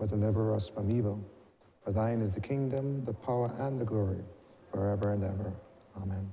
but deliver us from evil. For thine is the kingdom, the power, and the glory, forever and ever. Amen.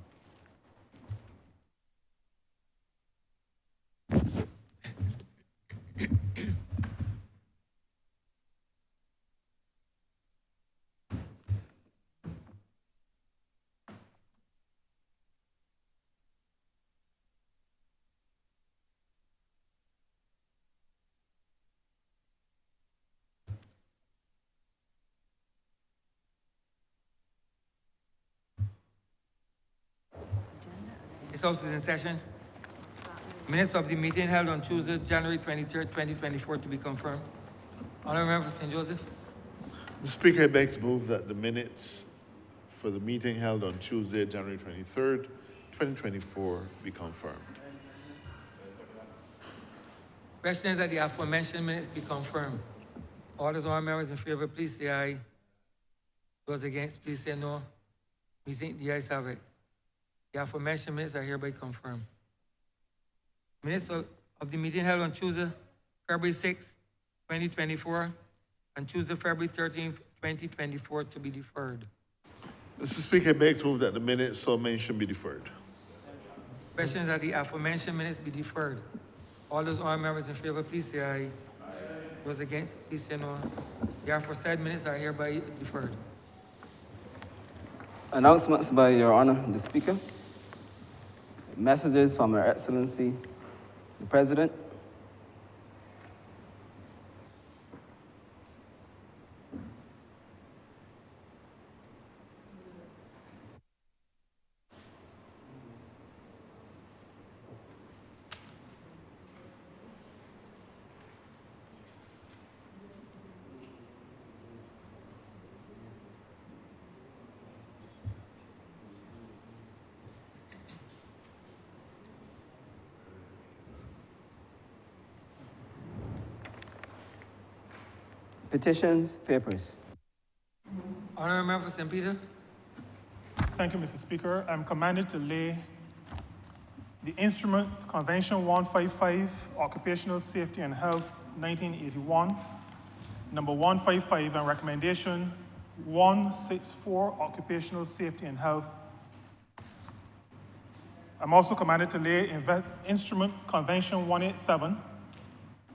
This House is in session. Minutes of the meeting held on Tuesday, January 23rd, 2024 to be confirmed. Honourable Member for St. Joseph. Mr. Speaker, I beg to move that the minutes for the meeting held on Tuesday, January 23rd, 2024 be confirmed. Question is that the aforementioned minutes be confirmed. All those honourable members in favour, please say aye. Those against, please say no. We think the ayes have it. The aforementioned minutes are hereby confirmed. Minutes of the meeting held on Tuesday, February 6, 2024, and Tuesday, February 13, 2024 to be deferred. Mr. Speaker, I beg to move that the minutes so mentioned be deferred. Question is that the aforementioned minutes be deferred. All those honourable members in favour, please say aye. Aye. Those against, please say no. The aforesaid minutes are hereby deferred. Announcements by Your Honor, the Speaker. Messages from Her Excellency, the President. Petitions, papers. Honourable Member for St. Peter. Thank you, Mr. Speaker. I'm commanded to lay the instrument Convention 155, Occupational Safety and Health, 1981, number 155, and recommendation 164, Occupational Safety and Health. I'm also commanded to lay instrument Convention 187,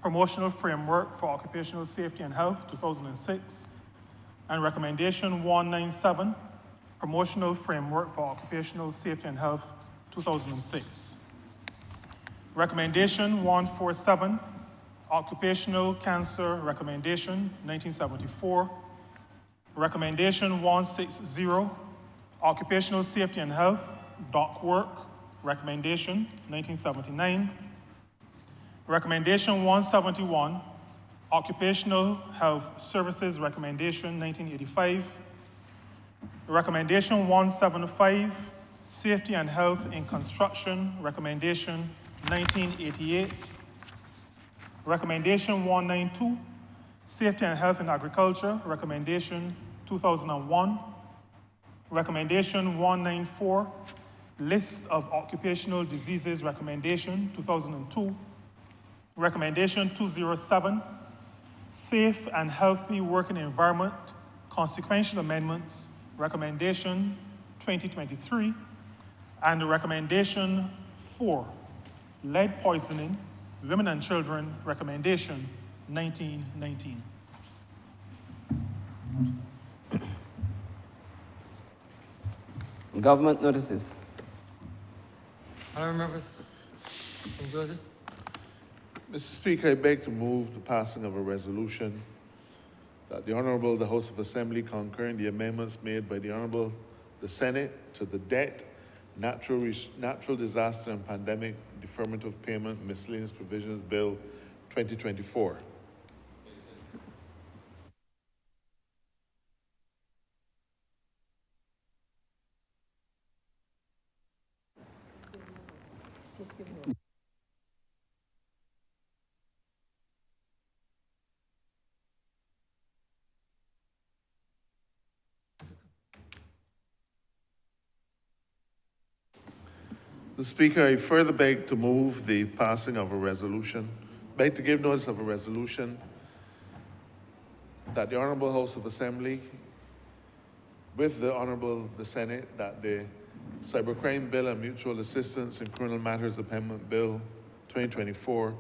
Promotional Framework for Occupational Safety and Health, 2006, and recommendation 197, Promotional Framework for Occupational Safety and Health, 2006. Recommendation 147, Occupational Cancer Recommendation, 1974. Recommendation 160, Occupational Safety and Health, dock work, recommendation, 1979. Recommendation 171, Occupational Health Services Recommendation, 1985. Recommendation 175, Safety and Health in Construction Recommendation, 1988. Recommendation 192, Safety and Health in Agriculture Recommendation, 2001. Recommendation 194, List of Occupational Diseases Recommendation, 2002. Recommendation 207, Safe and Healthy Working Environment, Consequential Amendments, Recommendation 2023, and Recommendation 4, Lead Poisoning, Women and Children, Recommendation 1919. Government notices. Honourable Member St. Joseph. Mr. Speaker, I beg to move the passing of a resolution that the Honourable, the House of Assembly, concur in the amendments made by the Honourable, the Senate, to the Debt, Natural Disaster and Pandemic Deferment of Payment Miscellaneous Provisions Bill 2024. Mr. Speaker, I further beg to move the passing of a resolution, beg to give notice of a resolution that the Honourable House of Assembly, with the Honourable the Senate, that the Cybercrime Bill and Mutual Assistance in Criminal Matters Amendment Bill 2024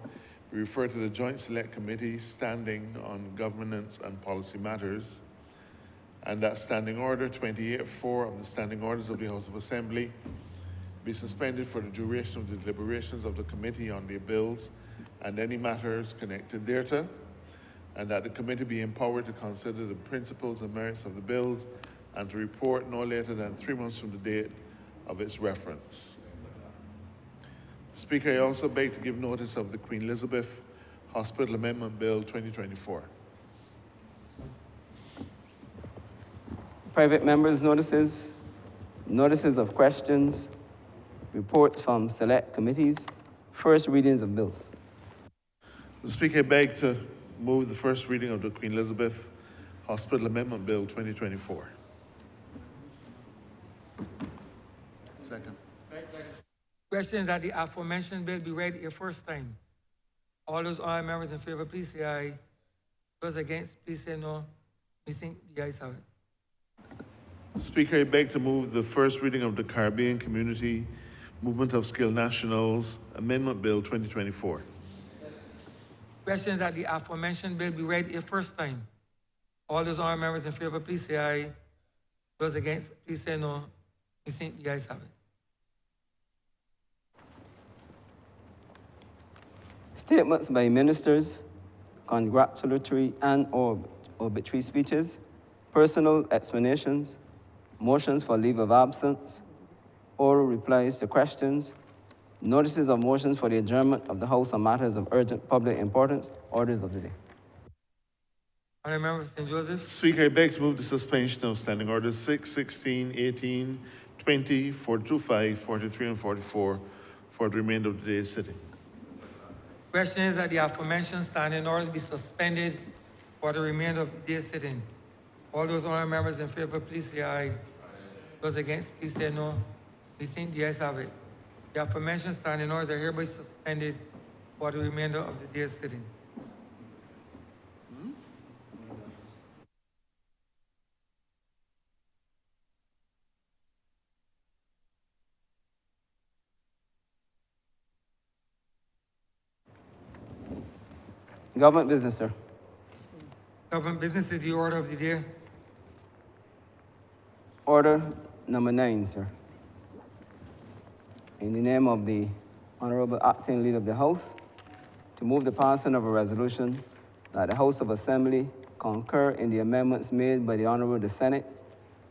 be referred to the Joint Select Committee standing on Governance and Policy Matters, and that Standing Order 28-4 of the Standing Orders of the House of Assembly be suspended for the duration of the deliberations of the Committee on the bills and any matters connected thereto, and that the committee be empowered to consider the principles and merits of the bills and to report no later than 3 months from the date of its reference. Speaker, I also beg to give notice of the Queen Elizabeth Hospital Amendment Bill 2024. Private members' notices, notices of questions, reports from select committees, first readings of bills. The Speaker, I beg to move the first reading of the Queen Elizabeth Hospital Amendment Bill 2024. Second. Questions that the aforementioned bill be read a first time. All those honorable members in favor, please say aye. Those against, please say no. We think the ayes have it. Speaker, I beg to move the first reading of the Caribbean Community Movement of Skilled Nationals Amendment Bill 2024. Questions that the aforementioned bill be read a first time. All those honorable members in favor, please say aye. Those against, please say no. We think the ayes have it. Statements by ministers, congratulatory and/or obituary speeches, personal explanations, motions for leave of absence, oral replies to questions, notices of motions for the adjournment of the House on matters of urgent public importance, orders of the day. Honorable member for St. Joseph. Speaker, I beg to move the suspension of Standing Orders 6, 16, 18, 20, 42, 5, 43, and 44 for the remainder of today's sitting. Question is that the aforementioned standing orders be suspended for the remainder of the day's sitting. All those honorable members in favor, please say aye. Those against, please say no. We think the ayes have it. The aforementioned standing orders are hereby suspended for the remainder of the day's sitting. Government business, sir. Government business is the order of the day. Order number 9, sir. In the name of the Honourable Acting Leader of the House, to move the passing of a resolution that the House of Assembly concur in the amendments made by the Honourable the Senate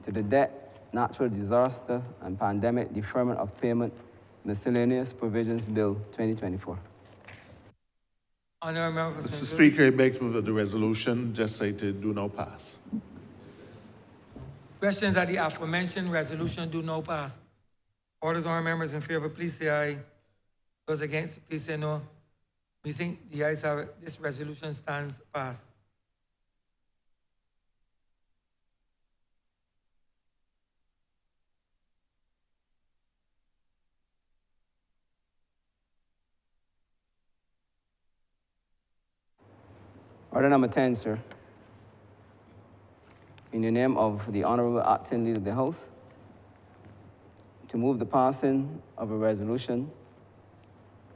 to the Debt, Natural Disaster, and Pandemic Deferment of Payment Miscellaneous Provisions Bill 2024. Honorable member for Mr. St. Joseph. Speaker, I beg to move that the resolution just cited do now pass. Questions that the aforementioned resolution do now pass. All those honorable members in favor, please say aye. Those against, please say no. We think the ayes have it. This resolution stands passed. Order number 10, sir. In the name of the Honourable Acting Leader of the House, to move the passing of a resolution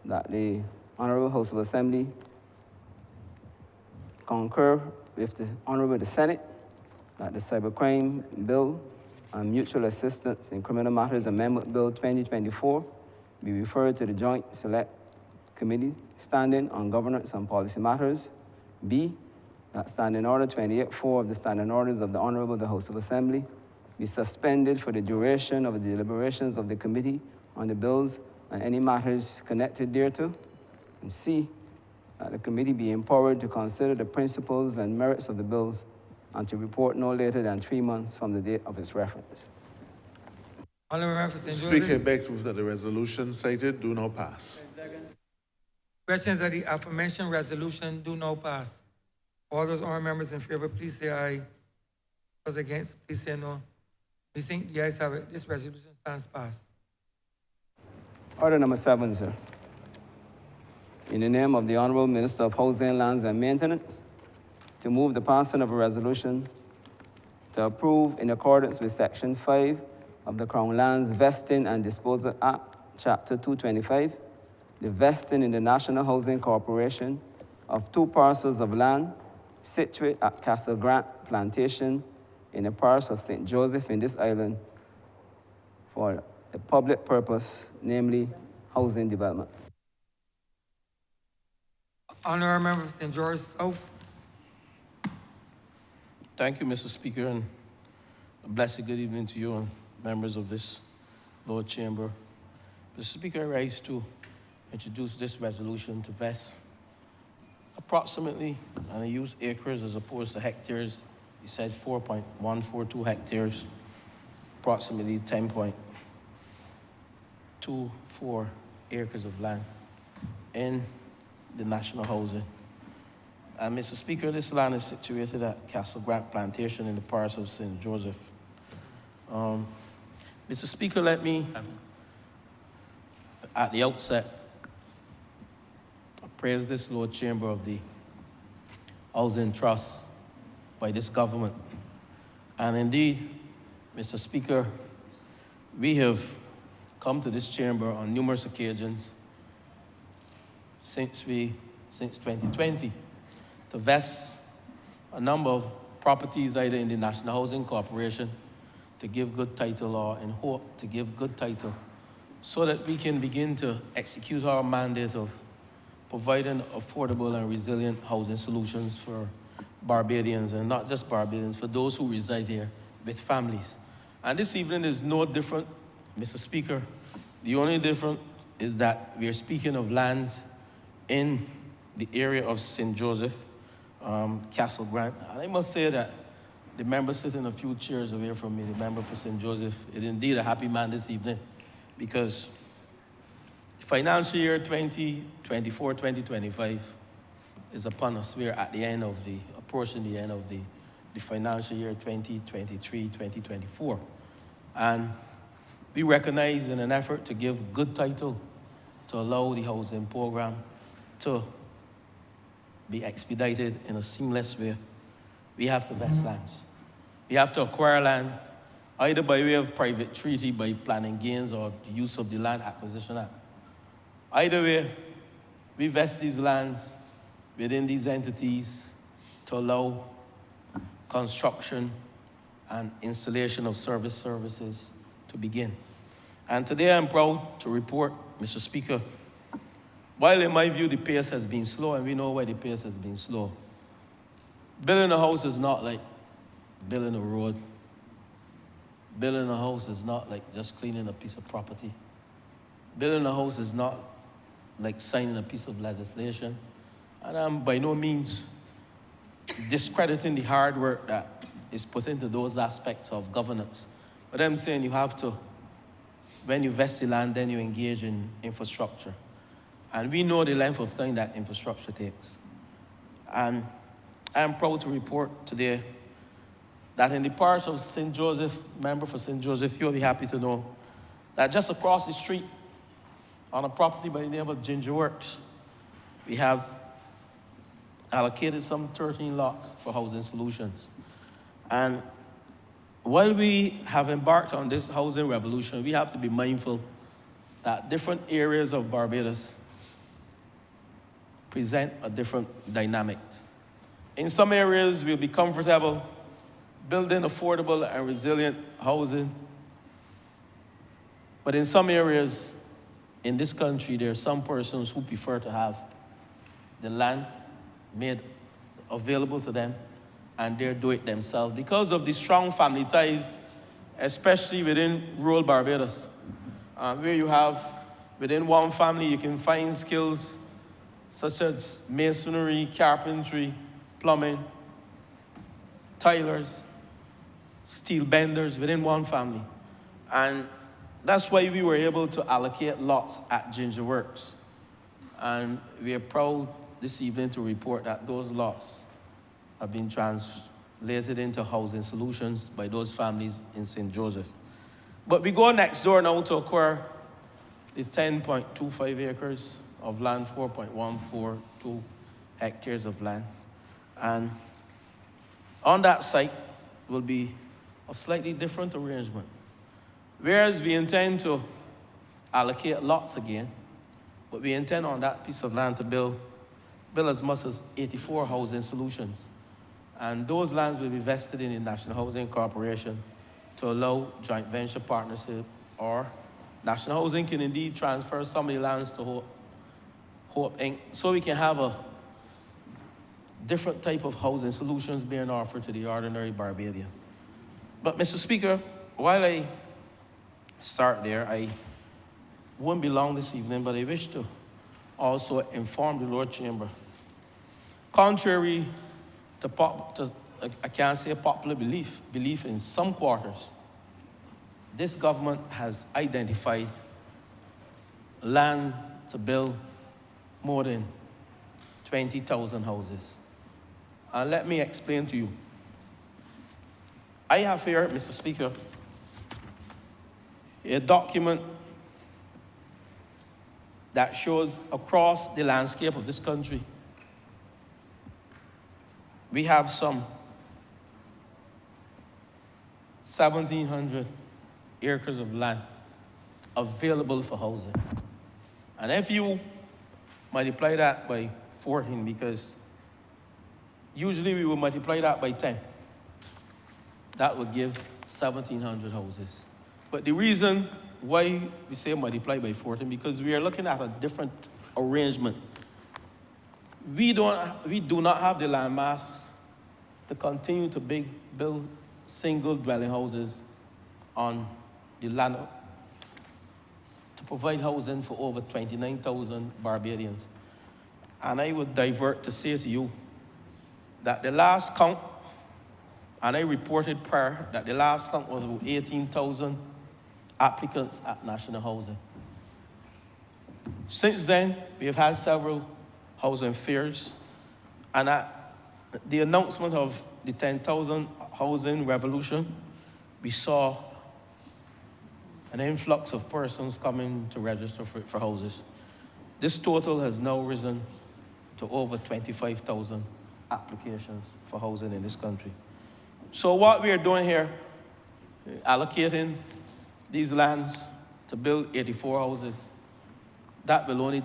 that the Honourable House of Assembly concur with the Honourable the Senate that the Cybercrime Bill and Mutual Assistance in Criminal Matters Amendment Bill 2024 be referred to the Joint Select Committee standing on Governance and Policy Matters. B, that Standing Order 28-4 of the Standing Orders of the Honourable the House of Assembly be suspended for the duration of the deliberations of the Committee on the bills and any matters connected thereto. And C, that the committee be empowered to consider the principles and merits of the bills and to report no later than 3 months from the date of its reference. Honorable member for St. Speaker, I Joseph. beg to move that the resolution cited do now pass. Questions that the aforementioned resolution do now pass. All those honorable members in favor, please say aye. Those against, please say no. We think the ayes have it. This resolution stands passed. Order number 7, sir. In the name of the Honourable Minister of Housing, Lands and Maintenance, to move the passing of a resolution to approve, in accordance with Section 5 of the Crown Lands Vesting and Disposal Act, Chapter 225, the vesting in the National Housing Corporation of 2 parcels of land situate at Castle Grant Plantation in the parish of St. Joseph in this island for the public purpose, namely housing development. Honourable Member for St. George South. Thank you, Mr. Speaker, and a blessed good evening to you and members of this Lord Chamber. Mr. Speaker, I rise to introduce this resolution to vest approximately, and I use acres as opposed to hectares. He said 4.142 hectares, approximately 10.24 acres of land in the national housing. And Mr. Speaker, this land is situated at Castle Grant Plantation in the parish of St. Joseph. Mr. Speaker, let me, at the outset, praise this Lord Chamber of the Housing Trust by this government. And indeed, Mr. Speaker, we have come to this chamber on numerous occasions since 2020 to vest a number of properties either in the National Housing Corporation to give good title or in hope to give good title so that we can begin to execute our mandate of providing affordable and resilient housing solutions for Barbadians, and not just Barbadians, for those who reside here with families. And this evening is no different, Mr. Speaker. The only difference is that we are speaking of lands in the area of St. Joseph, Castle Grant. And I must say that the member sitting a few chairs away from me, the member for St. Joseph, is indeed a happy man this evening, because financial year 2024-2025 is upon us. We are at the end of approaching the end of the financial year 2023-2024. And we recognize in an effort to give good title to allow the housing program to be expedited in a seamless way, we have to vest lands. We have to acquire land, either by way of private treaty, by planning gains, or the use of the Land Acquisition Act. Either way, we vest these lands within these entities to allow construction and installation of services to begin. And today I'm proud to report, Mr. Speaker, while in my view the pace has been slow, and we know why the pace has been slow, building a house is not like building a road. Building a house is not like just cleaning a piece of property. Building a house is not like signing a piece of legislation. And I'm by no means discrediting the hard work that is put into those aspects of governance. But I'm saying you have to, when you vest the land, then you engage in infrastructure. And we know the length of time that infrastructure takes. And I'm proud to report today that in the parish of St. Joseph, member for St. Joseph, you'll be happy to know that just across the street, on a property by the name of Ginger Works, we have allocated some 13 lots for housing solutions. And while we have embarked on this housing revolution, we have to be mindful that different areas of Barbados present a different dynamic. In some areas, we'll be comfortable building affordable and resilient housing. But in some areas in this country, there are some persons who prefer to have the land made available to them and they do it themselves because of the strong family ties, especially within rural Barbados, where you have, within one family, you can find skills such as masonry, carpentry, plumbing, tilers, steel benders within one family. And that's why we were able to allocate lots at Ginger Works. And we are proud this evening to report that those lots have been translated into housing solutions by those families in St. Joseph. But we go next door now to acquire the 10.25 acres of land, 4.142 hectares of land. And On that site will be a slightly different arrangement. Whereas we intend to allocate lots again, but we intend on that piece of land to build as much as 84 housing solutions. And those lands will be vested in the National Housing Corporation to allow joint venture partnership, or National Housing can indeed transfer some of the lands to Hope Inc. so we can have a different type of housing solutions being offered to the ordinary Barbadian. But Mr. Speaker, while I start there, I won't be long this evening, but I wish to also inform the Lord Chamber. Contrary to I can't say popular belief in some quarters, this government has identified land to build more than 20,000 houses. And let me explain to you. I have here, Mr. Speaker, a document that shows across the landscape of this country, we have some 1,700 acres of land available for housing. And if you multiply that by 14, because usually we will multiply that by 10, that would give 1,700 houses. But the reason why we say multiply by 14, because we are looking at a different arrangement. We do not have the land mass to continue to build single dwelling houses on the land to provide housing for over 29,000 Barbadians. And I would divert to say to you that the last count, and I reported prior that the last count was about 18,000 applicants at National Housing. Since then, we have had several housing fairs, and at the announcement of the 10,000 housing revolution, we saw an influx of persons coming to register for houses. This total has now risen to over 25,000 applications for housing in this country. So what we are doing here, allocating these lands to build 84 houses, that will only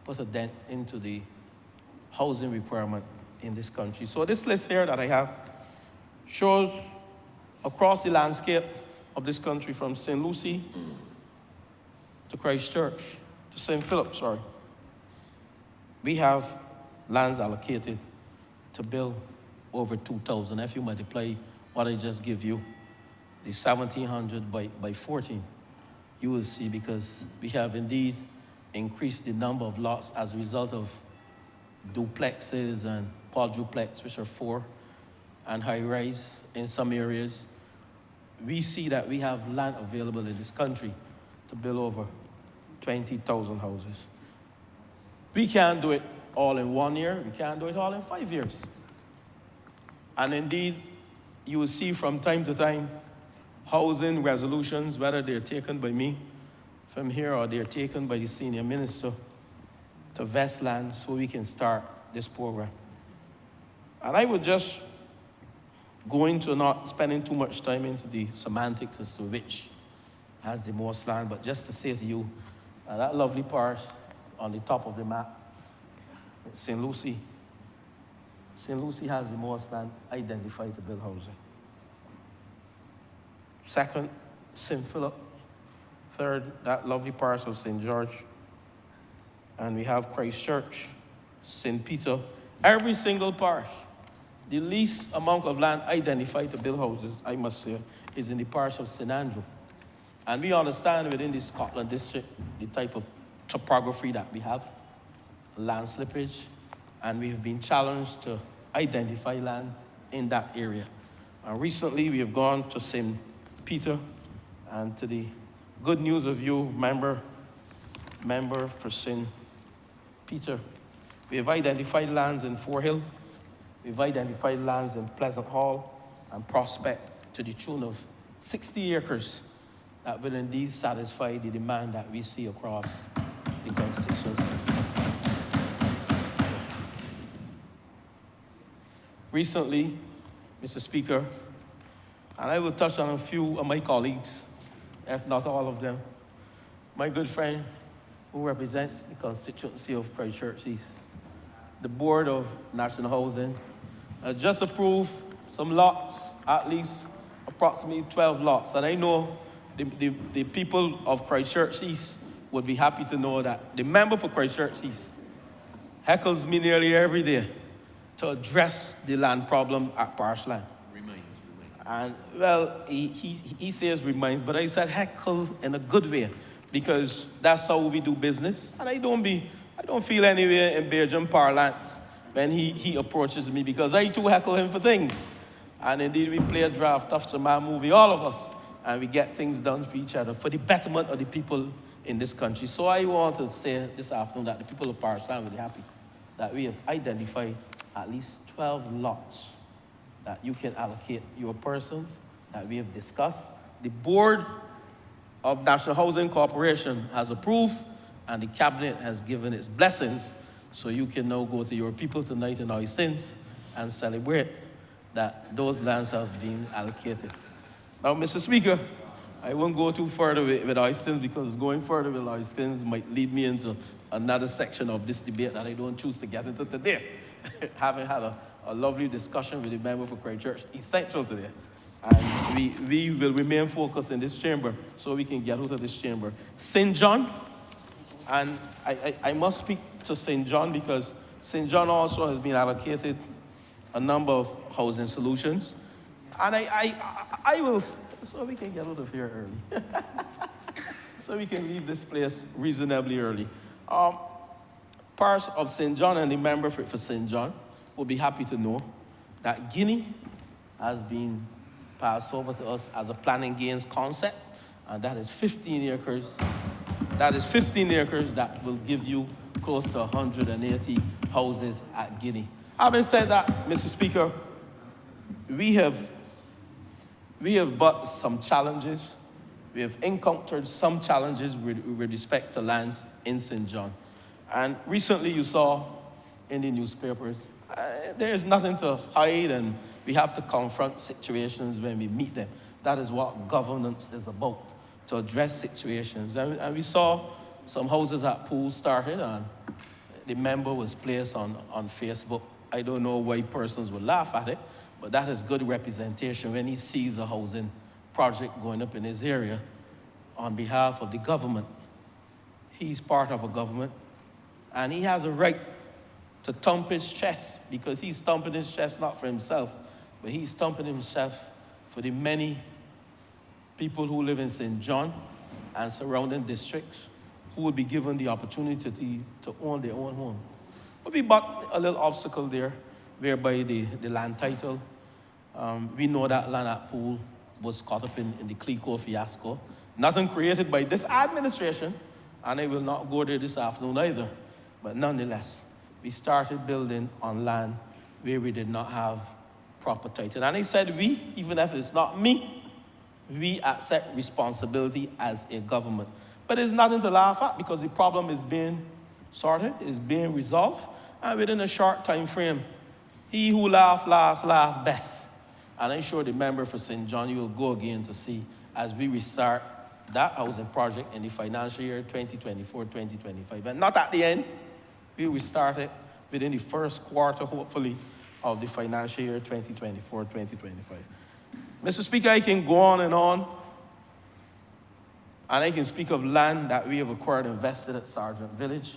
put a dent into the housing requirement in this country. So this list here that I have shows across the landscape of this country, from St. Lucie to Christchurch to St. Philip, we have lands allocated to build over 2,000. If you multiply what I just give you, the 1,700 by 14, you will see, because we have indeed increased the number of lots as a result of duplexes and quadruplex, which are 4, and high-rise in some areas. We see that we have land available in this country to build over 20,000 houses. We can't do it all in 1 year. We can't do it all in 5 years. And indeed, you will see from time to time housing resolutions, whether they're taken by me from here or they're taken by the senior minister, to vest land so we can start this program. And I would just go into not spending too much time into the semantics as to which has the most land, but just to say to you, that lovely parish on the top of the map, St. Lucie. St. Lucie has the most land identified to build housing. Second, St. Philip. Third, that lovely parish of St. George. And we have Christchurch, St. Peter. Every single parish, the least amount of land identified to build houses, I must say, is in the parish of St. Andrew. And we understand within the Scotland district the type of topography that we have, land slippage, and we have been challenged to identify lands in that area. And recently we have gone to St. Peter, and to the good news of you, member for St. Peter, we have identified lands in Forehill, we've identified lands in Pleasant Hall and Prospect to the tune of 60 acres that will indeed satisfy the demand that we see across the constituency. Recently, Mr. Speaker, and I will touch on a few of my colleagues, if not all of them. My good friend who represents the constituency of Christchurch East, the Board of National Housing, just approved some lots, at least approximately 12 lots. And I know the people of Christchurch East would be happy to know that the member for Christchurch East heckles me nearly every day to address the land problem at Parish Land. And well, he says reminds, but I said heckle in a good way, because that's how we do business. And I don't feel anywhere in Belgian parlance when he approaches me, because I too heckle him for things. And indeed, we play a draft tough to man movie, all of us, and we get things done for each other, for the betterment of the people in this country. So I want to say this afternoon that the people of Parish Land will be happy that we have identified at least 12 lots that you can allocate your persons, that we have discussed. The Board of National Housing Corporation has approved, and the Cabinet has given its blessings, so you can now go to your people tonight in Oistins and celebrate that those lands have been allocated. Now, Mr. Speaker, I won't go too further with Oistins, because going further with Oistins might lead me into another section of this debate that I don't choose to get into today. Having had a lovely discussion with the member for Christchurch East Central today. And we will remain focused in this chamber so we can get out of this chamber. St. John, and I must speak to St. John, because St. John also has been allocated a number of housing solutions. And I will, so we can get out of here early. So we can leave this place reasonably early. Parish of St. John and the member for St. John will be happy to know that Guinea has been passed over to us as a planning gains concept, and that is 15 acres. That is 15 acres that will give you close to 180 houses at Guinea. Having said that, Mr. Speaker, we have but some challenges. We have encountered some challenges with respect to lands in St. John. And recently you saw in the newspapers, there is nothing to hide, and we have to confront situations when we meet them. That is what governance is about, to address situations. And we saw some houses at Pool started, and the member was placed on Facebook. I don't know why persons would laugh at it, but that is good representation when he sees a housing project going up in his area on behalf of the government. He's part of a government, and he has a right to thump his chest, because he's thumping his chest not for himself, but he's thumping himself for the many people who live in St. John and surrounding districts who will be given the opportunity to own their own home. But we but a little obstacle there, whereby the land title, we know that land at Pool was caught up in the Clico fiasco. Nothing created by this administration, and I will not go there this afternoon either. But nonetheless, we started building on land where we did not have proper title. And I said we, even if it's not me, we accept responsibility as a government. But it's nothing to laugh at, because the problem is being sorted, is being resolved, and within a short time frame. He who laughs last, laughs best. And I'm sure the member for St. John, you will go again to see as we restart that housing project in the financial year 2024-2025. And not at the end, we will start it within the first quarter, hopefully, of the financial year 2024-2025. Mr. Speaker, I can go on, and I can speak of land that we have acquired and invested at Sergeant Village,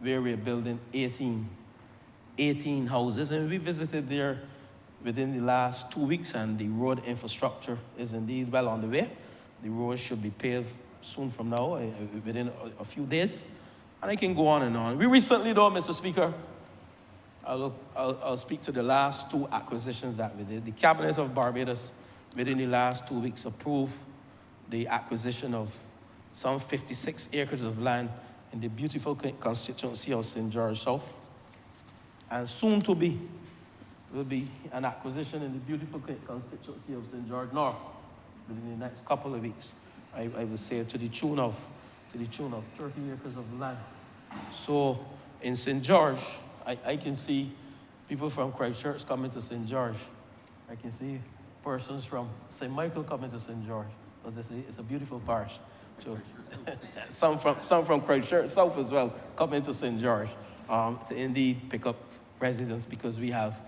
where we're building 18 houses, and we visited there within the last 2 weeks, and the road infrastructure is indeed well on the way. The road should be paved soon from now, within a few days. And I can go on and on. We recently, though, Mr. Speaker, I'll speak to the last 2 acquisitions that we did. The Cabinet of Barbados, within the last 2 weeks, approved the acquisition of some 56 acres of land in the beautiful constituency of St. George South. And soon to be, will be an acquisition in the beautiful constituency of St. George North within the next couple of weeks. I would say to the tune of 30 acres of land. So in St. George, I can see people from Christchurch coming to St. George I can see persons from St. Michael coming to St. George, because it's a beautiful parish. So, some from Christchurch South as well, coming to St. George to indeed pick up residence, because we have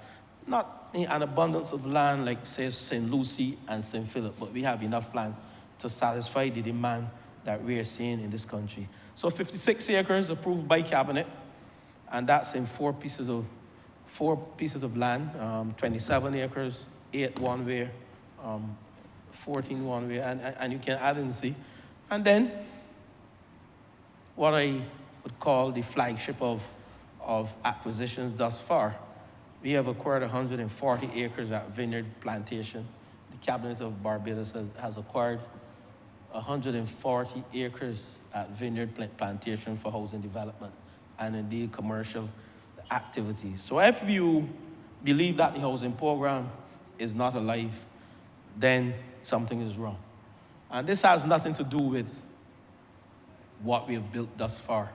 not an abundance of land like, say, St. Lucie and St. Philip, but we have enough land to satisfy the demand that we are seeing in this country. So 56 acres approved by cabinet, and that's in four pieces of land, 27 acres, 8 one-way, 14 one-way, and you can add and see. And then what I would call the flagship of acquisitions thus far, we have acquired 140 acres at Vineyard Plantation. The Cabinet of Barbados has acquired 140 acres at Vineyard Plantation for housing development and indeed commercial activities. So if you believe that the housing program is not alive, then something is wrong. And this has nothing to do with what we have built thus far.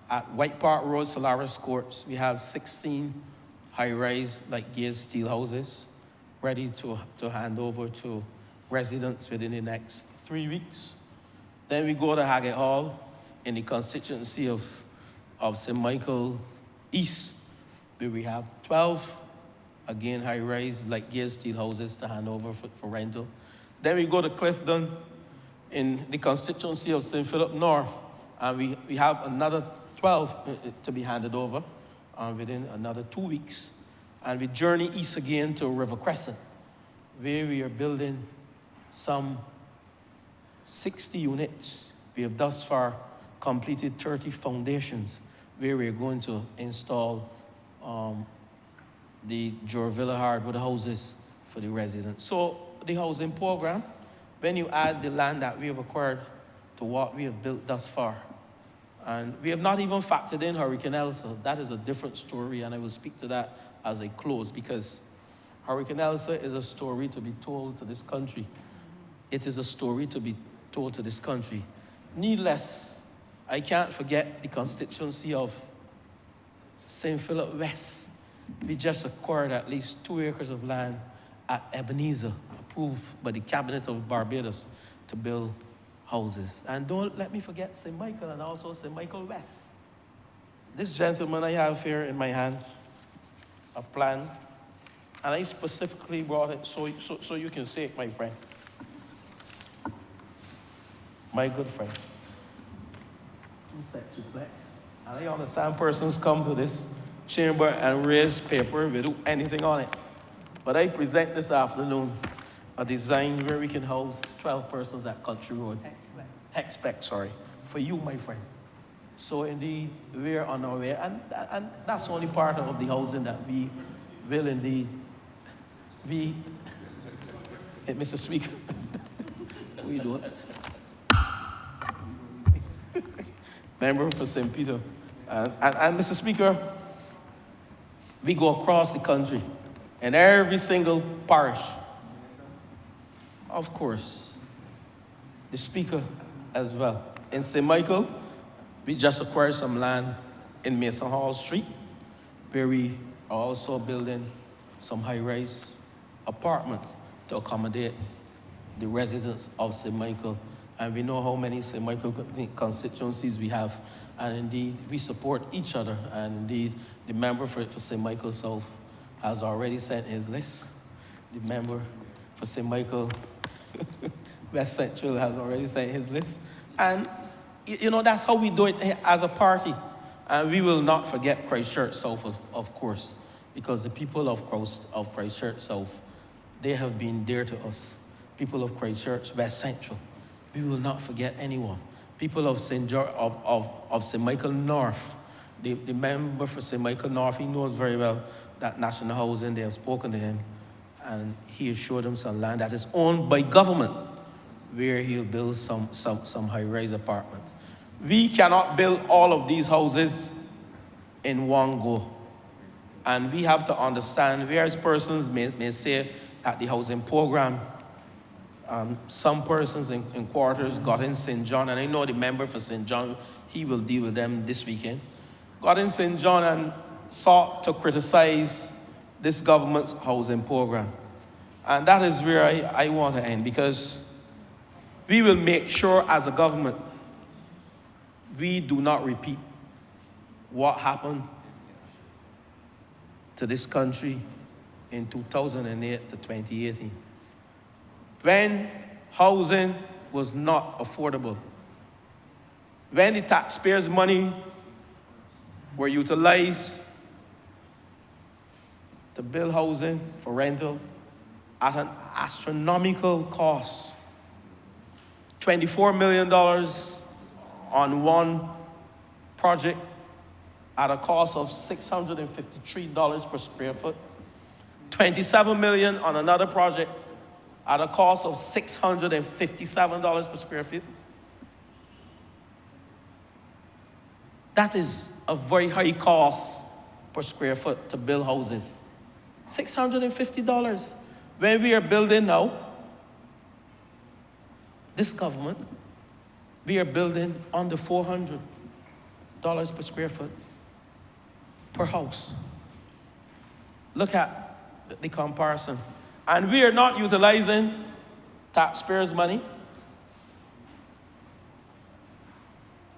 At White Park Road, Solaris Courts, we have 16 high-rise, like gauge steel houses ready to hand over to residents within the next 3 weeks. Then we go to Haggett Hall in the constituency of St. Michael East, where we have 12, again, high-rise, like gauge steel houses to hand over for rental. Then we go to Clifton in the constituency of St. Philip North, and we have another 12 to be handed over within another 2 weeks. And we journey east again to River Crescent, where we are building some 60 units. We have thus far completed 30 foundations, where we're going to install the Jorvilla hardwood houses for the residents. So the housing program, when you add the land that we have acquired to what we have built thus far, and we have not even factored in Hurricane Elsa. That is a different story, and I will speak to that as I close, because Hurricane Elsa is a story to be told to this country. It is a story to be told to this country. Needless, I can't forget the constituency of St. Philip West. We just acquired at least 2 acres of land at Ebenezer, approved by the Cabinet of Barbados to build houses. And don't let me forget St. Michael and also St. Michael West. This gentleman I have here in my hand, a plan, and I specifically brought it so you can see it, my friend. My good friend. 2 sets of flex. And I understand persons come to this chamber and raise paper without anything on it. But I present this afternoon a design where we can house 12 persons at Country Road. Hexpec, sorry, for you, my friend. So indeed, we're on our way, and that's only part of the housing that we will indeed be. Hey, Mr. Speaker, what are you doing? Member for St. Peter. And Mr. Speaker, we go across the country, and every single parish, of course, the Speaker as well. In St. Michael, we just acquired some land in Mason Hall Street, where we are also building some high-rise apartments to accommodate the residents of St. Michael. And we know how many St. Michael constituencies we have. And indeed, we support each other. And indeed, the member for St. Michael South has already sent his list. The member for St. Michael West Central has already sent his list. And, you know, that's how we do it as a party. And we will not forget Christchurch South, of course, because the people of Christchurch South, they have been dear to us. People of Christchurch West Central, we will not forget anyone. People of St. Michael North, the member for St. Michael North, he knows very well that National Housing, they have spoken to him, and he assured them some land that is owned by government, where he'll build some high-rise apartments. We cannot build all of these houses in one go. And we have to understand, whereas persons may say that the housing program, some persons in quarters got in St. John, and I know the member for St. John, he will deal with them this weekend, got in St. John and sought to criticize this government's housing program. And that is where I want to end, because we will make sure as a government we do not repeat what happened to this country in 2008 to 2018. When housing was not affordable, when the taxpayers' money were utilized to build housing for rental at an astronomical cost, $24 million on one project at a cost of $653 per square foot, $27 million on another project at a cost of $657 per square feet. That is a very high cost per square foot to build houses. $650. When we are building now, this government, we are building under $400 per square foot per house. Look at the comparison. And we are not utilizing taxpayers' money.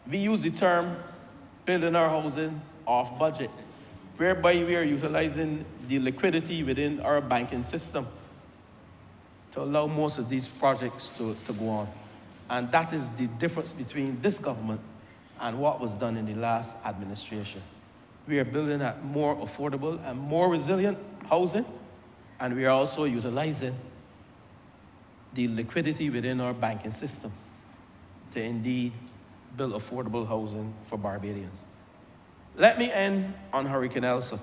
We use the term building our housing off budget, whereby we are utilizing the liquidity within our banking system to allow most of these projects to go on. And that is the difference between this government and what was done in the last administration. We are building a more affordable and more resilient housing, and we are also utilizing the liquidity within our banking system to indeed build affordable housing for Barbadians. Let me end on Hurricane Elsa.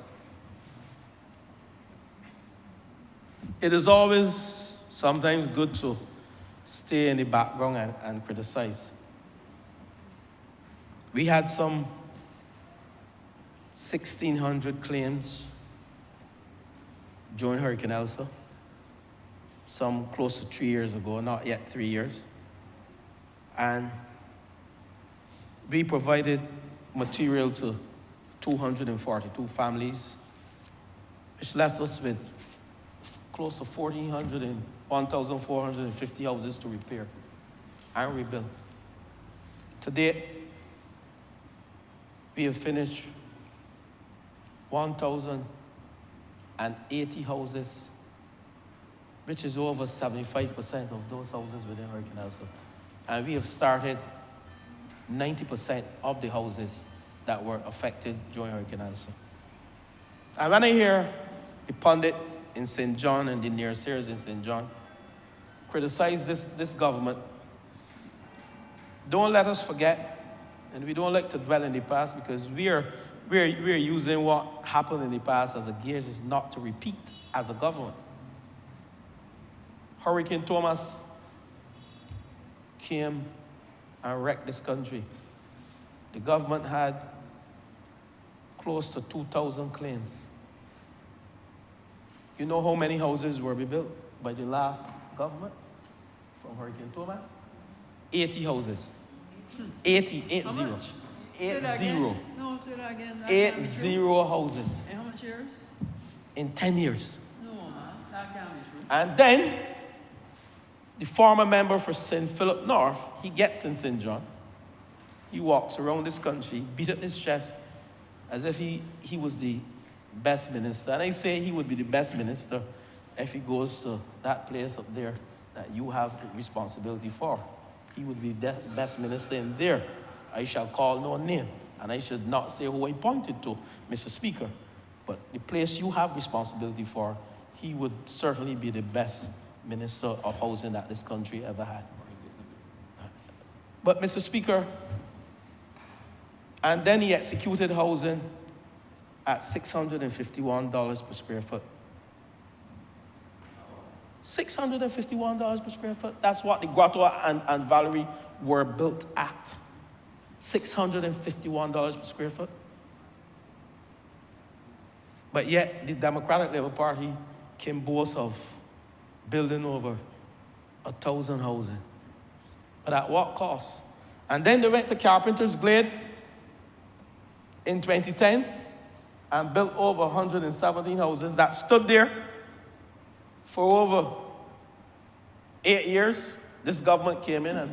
It is always sometimes good to stay in the background and criticize. We had some 1,600 claims during Hurricane Elsa, some close to 3 years ago, not yet 3 years. And we provided material to 242 families, which left us with close to 1,400 and 1,450 houses to repair and rebuild. To date, we have finished 1,080 houses, which is over 75% of those houses within Hurricane Elsa. And we have started 90% of the houses that were affected during Hurricane Elsa. And when I hear the pundits in St. John and the naysayers in St. John criticize this government, don't let us forget, and we don't like to dwell in the past, because we're using what happened in the past as a gauge is not to repeat as a government. Hurricane Thomas came and wrecked this country. The government had close to 2,000 claims. You know how many houses were rebuilt by the last government from Hurricane Thomas? 80 houses. 80, 80. How much? 80. No, say that again. 80 houses In how much years? in 10 years. No, man. That can't be true. And then, the former member for St. Philip North, he gets in St. John. He walks around this country, beat up his chest, as if he was the best minister. And I say he would be the best minister if he goes to that place up there that you have the responsibility for. He would be the best minister in there. I shall call no name, and I should not say who I pointed to, Mr. Speaker. But the place you have responsibility for, he would certainly be the best minister of housing that this country ever had. But Mr. Speaker, and then he executed housing at $651 per square foot. $651 per square foot. That's what the Grotto and Valerie were built at. $651 per square foot. But yet, the Democratic Labour Party can boast of building over 1,000 housing. But at what cost? And then they went to Carpenter's Glade in 2010 and built over 117 houses that stood there for over 8 years. This government came in and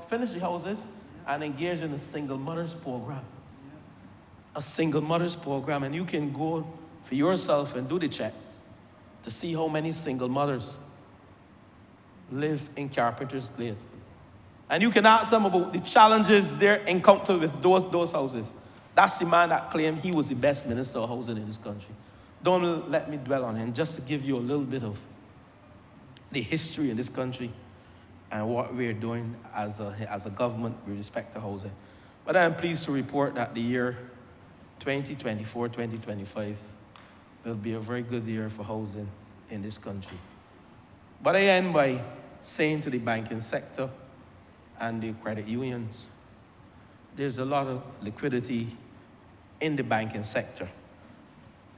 finished the houses and engaged in a single mothers program. A single mothers program, and you can go for yourself and do the check to see how many single mothers live in Carpenter's Glade. And you can ask them about the challenges they encounter with those houses. That's the man that claimed he was the best minister of housing in this country. Don't let me dwell on him, just to give you a little bit of the history in this country and what we're doing as a government with respect to housing. But I am pleased to report that the year 2024-2025 will be a very good year for housing in this country. But I end by saying to the banking sector and the credit unions, there's a lot of liquidity in the banking sector.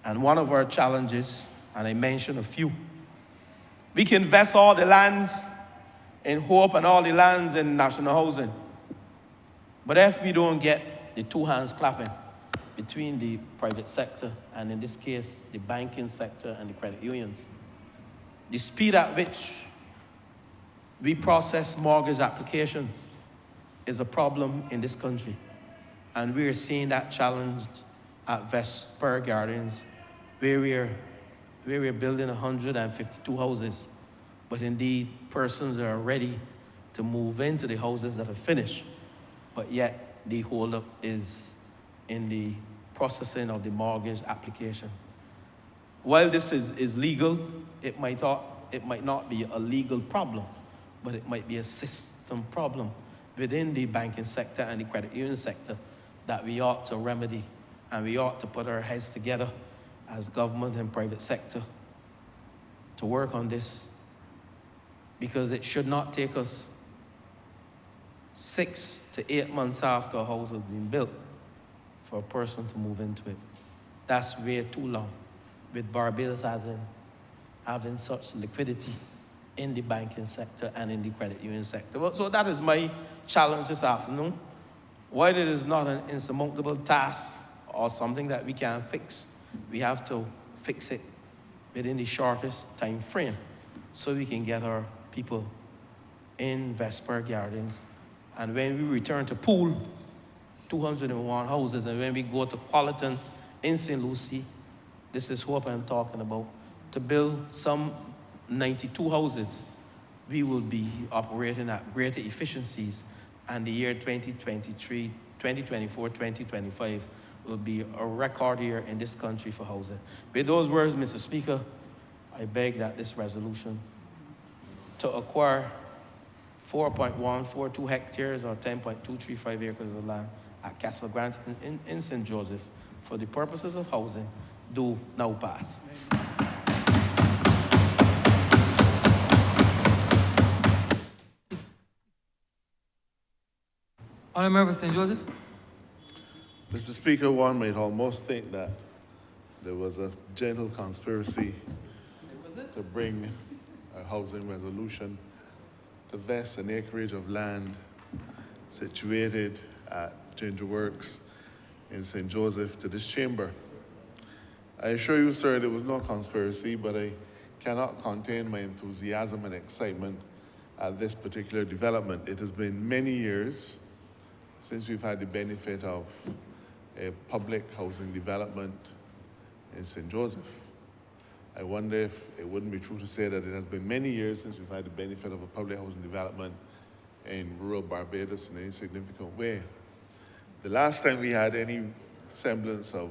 And one of our challenges, and I mentioned a few, we can invest all the lands in Hope and all the lands in national housing. But if we don't get the two hands clapping between the private sector and in this case, the banking sector and the credit unions, the speed at which we process mortgage applications is a problem in this country. And we're seeing that challenge at Vesper Gardens, where we're building 152 houses. But indeed, persons are ready to move into the houses that are finished, but yet the holdup is in the processing of the mortgage application. While this is legal, it might not be a legal problem, but it might be a system problem within the banking sector and the credit union sector that we ought to remedy, and we ought to put our heads together as government and private sector to work on this, because it should not take us 6 to 8 months after a house has been built for a person to move into it. That's way too long, with Barbados having such liquidity in the banking sector and in the credit union sector. So that is my challenge this afternoon. While it is not an insurmountable task or something that we can fix, we have to fix it within the shortest time frame so we can get our people in Vesper Gardens. And when we return to Poole, 201 houses, and when we go to Quality in St. Lucie, this is what I'm talking about, to build some 92 houses, we will be operating at greater efficiencies, and the year 2023, 2024, 2025 will be a record year in this country for housing. With those words, Mr. Speaker, I beg that this resolution to acquire 4.142 hectares or 10.235 acres of land at Castle Grant in St. Joseph for the purposes of housing do now pass. Honourable Member St. Joseph. Mr. Speaker, one might almost think that there was a gentle conspiracy to bring a housing resolution to vest an acreage of land situated at Ginger Works in St. Joseph to this chamber. I assure you, sir, there was no conspiracy, but I cannot contain my enthusiasm and excitement at this particular development. It has been many years since we've had the benefit of a public housing development in St. Joseph. I wonder if it wouldn't be true to say that it has been many years since we've had the benefit of a public housing development in rural Barbados in any significant way. The last time we had any semblance of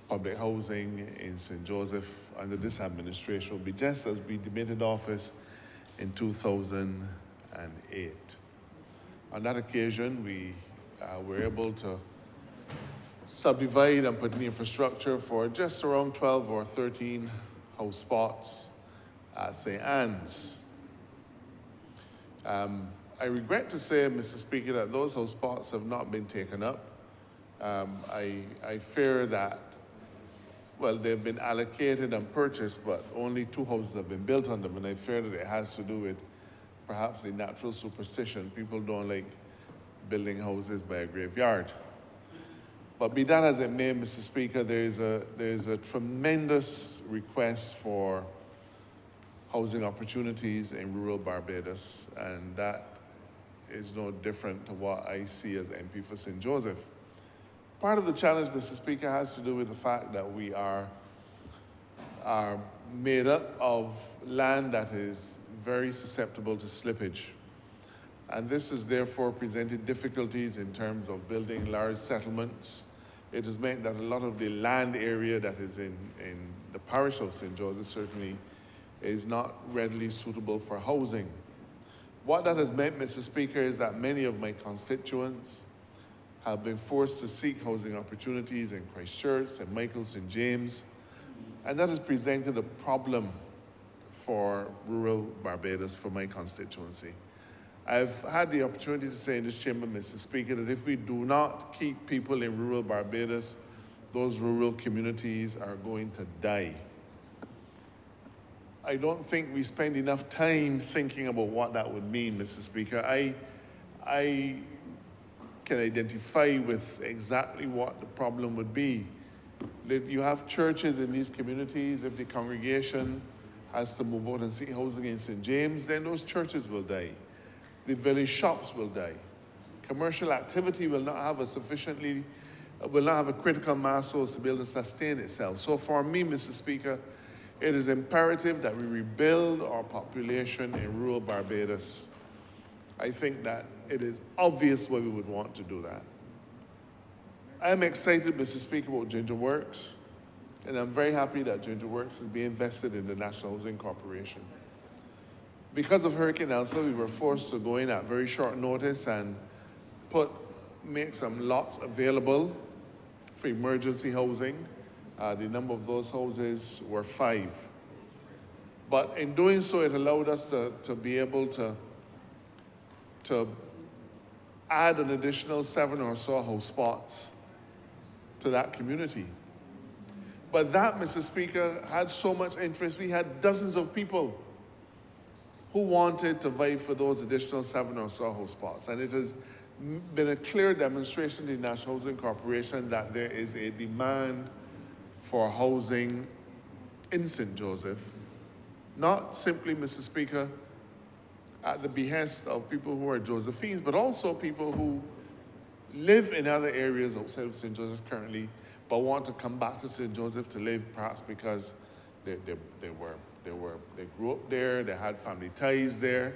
public housing in St. Joseph under this administration will be just as we debated office in 2008. On that occasion, we were able to subdivide and put in infrastructure for just around 12 or 13 house spots at St. Anne's. I regret to say, Mr. Speaker, that those house spots have not been taken up. I fear that, well, they've been allocated and purchased, but only 2 houses have been built on them, and I fear that it has to do with perhaps a natural superstition. People don't like building houses by a graveyard. But be that as it may, Mr. Speaker, there's a tremendous request for housing opportunities in rural Barbados, and that is no different to what I see as MP for St. Joseph. Part of the challenge, Mr. Speaker, has to do with the fact that we are made up of land that is very susceptible to slippage. And this has therefore presented difficulties in terms of building large settlements. It has meant that a lot of the land area that is in the parish of St. Joseph certainly is not readily suitable for housing. What that has meant, Mr. Speaker, is that many of my constituents have been forced to seek housing opportunities in Christchurch, St. Michael, St. James, and that has presented a problem for rural Barbados, for my constituency. I've had the opportunity to say in this chamber, Mr. Speaker, that if we do not keep people in rural Barbados, those rural communities are going to die. I don't think we spend enough time thinking about what that would mean, Mr. Speaker. I can identify with exactly what the problem would be. You have churches in these communities. If the congregation has to move out and seek housing in St. James, then those churches will die. The village shops will die. Commercial activity will not have a critical mass so as to be able to sustain itself. So for me, Mr. Speaker, it is imperative that we rebuild our population in rural Barbados. I think that it is obvious why we would want to do that. I'm excited, Mr. Speaker, about Ginger Works, and I'm very happy that Ginger Works is being invested in the National Housing Corporation. Because of Hurricane Elsa, we were forced to go in at very short notice and make some lots available for emergency housing. The number of those houses were 5. But in doing so, it allowed us to be able to add an additional 7 or so house spots to that community. But that, Mr. Speaker, had so much interest. We had dozens of people who wanted to vie for those additional 7 or so house spots. And it has been a clear demonstration to the National Housing Corporation that there is a demand for housing in St. Joseph, not simply, Mr. Speaker, at the behest of people who are Josephines, but also people who live in other areas outside of St. Joseph currently, but want to come back to St. Joseph to live, perhaps because they grew up there, they had family ties there.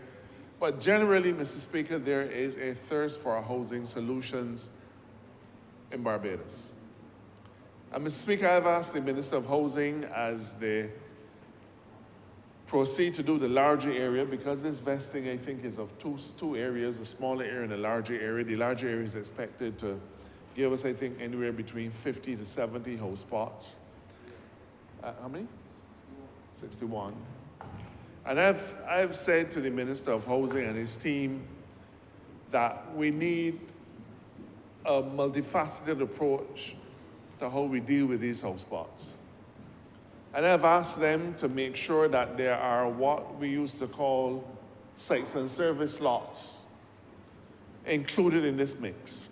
But generally, Mr. Speaker, there is a thirst for housing solutions in Barbados. And Mr. Speaker, I've asked the Minister of Housing, as they proceed to do the larger area, because this vesting, I think, is of two areas, a smaller area and a larger area. The larger area is expected to give us, I think, anywhere between 50 to 70 house spots. How many? 61. And I've said to the Minister of Housing and his team that we need a multifaceted approach to how we deal with these house spots. And I've asked them to make sure that there are what we used to call sites and service lots included in this mix.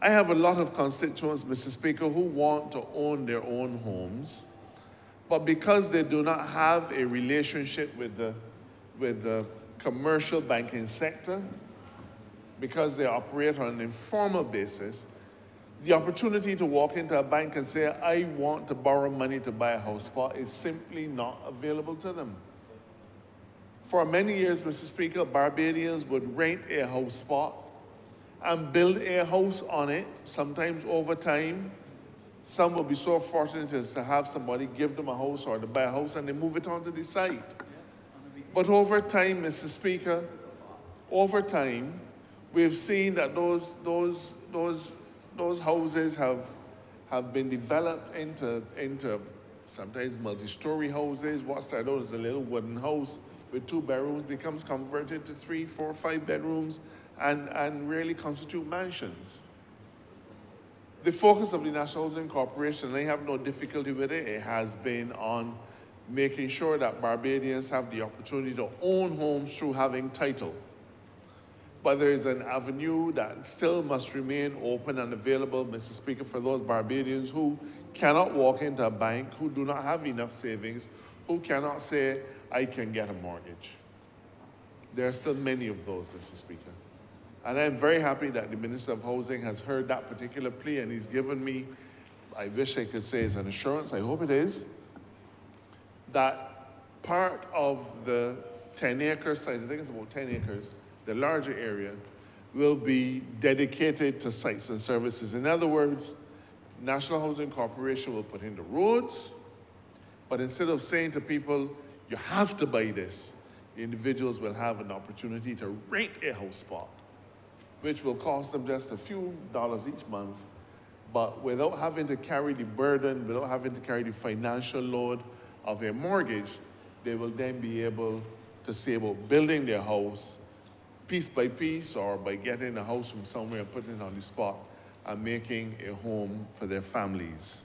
I have a lot of constituents, Mr. Speaker, who want to own their own homes, but because they do not have a relationship with the commercial banking sector, because they operate on an informal basis, the opportunity to walk into a bank and say, I want to borrow money to buy a house spot is simply not available to them. For many years, Mr. Speaker, Barbadians would rent a house spot and build a house on it, sometimes over time. Some will be so fortunate as to have somebody give them a house or to buy a house and they move it onto the site. But over time, Mr. Speaker, over time, we've seen that those houses have been developed into sometimes multi-story houses. What started out as a little wooden house with 2 bedrooms becomes converted to 3, 4, 5 bedrooms and really constitute mansions. The focus of the National Housing Corporation, and I have no difficulty with it, it has been on making sure that Barbadians have the opportunity to own homes through having title. but there is an avenue that still must remain open and available, Mr. Speaker, for those Barbadians who cannot walk into a bank, who do not have enough savings, who cannot say, I can get a mortgage. There are still many of those, Mr. Speaker. And I'm very happy that the Minister of Housing has heard that particular plea, and he's given me, I wish I could say it's an assurance, I hope it is, that part of the 10-acre site, I think it's about 10 acres, the larger area, will be dedicated to sites and services. In other words, National Housing Corporation will put in the roads, but instead of saying to people, you have to buy this, the individuals will have an opportunity to rent a house spot, which will cost them just a few dollars each month, but without having to carry the burden, without having to carry the financial load of a mortgage, they will then be able to say about building their house piece by piece, or by getting a house from somewhere and putting it on the spot and making a home for their families.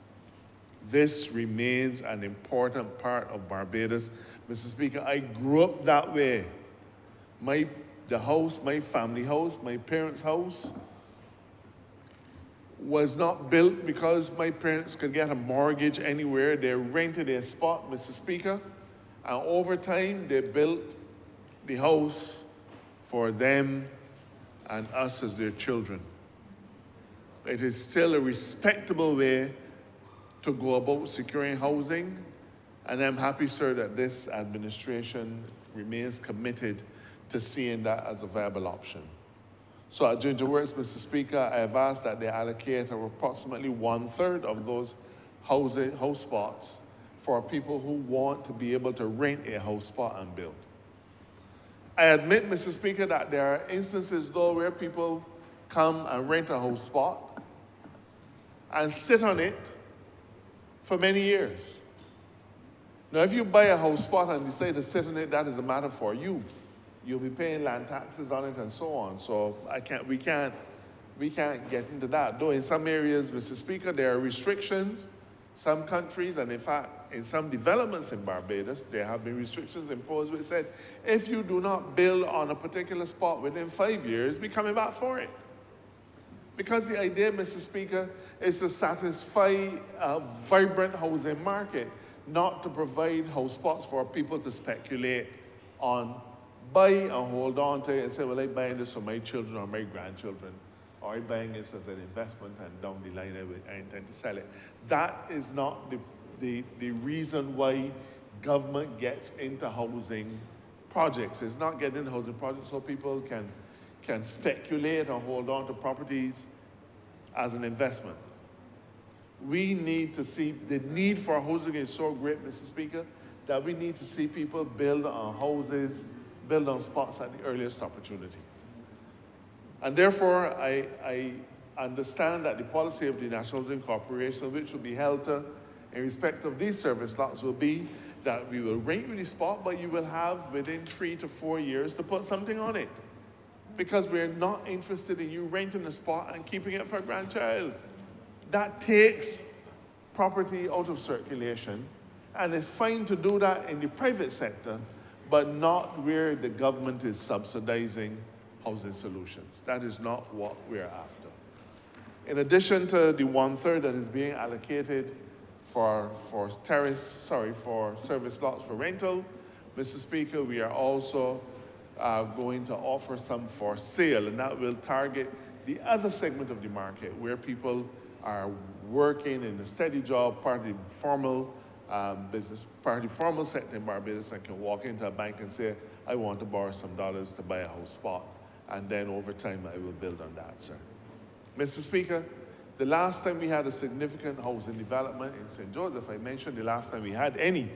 This remains an important part of Barbados. Mr. Speaker, I grew up that way. The house, my family house, my parents' house, was not built because my parents could get a mortgage anywhere. They rented a spot, Mr. Speaker, and over time they built the house for them and us as their children. It is still a respectable way to go about securing housing, and I'm happy, sir, that this administration remains committed to seeing that as a viable option. So at Ginger Works, Mr. Speaker, I have asked that they allocate approximately 1/3 of those house spots for people who want to be able to rent a house spot and build. I admit, Mr. Speaker, that there are instances, though, where people come and rent a house spot and sit on it for many years. Now, if you buy a house spot and decide to sit on it, that is a matter for you. You'll be paying land taxes on it and so on. So we can't get into that. Though in some areas, Mr. Speaker, there are restrictions. Some countries, and in fact, in some developments in Barbados, there have been restrictions imposed which said, if you do not build on a particular spot within 5 years, we're coming back for it. Because the idea, Mr. Speaker, is to satisfy a vibrant housing market, not to provide house spots for people to speculate on, buy and hold on to it and say, well, I'm buying this for my children or my grandchildren, or I'm buying this as an investment and down the line I intend to sell it. That is not the reason why government gets into housing projects. It's not getting into housing projects so people can speculate and hold on to properties as an investment. We need to see, the need for housing is so great, Mr. Speaker, that we need to see people build on houses, build on spots at the earliest opportunity. And therefore, I understand that the policy of the National Housing Corporation, which will be held to in respect of these service lots, will be that we will rent you the spot, but you will have within 3 to 4 years to put something on it. Because we're not interested in you renting a spot and keeping it for a grandchild. That takes property out of circulation, and it's fine to do that in the private sector, but not where the government is subsidizing housing solutions. That is not what we're after. In addition to the 1/3 that is being allocated for service lots for rental, Mr. Speaker, we are also going to offer some for sale, and that will target the other segment of the market where people are working in a steady job, part of the formal business, part of the formal sector in Barbados, and can walk into a bank and say, I want to borrow some dollars to buy a house spot, and then over time I will build on that, sir. Mr. Speaker, the last time we had a significant housing development in St. Joseph, I mentioned the last time we had any,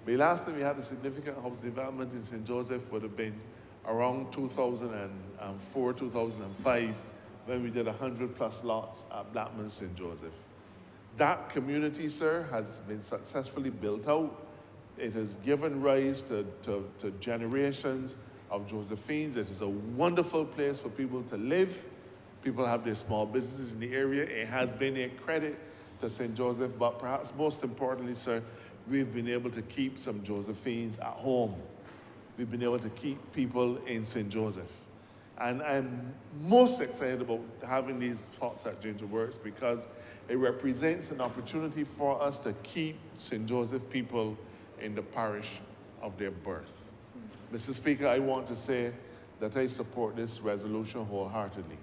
but the last time we had a significant housing development in St. Joseph would have been around 2004, 2005, when we did 100+ lots at Blackman St. Joseph. That community, sir, has been successfully built out. It has given rise to generations of Josephines. It is a wonderful place for people to live. People have their small businesses in the area. It has been a credit to St. Joseph, but perhaps most importantly, sir, we've been able to keep some Josephines at home. We've been able to keep people in St. Joseph. And I'm most excited about having these spots at Ginger Works because it represents an opportunity for us to keep St. Joseph people in the parish of their birth. Mr. Speaker, I want to say that I support this resolution wholeheartedly.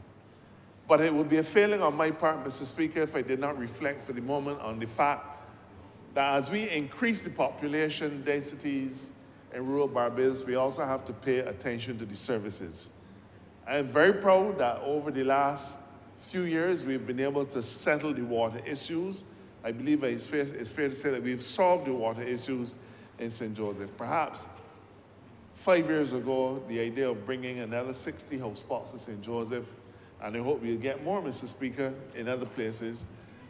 But it would be a failing on my part, Mr. Speaker, if I did not reflect for the moment on the fact that as we increase the population densities in rural Barbados, we also have to pay attention to the services. I am very proud that over the last few years, we've been able to settle the water issues. I believe it's fair to say that we've solved the water issues in St. Joseph. Perhaps 5 years ago, the idea of bringing another 60 house spots to St. Joseph, and I hope we'll get more, Mr. Speaker, in other places,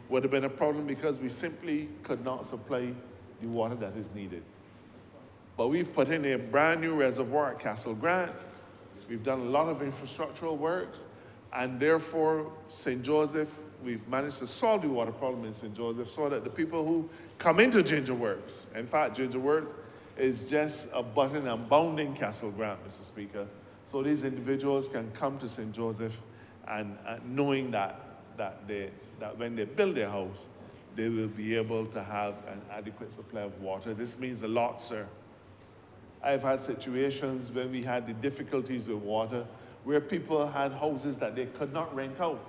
would have been a problem because we simply could not supply the water that is needed. But we've put in a brand new reservoir at Castle Grant. We've done a lot of infrastructural works, and therefore, St. Joseph, we've managed to solve the water problem in St. Joseph so that the people who come into Ginger Works, in fact, Ginger Works is just a button and bounding Castle Grant, Mr. Speaker. So these individuals can come to St. Joseph and knowing that when they build their house, they will be able to have an adequate supply of water. This means a lot, sir. I've had situations when we had the difficulties with water where people had houses that they could not rent out.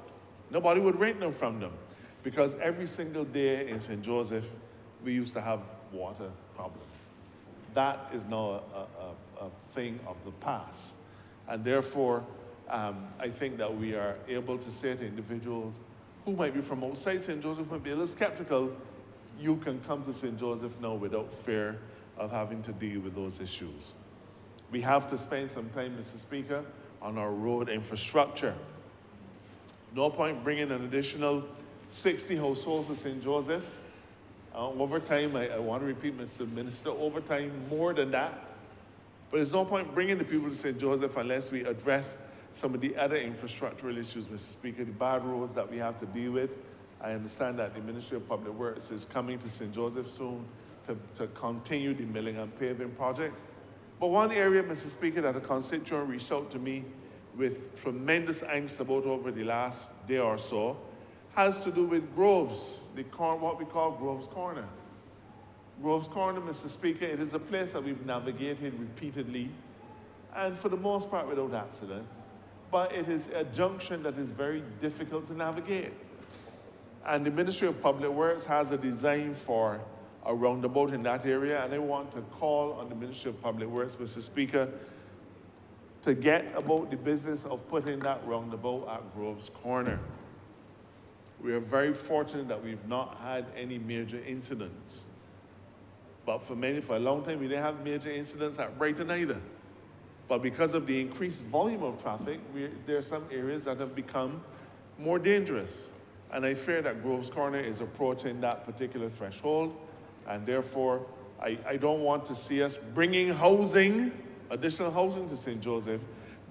Nobody would rent them from them because every single day in St. Joseph, we used to have water problems. That is now a thing of the past. And therefore, I think that we are able to say to individuals who might be from outside St. Joseph, might be a little skeptical, you can come to St. Joseph now without fear of having to deal with those issues. We have to spend some time, Mr. Speaker, on our road infrastructure. No point bringing an additional 60 households to St. Joseph. Over time, I want to repeat, Mr. Minister, over time, more than that. But there's no point bringing the people to St. Joseph unless we address some of the other infrastructural issues, Mr. Speaker, the bad roads that we have to deal with. I understand that the Ministry of Public Works is coming to St. Joseph soon to continue the milling and paving project. But one area, Mr. Speaker, that a constituent reached out to me with tremendous angst about over the last day or so has to do with Groves, what we call Groves Corner. Groves Corner, Mr. Speaker, it is a place that we've navigated repeatedly, and for the most part without accident, but it is a junction that is very difficult to navigate. And the Ministry of Public Works has a design for a roundabout in that area, and I want to call on the Ministry of Public Works, Mr. Speaker, to get about the business of putting that roundabout at Groves Corner. We are very fortunate that we've not had any major incidents. But for a long time, we didn't have major incidents at Brighton either. But because of the increased volume of traffic, there are some areas that have become more dangerous. And I fear that Groves Corner is approaching that particular threshold. And therefore, I don't want to see us bringing additional housing to St. Joseph,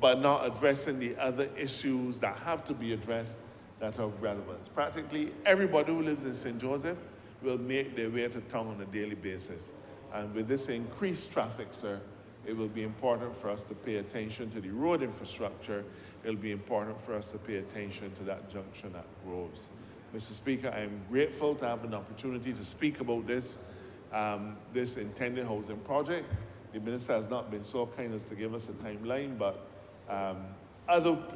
but not addressing the other issues that have to be addressed that are of relevance. Practically everybody who lives in St. Joseph will make their way to town on a daily basis. And with this increased traffic, sir, it will be important for us to pay attention to the road infrastructure. It'll be important for us to pay attention to that junction at Groves. Mr. Speaker, I am grateful to have an opportunity to speak about this intended housing project. The minister has not been so kind as to give us a timeline, but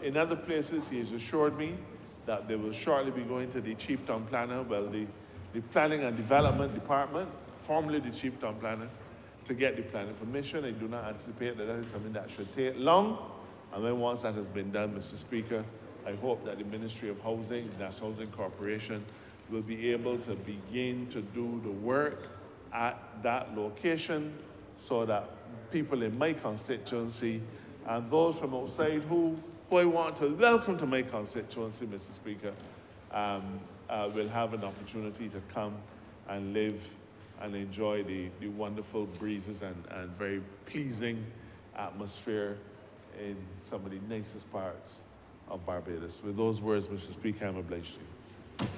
in other places, he has assured me that they will shortly be going to the Chief Town Planner, the Planning and Development Department, formerly the Chief Town Planner, to get the planning permission. I do not anticipate that is something that should take long. And then once that has been done, Mr. Speaker, I hope that the Ministry of Housing, the National Housing Corporation, will be able to begin to do the work at that location so that people in my constituency and those from outside who I want to welcome to my constituency, Mr. Speaker, will have an opportunity to come and live and enjoy the wonderful breezes and very pleasing atmosphere in some of the nicest parts of Barbados. With those words, Mr. Speaker, I'm obliged to you.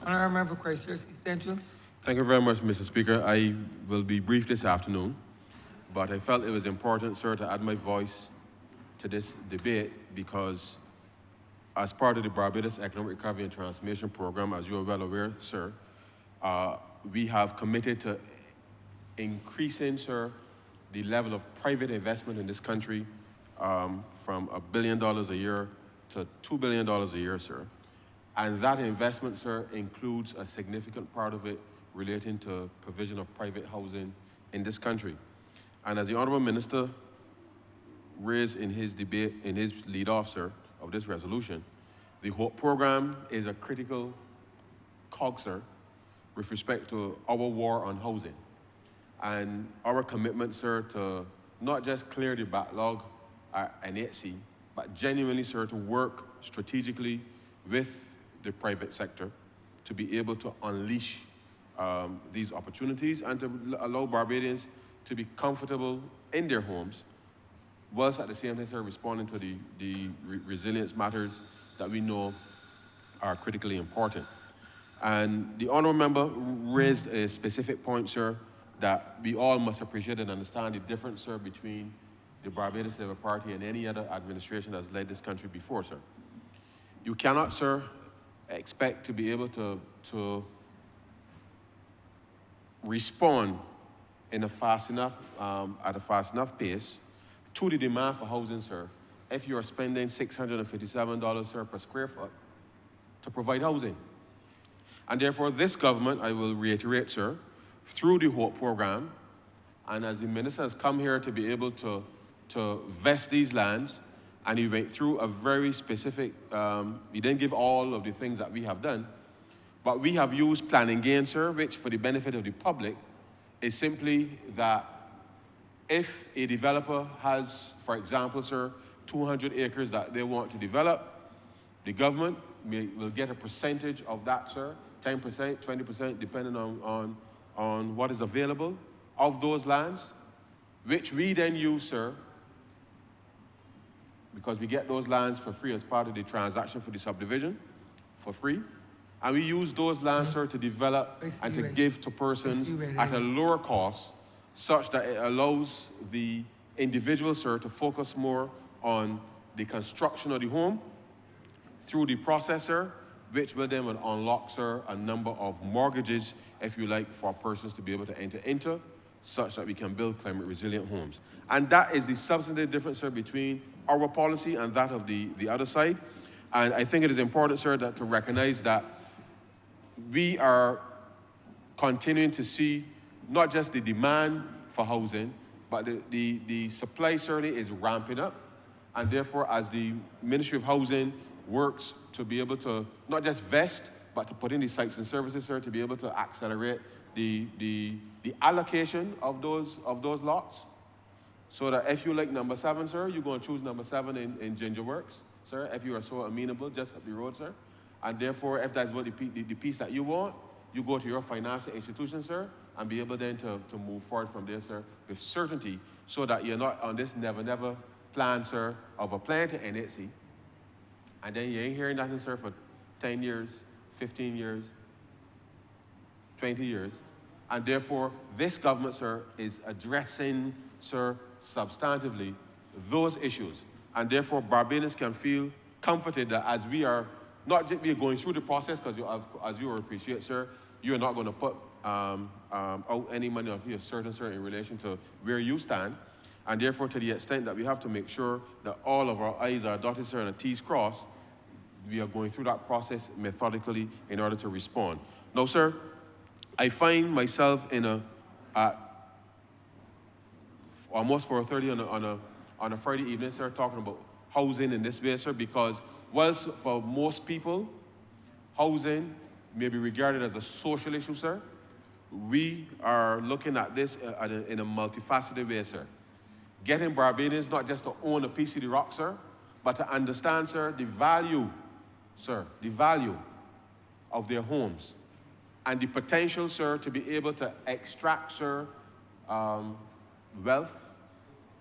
Honourable Member Christchurch East Central. Thank you very much, Mr. Speaker. I will be brief this afternoon. but I felt it was important, sir, to add my voice to this debate because as part of the Barbados Economic Recovery and Transformation Program, as you are well aware, sir, we have committed to increasing, sir, the level of private investment in this country from $1 billion a year to $2 billion a year, sir. And that investment, sir, includes a significant part of it relating to provision of private housing in this country. And as the Honourable Minister raised in his debate, in his lead-off, sir, of this resolution, the HOPE program is a critical cog, sir, with respect to our war on housing. And our commitment, sir, to not just clear the backlog at NHC, but genuinely, sir, to work strategically with the private sector to be able to unleash these opportunities and to allow Barbadians to be comfortable in their homes, whilst at the same time, sir, responding to the resilience matters that we know are critically important. And the Honourable Member raised a specific point, sir, that we all must appreciate and understand the difference, sir, between the Barbados Labour Party and any other administration that's led this country before, sir. You cannot, sir, expect to be able to respond in a fast enough, at a fast enough pace to the demand for housing, sir, if you are spending $657, sir, per square foot to provide housing. And therefore, this government, I will reiterate, sir, through the HOPE program, and as the Minister has come here to be able to vest these lands, and he went through a very specific, he didn't give all of the things that we have done, but we have used planning gain, sir, which for the benefit of the public is simply that if a developer has, for example, sir, 200 acres that they want to develop, the government will get a percentage of that, sir, 10%, 20%, depending on what is available of those lands, which we then use, sir, because we get those lands for free as part of the transaction for the subdivision, for free. And we use those lands, sir, to develop and to give to persons at a lower cost, such that it allows the individual, sir, to focus more on the construction of the home through the processor, which will then unlock, sir, a number of mortgages, if you like, for persons to be able to enter into, such that we can build climate resilient homes. And that is the substantive difference, sir, between our policy and that of the other side. And I think it is important, sir, to recognize that we are continuing to see not just the demand for housing, but the supply certainly is ramping up. And therefore, as the Ministry of Housing works to be able to not just vest, but to put in the sites and services, sir, to be able to accelerate the allocation of those lots, so that if you like number 7, sir, you're going to choose number 7 in Ginger Works, sir, if you are so amenable, just up the road, sir. And therefore, if that's what the piece that you want, you go to your financial institution, sir, and be able then to move forward from there, sir, with certainty, so that you're not on this never plan, sir, of applying to NHC, and then you ain't hearing nothing, sir, for 10 years, 15 years, 20 years. And therefore, this government, sir, is addressing, sir, substantively those issues. And therefore, Barbadians can feel comforted that as we are not just going through the process, because as you appreciate, sir, you're not going to put out any money of your certain, sir, in relation to where you stand. And therefore, to the extent that we have to make sure that all of our I's are dotted, sir, and our T's crossed, we are going through that process methodically in order to respond. Now, sir, I find myself in almost 4:30 on a Friday evening, sir, talking about housing in this way, sir, because whilst for most people, housing may be regarded as a social issue, sir, we are looking at this in a multifaceted way, sir. Getting Barbadians not just to own a piece of the rock, sir, but to understand, sir, the value of their homes and the potential, sir, to be able to extract, sir, wealth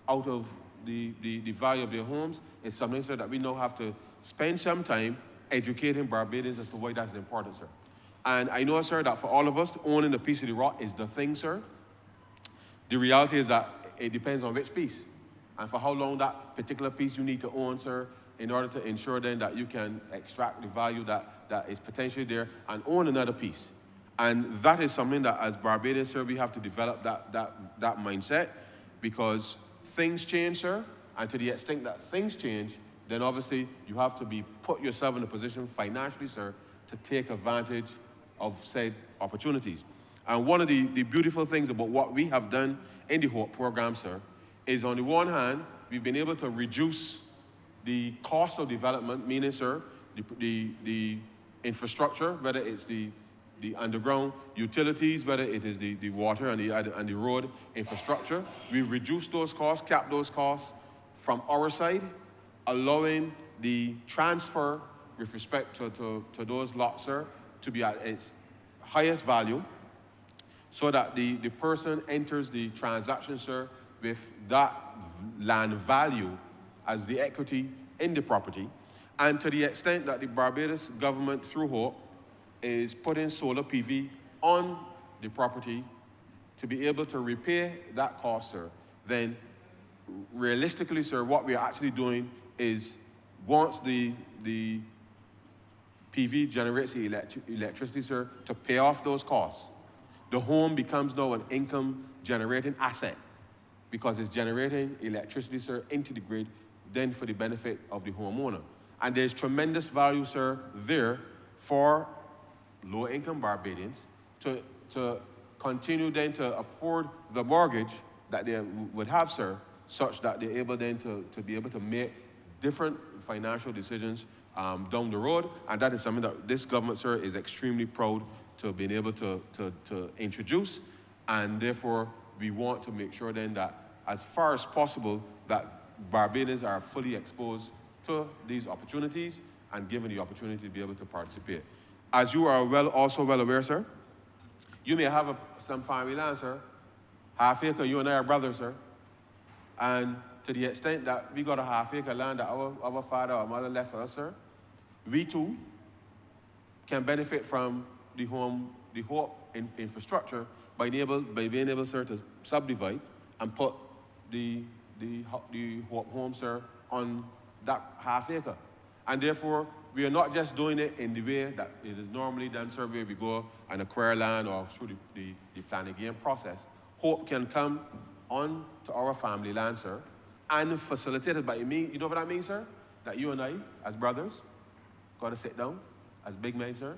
out of the value of their homes is something, sir, that we now have to spend some time educating Barbadians as to why that's important, sir. And I know, sir, that for all of us, owning a piece of the rock is the thing, sir. The reality is that it depends on which piece and for how long that particular piece you need to own, sir, in order to ensure then that you can extract the value that is potentially there and own another piece. And that is something that as Barbadians, sir, we have to develop that mindset, because things change, sir, and to the extent that things change, then obviously you have to put yourself in a position financially, sir, to take advantage of said opportunities. And one of the beautiful things about what we have done in the HOPE program, sir, is on the one hand, we've been able to reduce the cost of development, meaning, sir, the infrastructure, whether it's the underground utilities, whether it is the water and the road infrastructure. We've reduced those costs, capped those costs from our side, allowing the transfer with respect to those lots, sir, to be at its highest value, so that the person enters the transaction, sir, with that land value as the equity in the property. And to the extent that the Barbados government, through HOPE, is putting solar PV on the property to be able to repay that cost, sir, then realistically, sir, what we are actually doing is once the PV generates the electricity, sir, to pay off those costs, the home becomes now an income-generating asset because it's generating electricity, sir, into the grid, then for the benefit of the homeowner. And there's tremendous value, sir, there for low-income Barbadians to continue then to afford the mortgage that they would have, sir, such that they're able then to be able to make different financial decisions down the road. And that is something that this government, sir, is extremely proud to being able to introduce. And therefore, we want to make sure then that as far as possible, that Barbadians are fully exposed to these opportunities and given the opportunity to be able to participate. As you are also well aware, sir, you may have some family land, sir, half acre, you and I are brothers, sir. And to the extent that we got a half acre land that our father or mother left for us, sir, we too can benefit from the HOPE infrastructure by being able, sir, to subdivide and put the HOPE home, sir, on that half acre. And therefore, we are not just doing it in the way that it is normally done, sir, where we go and acquire land or through the planning game process. HOPE can come on to our family land, sir, and facilitate it. But you know what I mean, sir? That you and I, as brothers, got to sit down as big men, sir,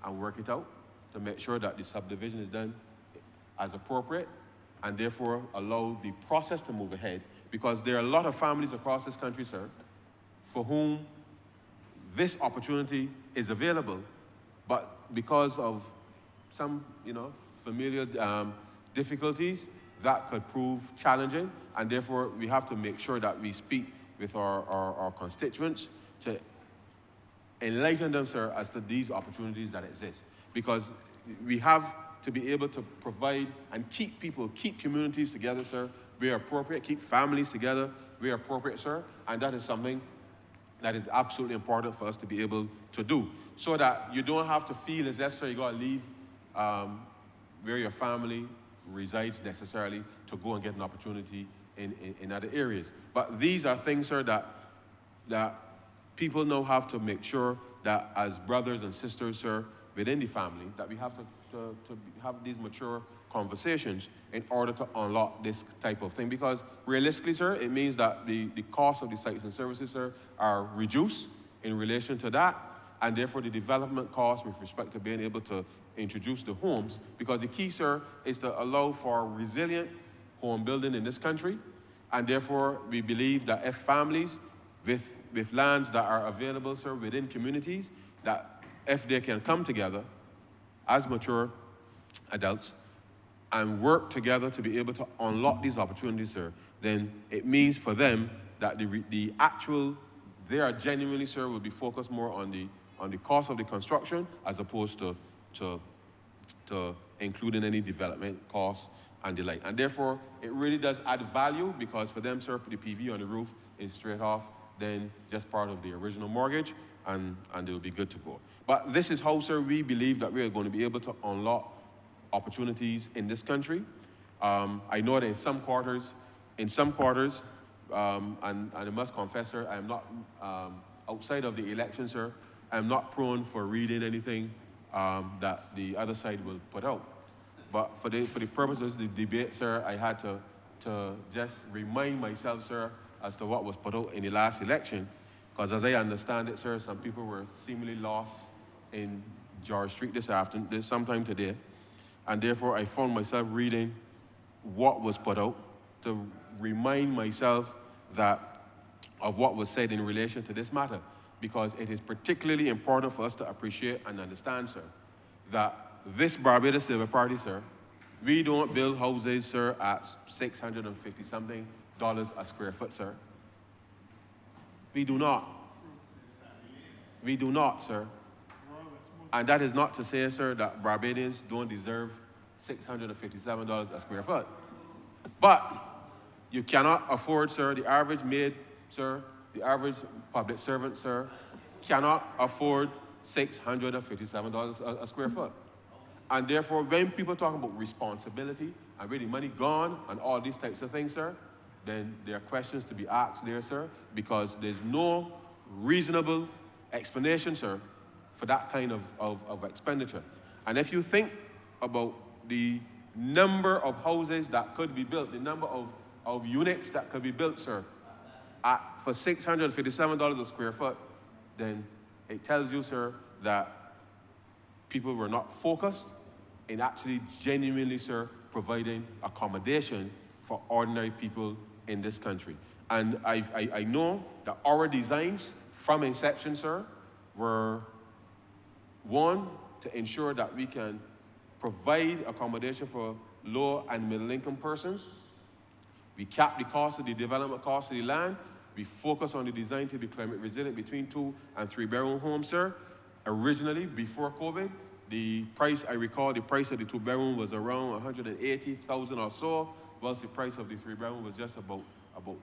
and work it out to make sure that the subdivision is done as appropriate, and therefore allow the process to move ahead. Because there are a lot of families across this country, sir, for whom this opportunity is available, but because of some, familial difficulties, that could prove challenging, and therefore we have to make sure that we speak with our constituents to enlighten them, sir, as to these opportunities that exist. Because we have to be able to provide and keep communities together, sir, where appropriate, keep families together where appropriate, sir, and that is something that is absolutely important for us to be able to do, so that you don't have to feel as if, sir, you got to leave where your family resides necessarily to go and get an opportunity in other areas. But these are things, sir, that people now have to make sure that as brothers and sisters, sir, within the family, that we have to have these mature conversations in order to unlock this type of thing. Because realistically, sir, it means that the cost of the sites and services, sir, are reduced in relation to that, and therefore the development costs with respect to being able to introduce the homes, because the key, sir, is to allow for resilient home building in this country, and therefore we believe that if families with lands that are available, sir, within communities, that if they can come together as mature adults and work together to be able to unlock these opportunities, sir, then it means for them that they are genuinely, sir, will be focused more on the cost of the construction as opposed to including any development costs and the like. And therefore, it really does add value, because for them, sir, the PV on the roof is straight off, then just part of the original mortgage, and they'll be good to go. But this is how, sir, we believe that we are going to be able to unlock opportunities in this country. I know that in some quarters, and I must confess, sir, I am not, outside of the election, sir, I'm not prone for reading anything that the other side will put out. But for the purposes of the debate, sir, I had to just remind myself, sir, as to what was put out in the last election. Because as I understand it, sir, some people were seemingly lost in George Street sometime today. And therefore, I found myself reading what was put out to remind myself of what was said in relation to this matter. Because it is particularly important for us to appreciate and understand, sir, that this Barbados Labour Party, sir, we don't build houses, sir, at $650-something a square foot, sir. We do not. We do not, sir. And that is not to say, sir, that Barbadians don't deserve $657 a square foot. But you cannot afford, sir, the average maid, sir, the average public servant, sir, cannot afford $657 a square foot. And therefore, when people talk about responsibility and really money gone and all these types of things, sir, then there are questions to be asked there, sir, because there's no reasonable explanation, sir, for that kind of expenditure. And if you think about the number of houses that could be built, the number of units that could be built, sir, for $657 a square foot, then it tells you, sir, that people were not focused in actually genuinely, sir, providing accommodation for ordinary people in this country. And I know that our designs from inception, sir, were one, to ensure that we can provide accommodation for low and middle income persons. We cap the cost of the development cost of the land. We focus on the design to be climate resilient between 2 and 3 bedroom homes, sir. Originally, before COVID, the price, I recall, the price of the 2 bedroom was around 180,000 or so, whilst the price of the 3 bedroom was just about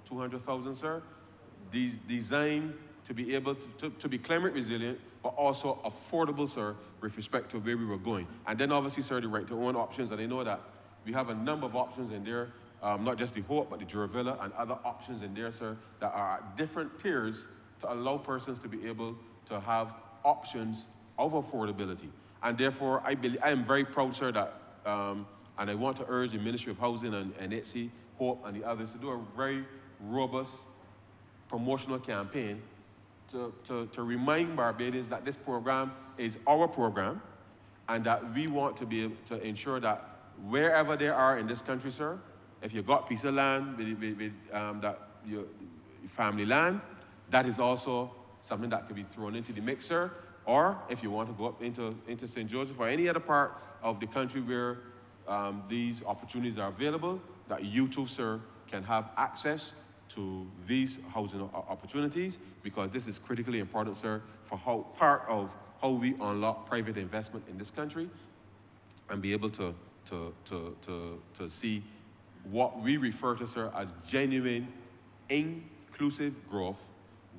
200,000, sir. Designed to be able to be climate resilient, but also affordable, sir, with respect to where we were going. And then obviously, sir, the right to own options, and I know that we have a number of options in there, not just the Hope, but the Juravilla and other options in there, sir, that are at different tiers to allow persons to be able to have options of affordability. And therefore, I am very proud, sir, that, and I want to urge the Ministry of Housing and NHC, Hope, and the others to do a very robust promotional campaign to remind Barbadians that this program is our program, and that we want to be able to ensure that wherever they are in this country, sir, if you've got a piece of land that your family land, that is also something that can be thrown into the mixer. Or if you want to go up into St. Joseph or any other part of the country where these opportunities are available, that you too, sir, can have access to these housing opportunities, because this is critically important, sir, for part of how we unlock private investment in this country and be able to see what we refer to, sir, as genuine, inclusive growth,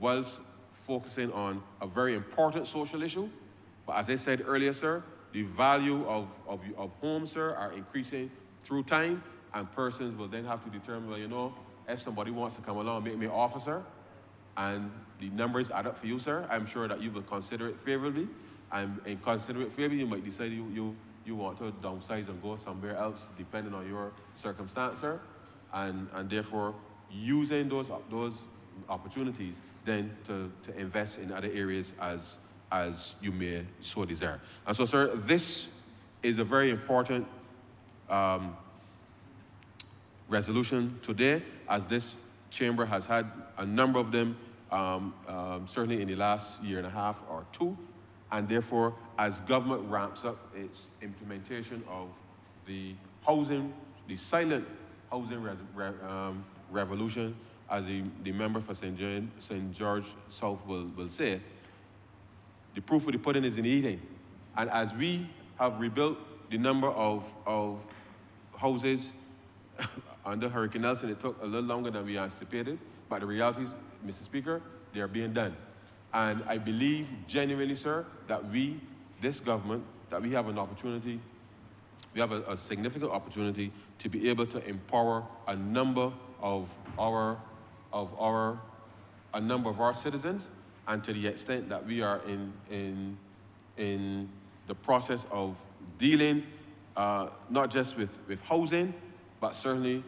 whilst focusing on a very important social issue. But as I said earlier, sir, the value of homes, sir, are increasing through time, and persons will then have to determine, well, you know, if somebody wants to come along and make me an offer, sir, and the numbers add up for you, sir, I'm sure that you will consider it favorably. And in considering it favorably, you might decide you want to downsize and go somewhere else, depending on your circumstance, sir. And therefore, using those opportunities then to invest in other areas as you may so desire. And so, sir, this is a very important resolution today, as this chamber has had a number of them, certainly in the last year and a half or two. And therefore, as government ramps up its implementation of the silent housing revolution, as the member for St. George South will say, the proof of the pudding is in the eating. And as we have rebuilt the number of houses under Hurricane Nelson, it took a little longer than we anticipated, but the reality is, Mr. Speaker, they are being done. And I believe genuinely, sir, that this government, that we have an opportunity we have a significant opportunity to be able to empower a number of our citizens, and to the extent that we are in the process of dealing not just with housing, but certainly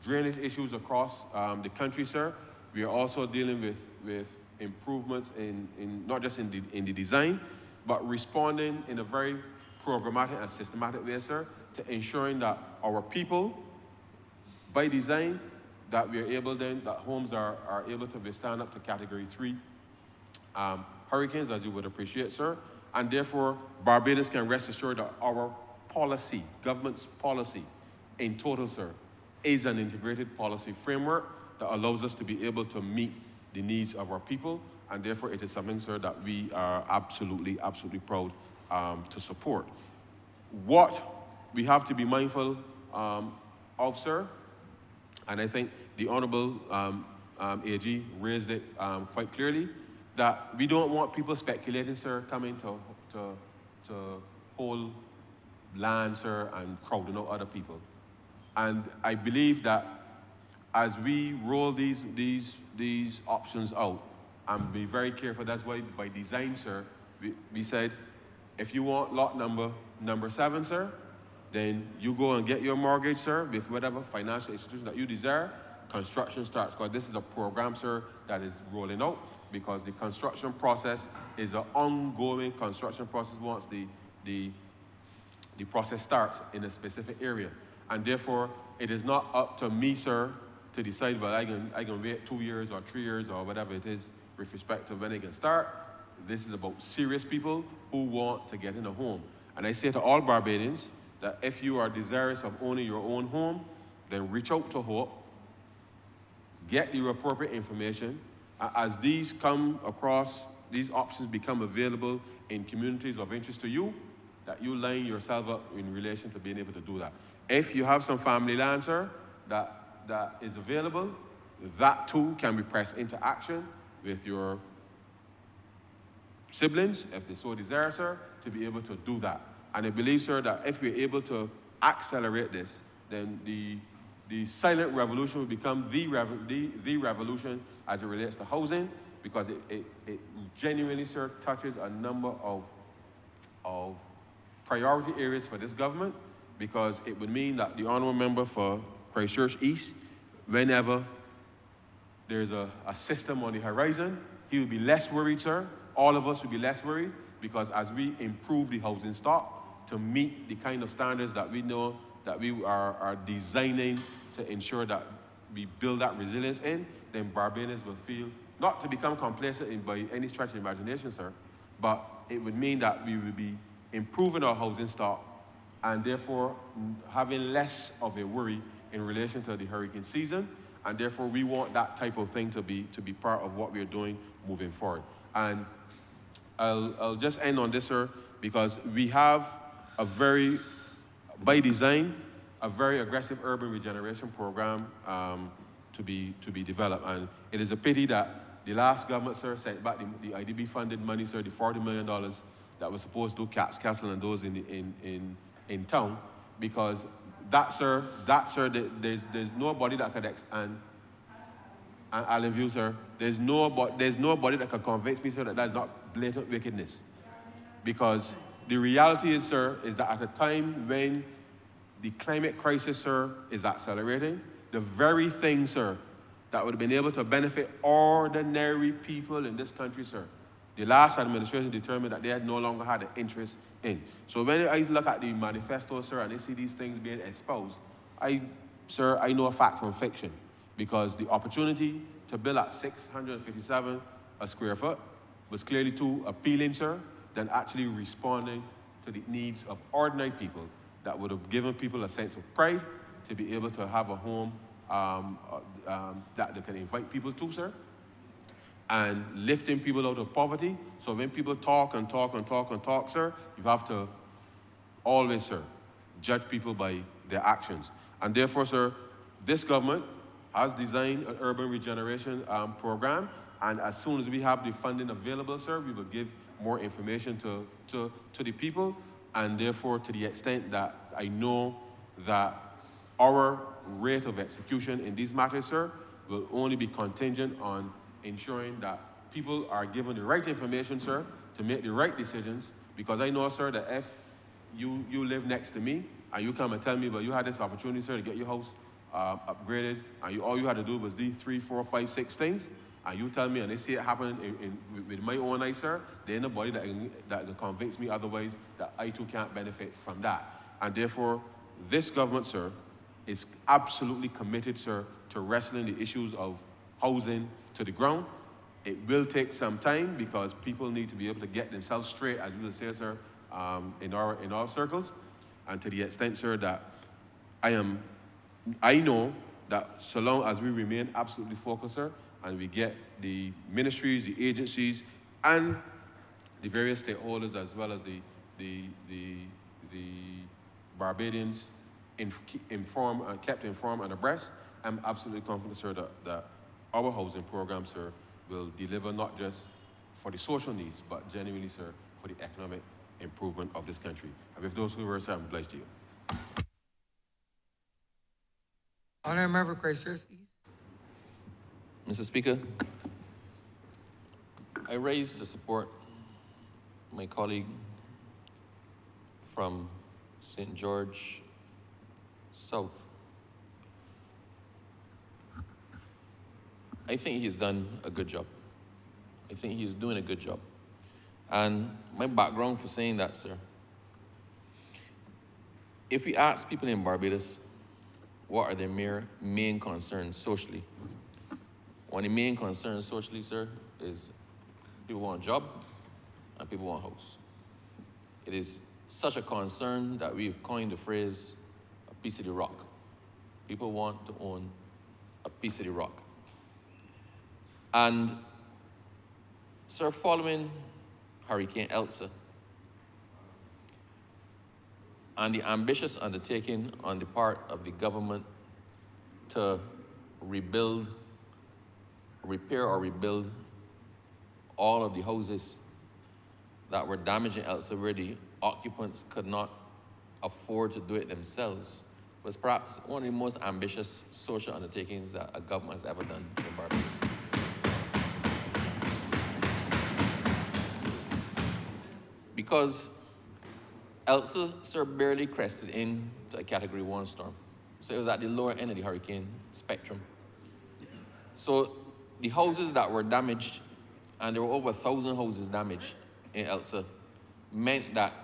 drainage issues across the country, sir. We are also dealing with improvements in not just in the design, but responding in a very programmatic and systematic way, sir, to ensuring that our people, by design, that we are able then, that homes are able to withstand up to Category 3 hurricanes, as you would appreciate, sir. And therefore, Barbadians can rest assured that our policy, government's policy, in total, sir, is an integrated policy framework that allows us to be able to meet the needs of our people. And therefore, it is something, sir, that we are absolutely proud to support. What we have to be mindful of, sir, and I think the Honourable AG raised it quite clearly, that we don't want people speculating, sir, coming to hold land, sir, and crowding out other people. And I believe that as we roll these options out, and be very careful, that's why by design, sir, we said, if you want lot number 7, sir, then you go and get your mortgage, sir, with whatever financial institution that you desire. Construction starts, because this is a program, sir, that is rolling out, because the construction process is an ongoing construction process once the process starts in a specific area. And therefore, it is not up to me, sir, to decide, well, I can wait 2 years or 3 years or whatever it is with respect to when they can start. This is about serious people who want to get in a home. And I say to all Barbadians that if you are desirous of owning your own home, then reach out to Hope, get the appropriate information. As these come across, these options become available in communities of interest to you, that you line yourself up in relation to being able to do that. If you have some family land, sir, that is available, that too can be pressed into action with your siblings, if they so desire, sir, to be able to do that. And I believe, sir, that if we're able to accelerate this, then the silent revolution will become the revolution as it relates to housing, because it genuinely, sir, touches a number of priority areas for this government, because it would mean that the Honourable Member for Christchurch East, whenever there's a system on the horizon, he will be less worried, sir. All of us will be less worried, because as we improve the housing stock to meet the kind of standards that we know that we are designing to ensure that we build that resilience in, then Barbadians will feel, not to become complacent by any stretch of imagination, sir, but it would mean that we will be improving our housing stock and therefore having less of a worry in relation to the hurricane season. And therefore, we want that type of thing to be part of what we're doing moving forward. And I'll just end on this, sir, because we have by design, a very aggressive urban regeneration program to be developed. And it is a pity that the last government, sir, sent back the IDB funded money, sir, the $40 million that was supposed to do Cats Castle and those in town, because that, sir, there's nobody that could, and Allen View, sir, there's nobody that can convince me, sir, that is not blatant wickedness. Because the reality is, sir, is that at a time when the climate crisis, sir, is accelerating, the very thing, sir, that would have been able to benefit ordinary people in this country, sir, the last administration determined that they had no longer had an interest in. So when I look at the manifesto, sir, and I see these things being espoused, I know a fact from fiction, because the opportunity to build at 657 a square foot was clearly too appealing, sir, than actually responding to the needs of ordinary people that would have given people a sense of pride to be able to have a home that they can invite people to, sir, and lifting people out of poverty. So when people talk, sir, you have to always, sir, judge people by their actions. And therefore, sir, this government has designed an urban regeneration program, and as soon as we have the funding available, sir, we will give more information to the people, and therefore, to the extent that I know that our rate of execution in these matters, sir, will only be contingent on ensuring that people are given the right information, sir, to make the right decisions. Because I know, sir, that if you live next to me and you come and tell me, but you had this opportunity, sir, to get your house upgraded, and all you had to do was these 3, 4, 5, 6 things, and you tell me, and they see it happen with my own eyes, sir, there ain't nobody that can convince me otherwise that I too can't benefit from that. And therefore, this government, sir, is absolutely committed, sir, to wrestling the issues of housing to the ground. It will take some time because people need to be able to get themselves straight, as we will say, sir, in our circles. And to the extent, sir, that I know that so long as we remain absolutely focused, sir, and we get the ministries, the agencies, and the various stakeholders, as well as the Barbadians kept informed and abreast, I'm absolutely confident, sir, that our housing program, sir, will deliver not just for the social needs, but genuinely, sir, for the economic improvement of this country. And with those 2 words, sir, I'm obliged to you. Honourable Member Christchurch East. Mr. Speaker, I rise to support my colleague from St. George South. I think he's done a good job. I think he's doing a good job. And my background for saying that, sir, if we ask people in Barbados what are their main concerns socially, one of the main concerns socially, sir, is people want a job and people want a house. It is such a concern that we've coined the phrase, a piece of the rock. People want to own a piece of the rock. And, sir, following Hurricane Elsa and the ambitious undertaking on the part of the government to repair or rebuild all of the houses that were damaged in Elsa, where the occupants could not afford to do it themselves, was perhaps one of the most ambitious social undertakings that a government has ever done in Barbados. Because Elsa, sir, barely crested into a Category 1 storm. So it was at the lower end of the hurricane spectrum. So the houses that were damaged, and there were over 1,000 houses damaged in Elsa, meant that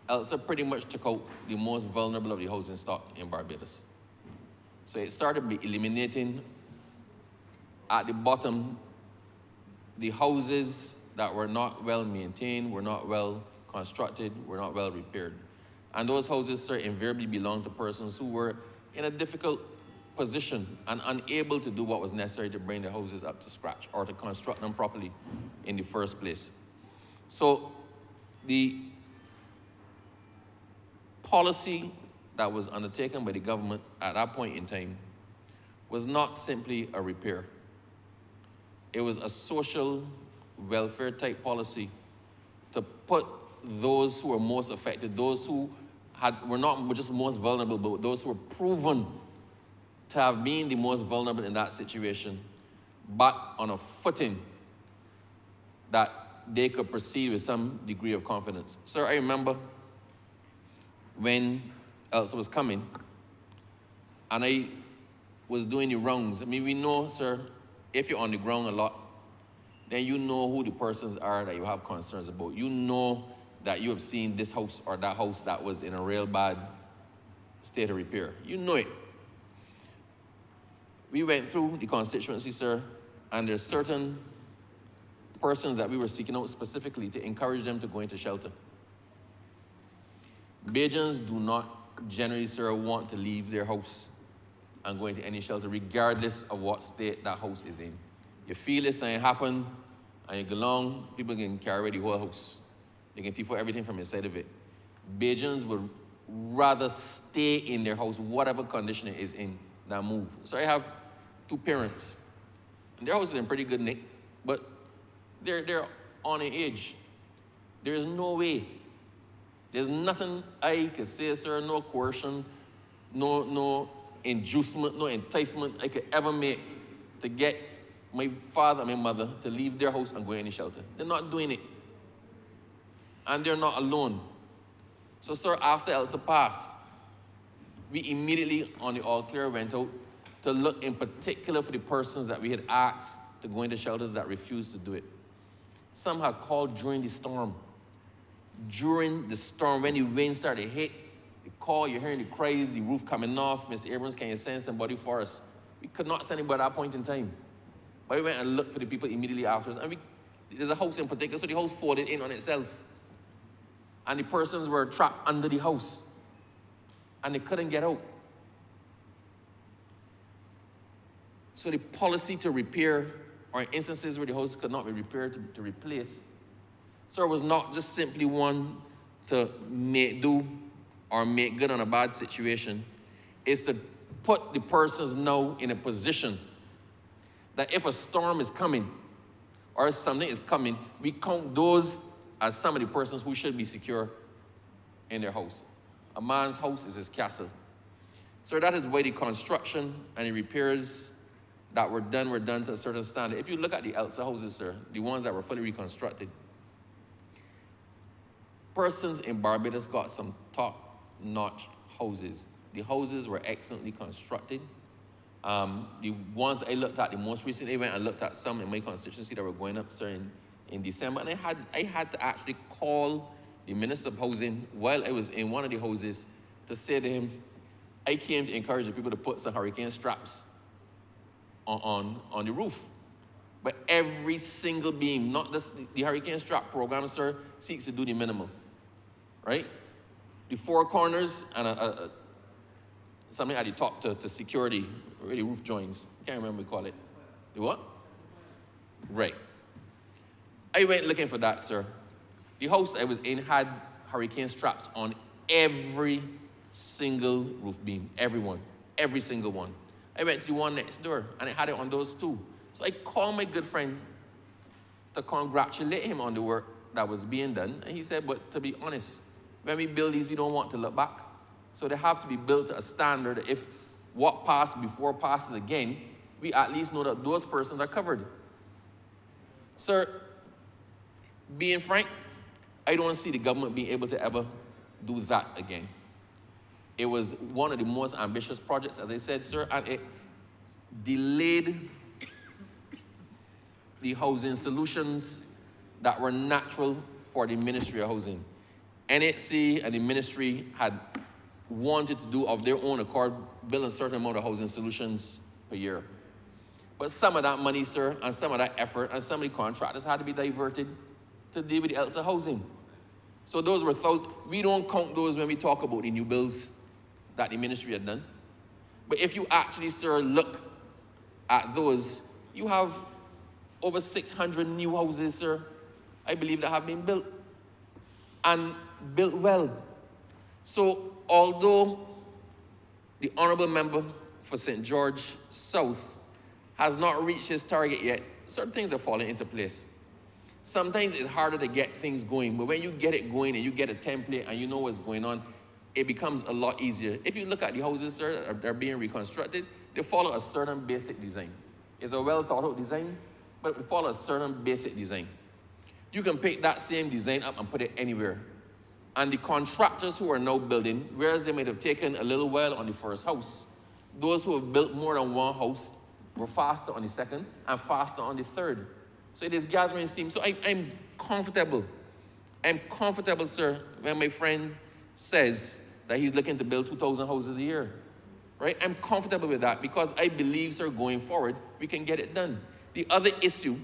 Elsa pretty much took out the most vulnerable of the housing stock in Barbados. So it started by eliminating, at the bottom, the houses that were not well maintained, were not well constructed, were not well repaired. And those houses, sir, invariably belonged to persons who were in a difficult position and unable to do what was necessary to bring the houses up to scratch or to construct them properly in the first place. So the policy that was undertaken by the government at that point in time was not simply a repair. It was a social welfare type policy to put those who were most affected, those who were not just most vulnerable, but those who were proven to have been the most vulnerable in that situation, but on a footing that they could proceed with some degree of confidence. Sir, I remember when Elsa was coming, and I was doing the rounds. I mean, we know, sir, if you're on the ground a lot, then you know who the persons are that you have concerns about. You know that you have seen this house or that house that was in a real bad state of repair. You know it. We went through the constituency, sir, and there's certain persons that we were seeking out specifically to encourage them to go into shelter. Bajans do not generally, sir, want to leave their house and go into any shelter, regardless of what state that house is in. You feel this and it happen, and you go along, people can carry away the whole house. They can take for everything from inside of it. Bajans would rather stay in their house, whatever condition it is in, than move. So I have 2 parents, and their house is in pretty good nick, but they're on an age. There is no way There's nothing I could say, sir, no coercion, no inducement, no enticement I could ever make to get my father and my mother to leave their house and go any shelter. They're not doing it. And they're not alone. So, sir, after Elsa passed, we immediately on the all clear went out to look in particular for the persons that we had asked to go into shelters that refused to do it. Some had called during the storm. During the storm, when the wind started to hit, they call, you're hearing the cries, the roof coming off. Mr. Abrams, can you send somebody for us? We could not send anybody at that point in time. But we went and looked for the people immediately afterwards. And there's a house in particular, so the house folded in on itself. And the persons were trapped under the house. And they couldn't get out. So the policy to repair, or in instances where the house could not be repaired to replace, so it was not just simply one to make do or make good on a bad situation. It's to put the persons now in a position that if a storm is coming or if something is coming, we count those as some of the persons who should be secure in their house. A man's house is his castle. So that is why the construction and the repairs that were done to a certain standard. If you look at the Elsa houses, sir, the ones that were fully reconstructed, persons in Barbados got some top-notch houses. The houses were excellently constructed. The ones I looked at the most recently, I went and looked at some in my constituency that were going up, sir, in December, and I had to actually call the Minister of Housing while I was in one of the houses to say to him, I came to encourage the people to put some hurricane straps on the roof. But every single beam, not this, the hurricane strap program, sir, seeks to do the minimum, right? The four corners and something at the top to secure the roof joints. Can't remember what we call it. The what? Right. I went looking for that, sir. The house I was in had hurricane straps on every single roof beam, every single one. I went to the one next door, and it had it on those too. So I called my good friend to congratulate him on the work that was being done, and he said, but to be honest, when we build these, we don't want to look back. So they have to be built to a standard that if what passed before passes again, we at least know that those persons are covered. Sir, being frank, I don't see the government being able to ever do that again. It was one of the most ambitious projects, as I said, sir, and it delayed the housing solutions that were natural for the Ministry of Housing. NHC and the ministry had wanted to do of their own accord, build a certain amount of housing solutions per year. But some of that money, sir, and some of that effort, and some of the contractors had to be diverted to deal with the Elsa housing. So those were thousands. We don't count those when we talk about the new bills that the ministry had done. But if you actually, sir, look at those, you have over 600 new houses, sir, I believe, that have been built, and built well. So although the Honourable Member for St. George South has not reached his target yet, certain things are falling into place. Sometimes it's harder to get things going, but when you get it going and you get a template and you know what's going on, it becomes a lot easier. If you look at the houses, sir, that are being reconstructed, they follow a certain basic design. It's a well-thought-out design, but it follows a certain basic design. You can pick that same design up and put it anywhere. And the contractors who are now building, whereas they might have taken a little while on the first house, those who have built more than one house were faster on the second and faster on the third. So it is gathering steam. So I'm comfortable. I'm comfortable, sir, when my friend says that he's looking to build 2,000 houses a year, right? I'm comfortable with that because I believe, sir, going forward, we can get it done. The other issue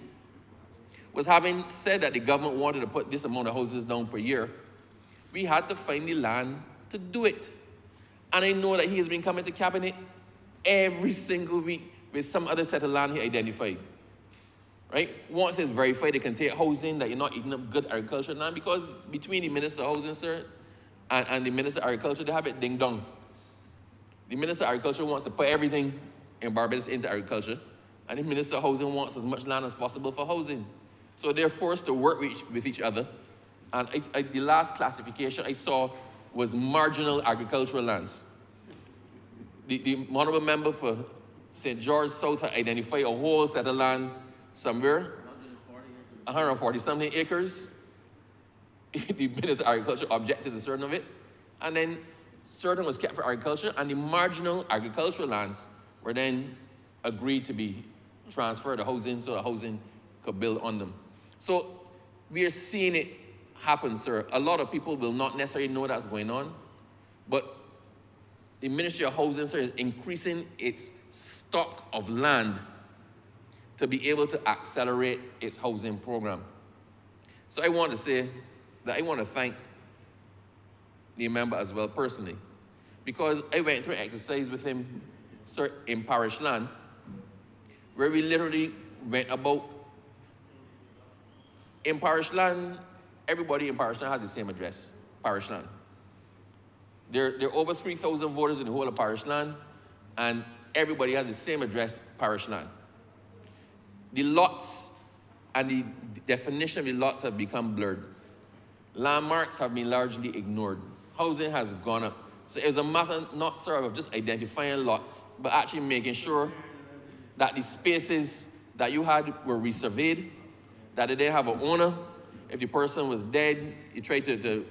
was, having said that the government wanted to put this amount of houses down per year, we had to find the land to do it. And I know that he has been coming to cabinet every single week with some other set of land he identified, right? Once it's verified, they can take housing, that you're not eating up good agricultural land, because between the Minister of Housing, sir, and the Minister of Agriculture, they have it ding-dong. The Minister of Agriculture wants to put everything in Barbados into agriculture, and the Minister of Housing wants as much land as possible for housing. So they're forced to work with each other And the last classification I saw was marginal agricultural lands. The honourable member for St. George South had identified a whole set of land somewhere, 140 something acres. The Minister of Agriculture objected to certain of it, and then certain was kept for agriculture, and the marginal agricultural lands were then agreed to be transferred to housing so the housing could build on them. So we are seeing it happen, sir. A lot of people will not necessarily know that's going on, but the Ministry of Housing, sir, is increasing its stock of land to be able to accelerate its housing program. So I want to say that I want to thank the member as well personally, because I went through an exercise with him, sir, in parish land, where we literally went about, in parish land, everybody in parish land has the same address, parish land. There are over 3,000 voters in the whole of parish land, and everybody has the same address, parish land. The lots and the definition of the lots have become blurred. Landmarks have been largely ignored. Housing has gone up. So it's a matter not sort of just identifying lots, but actually making sure that the spaces that you had were resurveyed, that they didn't have an owner. If the person was dead, you tried to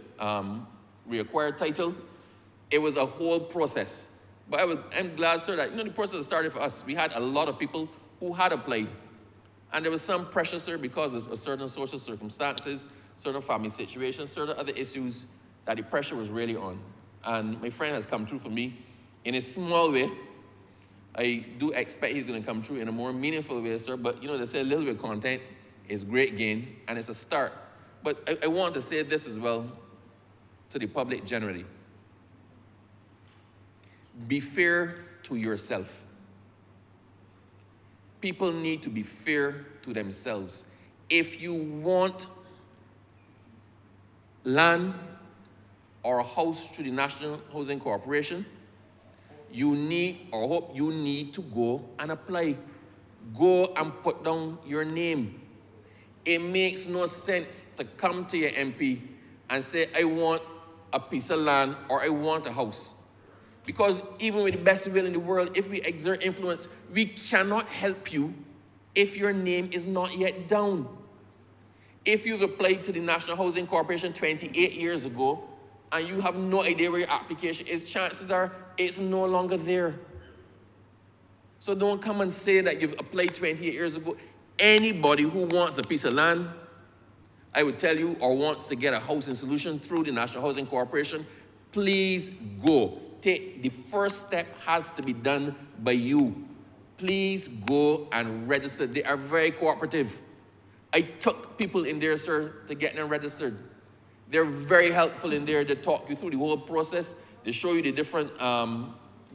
reacquire title. It was a whole process. But I'm glad, sir, that the process started for us. We had a lot of people who had applied. And there was some pressure, sir, because of certain social circumstances, certain family situations, certain other issues that the pressure was really on. And my friend has come through for me in a small way. I do expect he's going to come through in a more meaningful way, sir. But, they say a little bit of content is great gain, and it's a start. But I want to say this as well to the public generally. Be fair to yourself. People need to be fair to themselves. If you want land or a house through the National Housing Corporation, you need to go and apply. Go and put down your name. It makes no sense to come to your MP and say, I want a piece of land or I want a house. Because even with the best will in the world, if we exert influence, we cannot help you if your name is not yet down. If you've applied to the National Housing Corporation 28 years ago and you have no idea where your application is, chances are it's no longer there. So don't come and say that you've applied 28 years ago. Anybody who wants a piece of land, I would tell you, or wants to get a housing solution through the National Housing Corporation, please go. The first step has to be done by you. Please go and register. They are very cooperative. I took people in there, sir, to get them registered. They're very helpful in there. They talk you through the whole process. They show you the different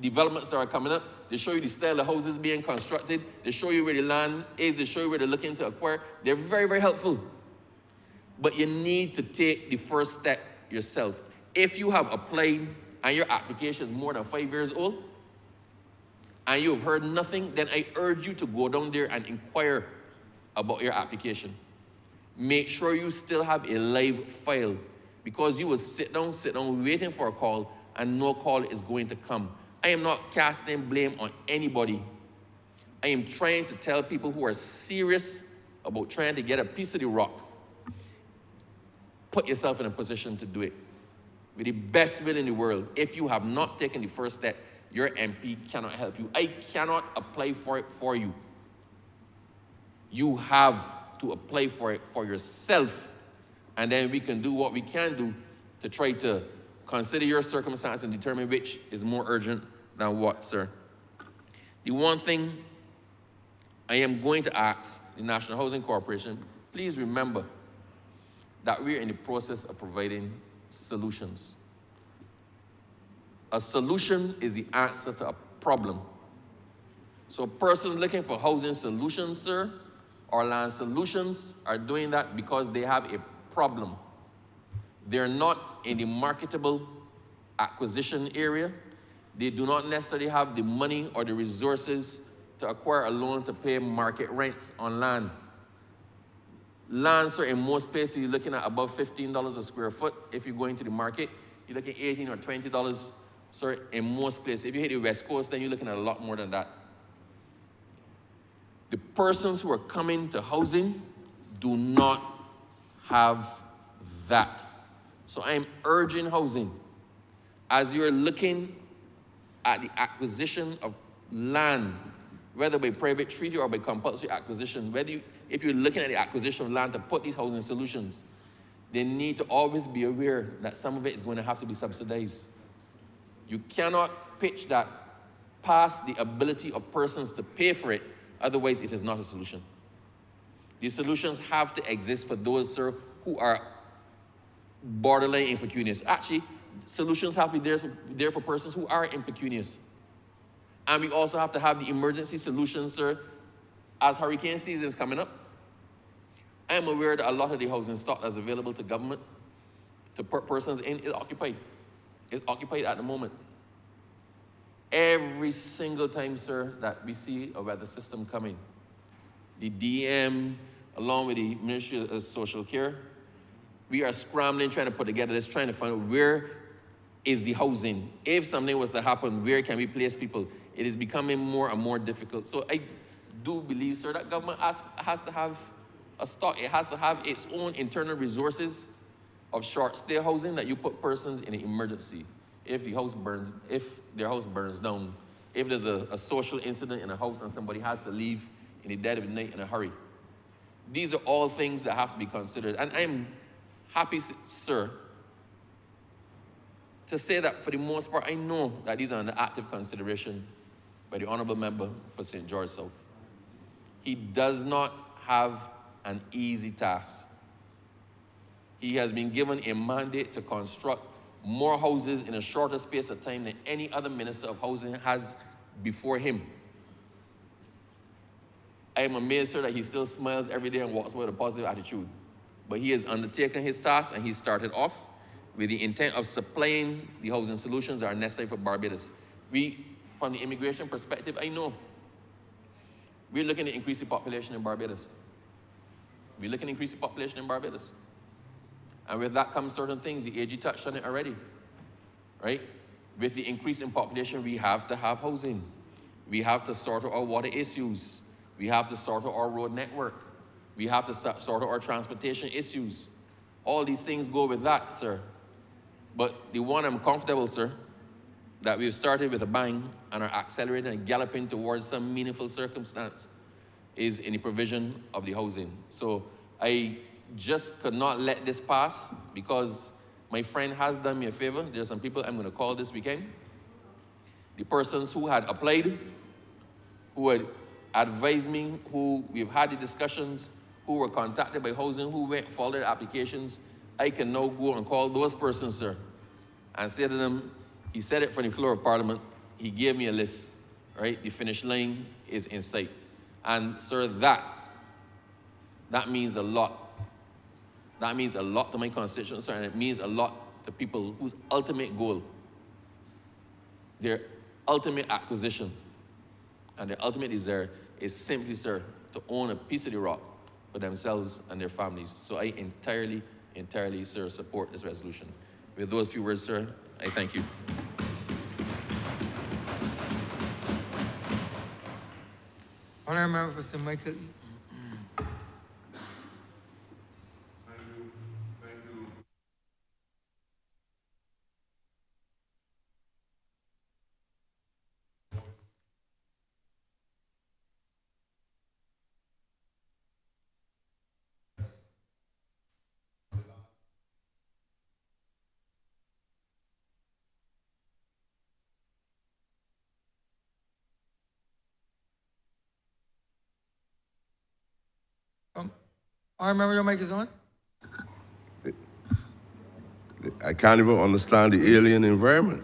developments that are coming up. They show you the style of houses being constructed. They show you where the land is. They show you where they're looking to acquire. They're very, very helpful. But you need to take the first step yourself. If you have applied and your application is more than 5 years old, and you have heard nothing, then I urge you to go down there and inquire about your application. Make sure you still have a live file, because you will sit down waiting for a call, and no call is going to come. I am not casting blame on anybody. I am trying to tell people who are serious about trying to get a piece of the rock, put yourself in a position to do it. With the best will in the world, if you have not taken the first step, your MP cannot help you. I cannot apply for it for you. You have to apply for it for yourself, and then we can do what we can do to try to consider your circumstance and determine which is more urgent than what, sir. The one thing I am going to ask the National Housing Corporation, please remember that we're in the process of providing solutions. A solution is the answer to a problem. So persons looking for housing solutions, sir, or land solutions are doing that because they have a problem. They're not in the marketable acquisition area. They do not necessarily have the money or the resources to acquire a loan to pay market rents on land. Land, sir, in most places, you're looking at above $15 a square foot. If you go into the market, you're looking at $18 or $20, sir, in most places. If you hit the West Coast, then you're looking at a lot more than that. The persons who are coming to housing do not have that. So I'm urging housing, as you're looking at the acquisition of land, whether by private treaty or by compulsory acquisition, if you're looking at the acquisition of land to put these housing solutions, they need to always be aware that some of it is going to have to be subsidized. You cannot pitch that past the ability of persons to pay for it, otherwise it is not a solution. These solutions have to exist for those, sir, who are borderline impecunious. Actually, solutions have to be there for persons who are impecunious. And we also have to have the emergency solutions, sir, as hurricane season is coming up. I am aware that a lot of the housing stock that's available to government, to persons in, is occupied. It's occupied at the moment. Every single time, sir, that we see a weather system coming, the DM, along with the Ministry of Social Care, we are scrambling, trying to put together this, trying to find out where is the housing. If something was to happen, where can we place people? It is becoming more and more difficult. So I do believe, sir, that government has to have a stock. It has to have its own internal resources of short-stay housing that you put persons in an emergency. If their house burns down, if there's a social incident in a house and somebody has to leave in the dead of the night in a hurry. These are all things that have to be considered. And I'm happy, sir, to say that for the most part, I know that these are under active consideration by the Honourable Member for St. George South. He does not have an easy task. He has been given a mandate to construct more houses in a shorter space of time than any other Minister of Housing has before him. I am amazed, sir, that he still smiles every day and walks with a positive attitude. But he has undertaken his task, and he started off with the intent of supplying the housing solutions that are necessary for Barbados. From the immigration perspective, I know we're looking to increase the population in Barbados. We're looking to increase the population in Barbados. And with that comes certain things. The AG touched on it already, right? With the increase in population, we have to have housing. We have to sort out our water issues. We have to sort out our road network. We have to sort out our transportation issues. All these things go with that, sir. But the one I'm comfortable, sir, that we've started with a bang and are accelerating and galloping towards some meaningful circumstance is in the provision of the housing. So I just could not let this pass because my friend has done me a favor. There are some people I'm going to call this weekend. The persons who had applied, who had advised me, who we've had the discussions, who were contacted by housing, who went for their applications, I can now go and call those persons, sir, and say to them, he said it from the floor of Parliament, he gave me a list, right? The finish line is in sight. And sir, that means a lot. That means a lot to my constituents, sir, and it means a lot to people whose ultimate goal, their ultimate acquisition, and their ultimate desire is simply, sir, to own a piece of the rock for themselves and their families. So I entirely, sir, support this resolution. With those few words, sir, I thank you. Honourable Member for St. Michael East. Honourable Member, your mic is on. I can't even understand the alien environment.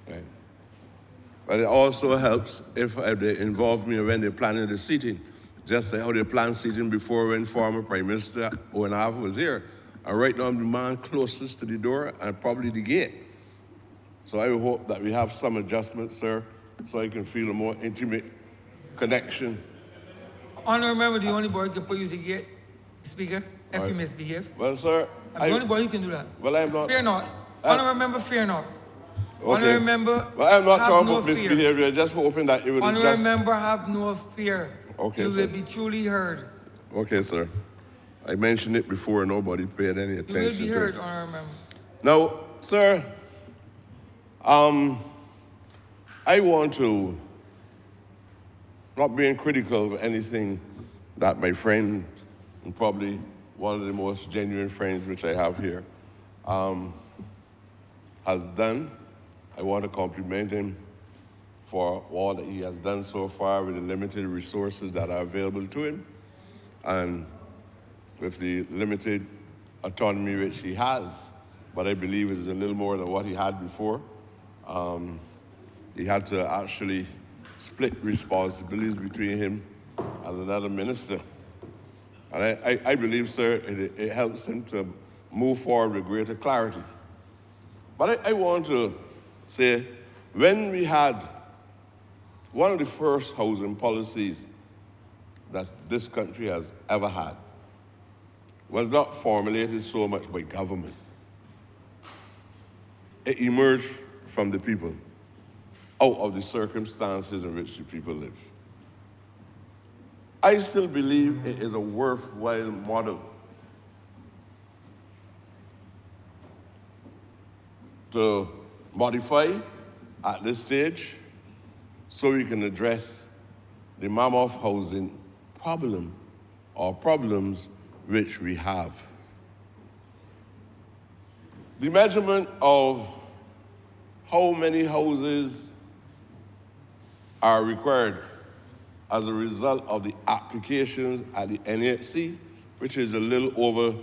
Right. But it also helps if they involve me when they're planning the seating. Just like how they planned seating before when former Prime Minister Owen Harvey was here. And right now I'm the man closest to the door and probably the gate. So I hope that we have some adjustments, sir, so I can feel a more intimate connection Honourable member, the only board can put you to get speaker if you misbehave. Well, sir, The only board who can do that. well, I'm not. Fear not. Honourable member, fear not. Okay. Honourable member, Well, I'm not have talking no about fear. misbehavior, just hoping that you would Honourable just... member, have no fear. Okay, You sir. will be truly heard. Okay, sir. I mentioned it before, nobody paid any You will attention be to heard, it. honourable member. Now, sir, I want to, not being critical of anything that my friend, and probably one of the most genuine friends which I have here, has done. I want to compliment him for all that he has done so far with the limited resources that are available to him and with the limited autonomy which he has. But I believe it is a little more than what he had before. He had to actually split responsibilities between him and another minister. And I believe, sir, it helps him to move forward with greater clarity. But I want to say, when we had one of the first housing policies that this country has ever had, was not formulated so much by government. It emerged from the people, out of the circumstances in which the people live. I still believe it is a worthwhile model to modify at this stage so we can address the mammoth housing problem or problems which we have. The measurement of how many houses are required as a result of the applications at the NHC, which is a little over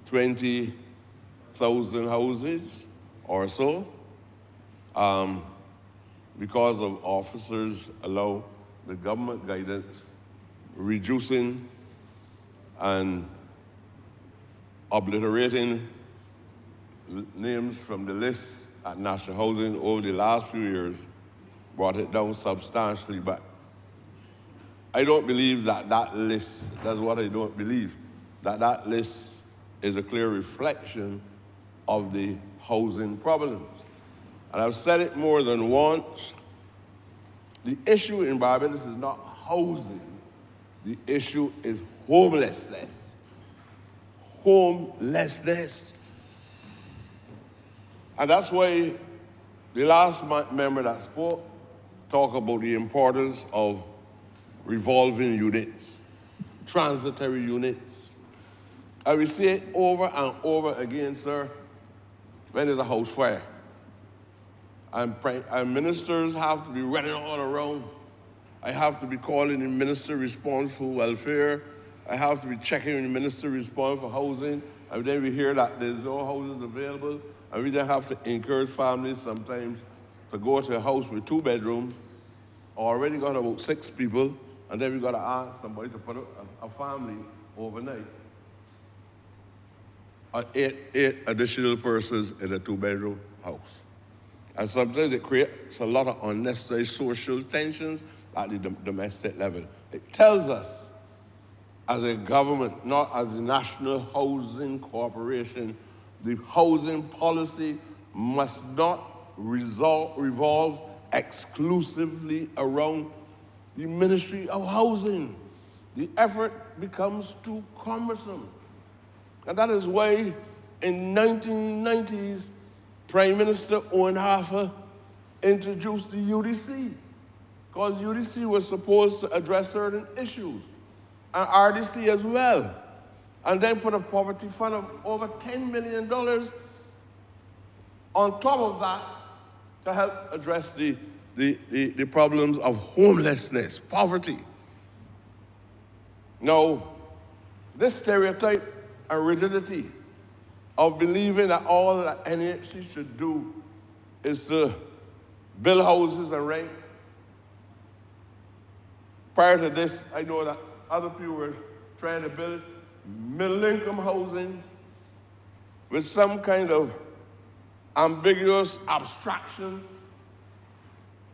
20,000 houses or so, because of officers allow the government guidance reducing and obliterating names from the list at National Housing over the last few years, brought it down substantially. But I don't believe that list, that's what I don't believe, that list is a clear reflection of the housing problems. And I've said it more than once, the issue in Barbados is not housing, the issue is homelessness. Homelessness. And that's why the last member that spoke talked about the importance of revolving units, transitory units. And we see it over and over again, sir, when there's a house fire. And ministers have to be running all around. I have to be calling the minister responsible for welfare. I have to be checking the minister responsible for housing. And then we hear that there's no houses available. And we then have to encourage families sometimes to go to a house with 2 bedrooms, already got about 6 people, and then we got to ask somebody to put a family overnight. 8 additional persons in a 2-bedroom house. And sometimes it creates a lot of unnecessary social tensions at the domestic level. It tells us, as a government, not as a National Housing Corporation, the housing policy must not revolve exclusively around the Ministry of Housing. The effort becomes too cumbersome. And that is why in 1990s, Prime Minister Owen Harper introduced the UDC, because UDC was supposed to address certain issues, and RDC as well, and then put a poverty fund of over $10 million on top of that to help address the problems of homelessness, poverty. Now, this stereotype and rigidity of believing that all that NHC should do is to build houses and rent. Prior to this, I know that other people were trying to build middle-income housing with some kind of ambiguous abstraction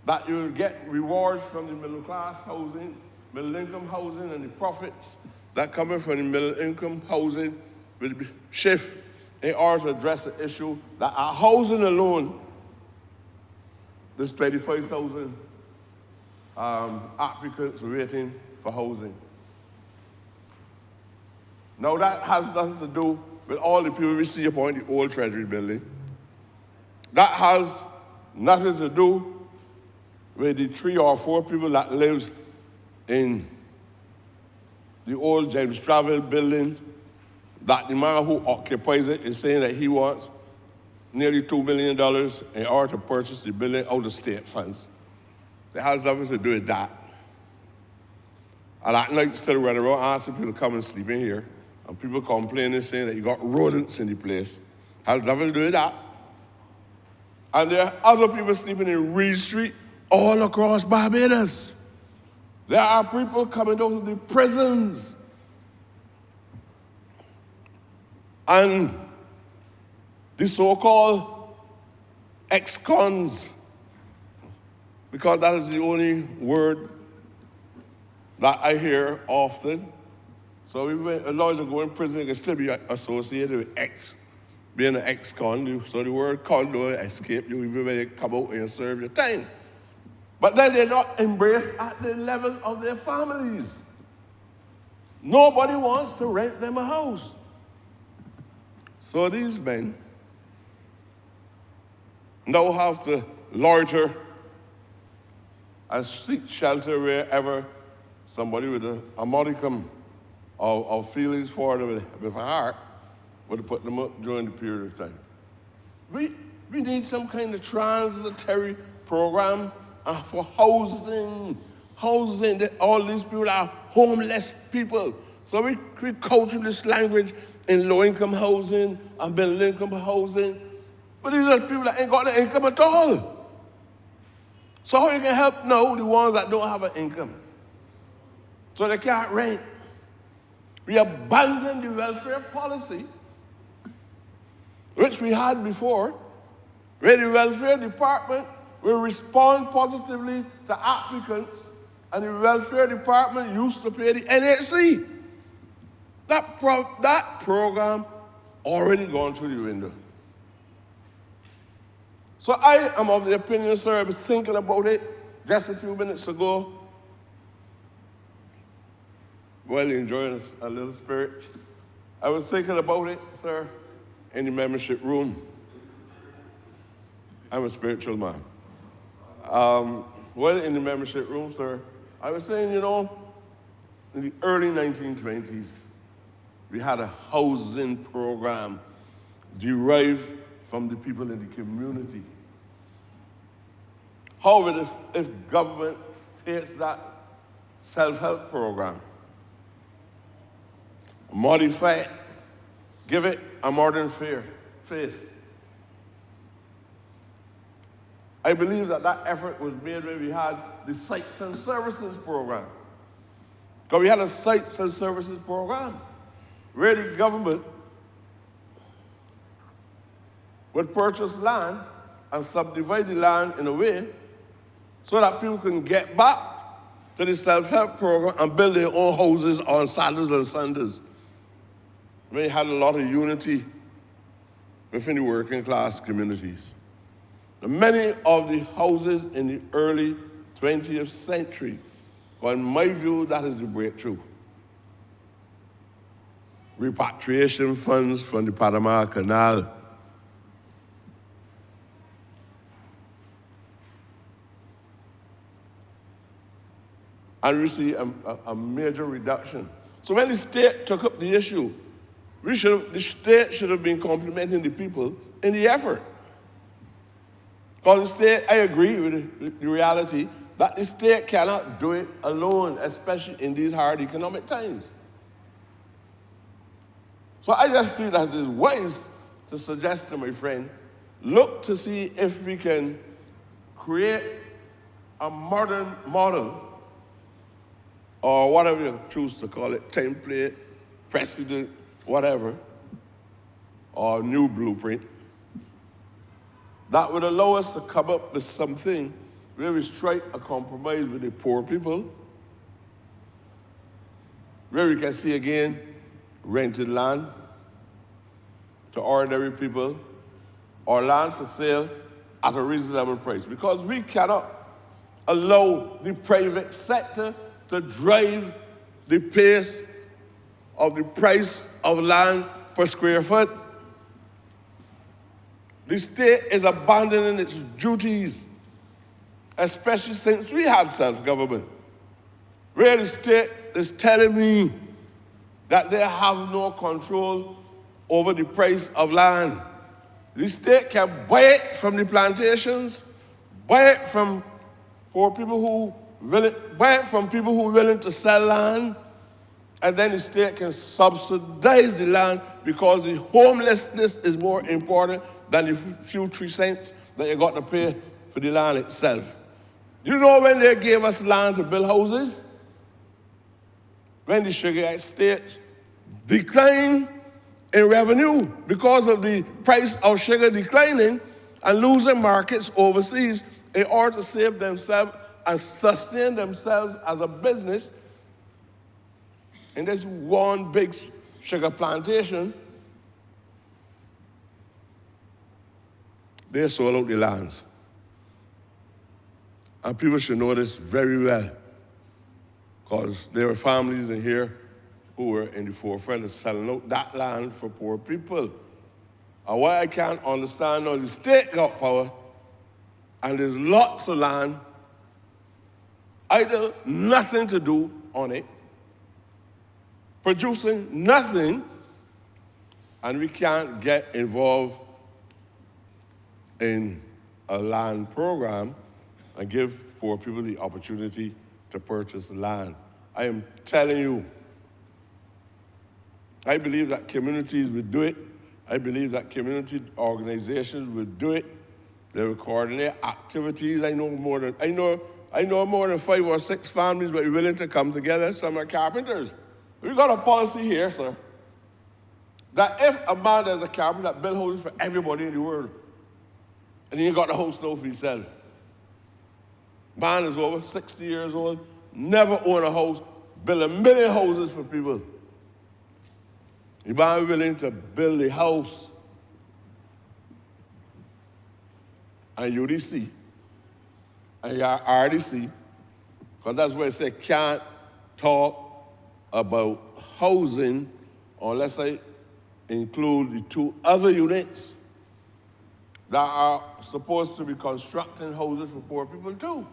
that you will get rewards from the middle-class housing, middle-income housing and the profits that coming from the middle-income housing will be shift in order to address the issue that our housing alone, there's 25,000 applicants waiting for housing. Now that has nothing to do with all the people we see upon the old Treasury building. That has nothing to do with the 3 or 4 people that lives in the old James Travel building, that the man who occupies it is saying that he wants nearly $2 million in order to purchase the building out of state funds. It has nothing to do with that. And at night, still run around asking people to come and sleep in here, and people complaining, saying that you got rodents in the place. Has nothing to do with that. And there are other people sleeping in Reed Street all across Barbados. There are people coming out of the prisons. And the so-called ex-cons, because that is the only word that I hear often. So as long as you go in prison, you can still be associated with being an ex-con. So the word con don't escape you even when you come out and you serve your time. But then they're not embraced at the level of their families. Nobody wants to rent them a house. So these men now have to loiter and seek shelter wherever somebody with a modicum of feelings for them with a heart would put them up during the period of time. We need some kind of transitory program for housing. All these people are homeless people. So we culture this language in low-income housing and middle-income housing. But these are people that ain't got the income at all. So how you can help now the ones that don't have an income? So they can't rent. We abandoned the welfare policy, which we had before, where the welfare department will respond positively to applicants, and the welfare department used to pay the NHC. That program already gone through the window. So I am of the opinion, sir, I was thinking about it just a few minutes ago. Well, enjoying a little spirit. I was thinking about it, sir, in the membership room. I'm a spiritual man. Well, in the membership room, sir, I was saying, in the early 1920s, we had a housing program derived from the people in the community. However, if government takes that self-help program, modify it, give it a modern face. I believe that effort was made when we had the Sites and Services program. Because we had a Sites and Services program where the government would purchase land and subdivide the land in a way so that people can get back to the self-help program and build their own houses on Saturdays and Sundays. We had a lot of unity within the working class communities. And many of the houses in the early 20th century, well, in my view, that is the breakthrough. Repatriation funds from the Panama Canal. And we see a major reduction. So when the state took up the issue, the state should have been complimenting the people in the effort. Because the state, I agree with the reality that the state cannot do it alone, especially in these hard economic times. So I just feel that it is wise to suggest to my friend, look to see if we can create a modern model, or whatever you choose to call it, template, precedent, whatever, or new blueprint, that would allow us to come up with something where we strike a compromise with the poor people where we can see again rented land to ordinary people or land for sale at a reasonable price, because we cannot allow the private sector to drive the pace of the price of land per square foot. The state is abandoning its duties, especially since we had self-government, where the state is telling me that they have no control over the price of land. The state can buy it from the plantations, buy it from poor people who buy it from people who are willing to sell land, and then the state can subsidize the land because the homelessness is more important than the few 3 cents that you got to pay for the land itself. You know when they gave us land to build houses? When the sugar estate declined in revenue because of the price of sugar declining and losing markets overseas, in order to save themselves and sustain themselves as a business in this one big sugar plantation, they sold out the lands. And people should know this very well, because there are families in here who were in the forefront of selling out that land for poor people. And what I can't understand now, the state got power, and there's lots of land, either nothing to do on it, producing nothing, and we can't get involved in a land program and give poor people the opportunity to purchase land. I am telling you, I believe that communities would do it. I believe that community organizations would do it. They would coordinate activities. I know more than 5 or 6 families that are willing to come together. Some are carpenters. We've got a policy here, sir, that if a man is a carpenter that builds houses for everybody in the world, and then you got the house now for yourself. Man is over 60 years old, never own a house, build 1 million houses for people. The man willing to build a house, and UDC, and your RDC, because that's where I say can't talk about housing unless I include the 2 other units that are supposed to be constructing houses for poor people too.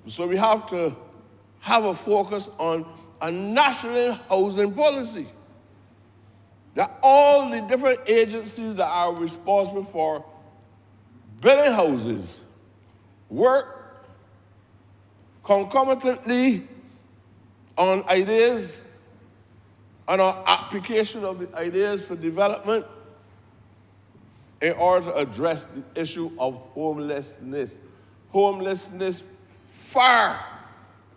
So we have to have a focus on a national housing policy. That all the different agencies that are responsible for building houses work concomitantly on ideas and on application of the ideas for development in order to address the issue of homelessness. Homelessness far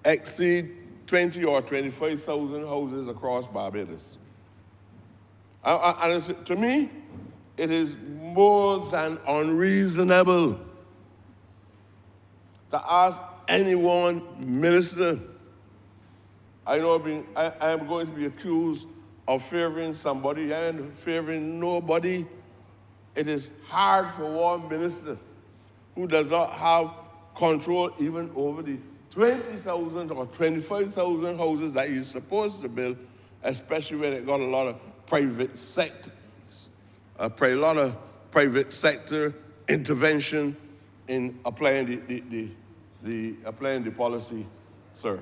exceeds 20 or 25,000 houses across Barbados. And to me, it is more than unreasonable to ask anyone, minister. I know I am going to be accused of favoring somebody and favoring nobody. It is hard for one minister who does not have control even over the 20,000 or 25,000 houses that he's supposed to build, especially when it got a lot of private sector, intervention in applying the policy, sir.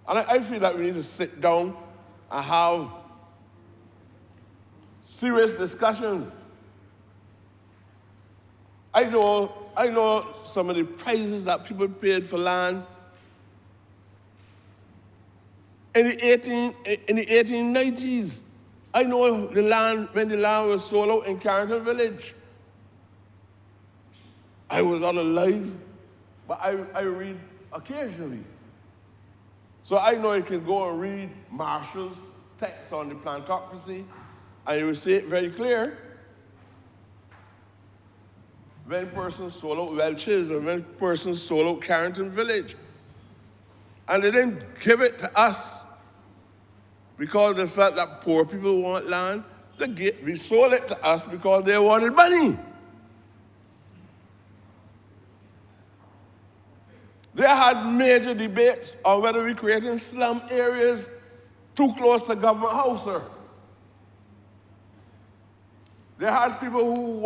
And I feel that we need to sit down and have serious discussions. I know some of the prices that people paid for land in the 1890s. I know the land, when the land was sold out in Carrington Village. I was not alive, but I read occasionally. So I know you can go and read Marshall's text on the plantocracy, and you will see it very clear. When persons sold out Welch's and when persons sold out Carrington Village. And they didn't give it to us because they felt that poor people want land, we sold it to us because they wanted money. They had major debates on whether we creating slum areas too close to government house, sir. They had people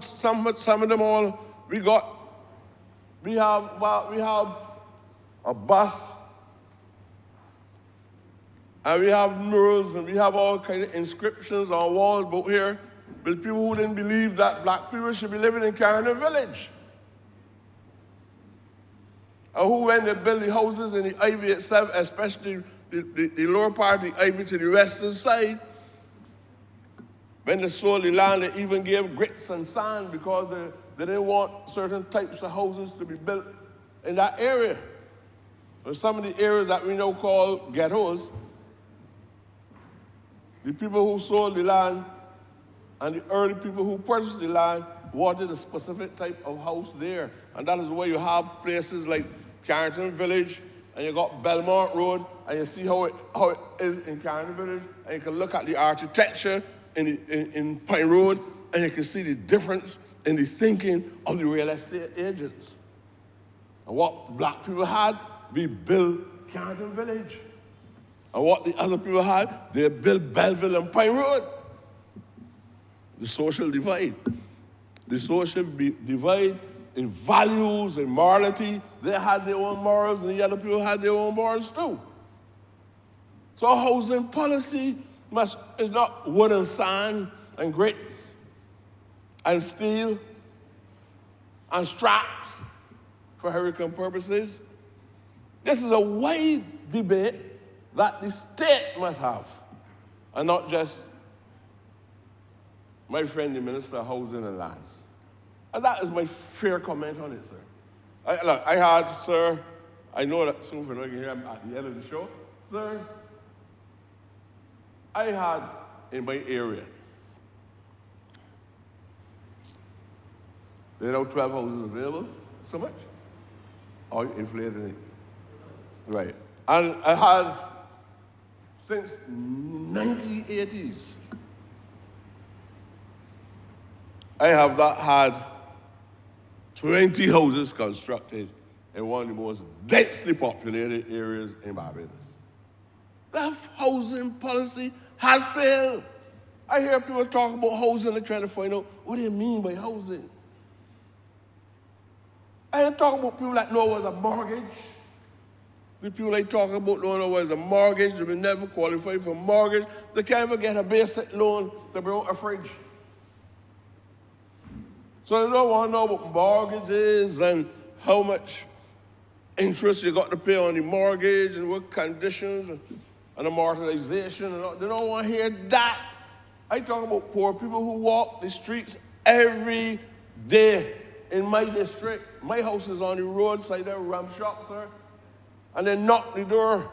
some of them all, we have a bus, and we have murals, and we have all kinds of inscriptions on walls out here with people who didn't believe that black people should be living in Carolina Village. And who, when they built the houses in the Ivy itself, especially the lower part of the Ivy to the western side, when they sold the land, they even gave grits and sand because they didn't want certain types of houses to be built in that area. But some of the areas that we now call ghettos, the people who sold the land and the early people who purchased the land wanted a specific type of house there. And that is why you have places like Carrington Village, and you got Belmont Road, and you see how it is in Carrington Village, and you can look at the architecture in Pine Road, and you can see the difference in the thinking of the real estate agents. And what black people had, we built Carrington Village. And what the other people had, they built Belleville and Pine Road. The social divide. The social divide in values and morality. They had their own morals, and the other people had their own morals too. So housing policy is not wood and sand and grits and steel and straps for hurricane purposes. This is a wide debate that the state must have, and not just my friend, the Minister of Housing and Lands. And that is my fair comment on it, sir. I had, sir, I know that some of you can hear I'm at the end of the show. Sir, I had in my area, there are now 12 houses available. So much? Or inflating it? Right. And I had, since 1980s, I have not had 20 houses constructed in one of the most densely populated areas in Barbados. That housing policy has failed. I hear people talk about housing and trying to find out what do you mean by housing. I ain't talking about people that know what is a mortgage. The people I talk about don't know what is a mortgage. They will never qualify for a mortgage. They can't even get a basic loan to buy a fridge. So they don't want to know about mortgages and how much interest you got to pay on the mortgage and what conditions and amortization. And they don't want to hear that. I talk about poor people who walk the streets every day in my district. My house is on the roadside, there are ram shops, sir. And they knock the door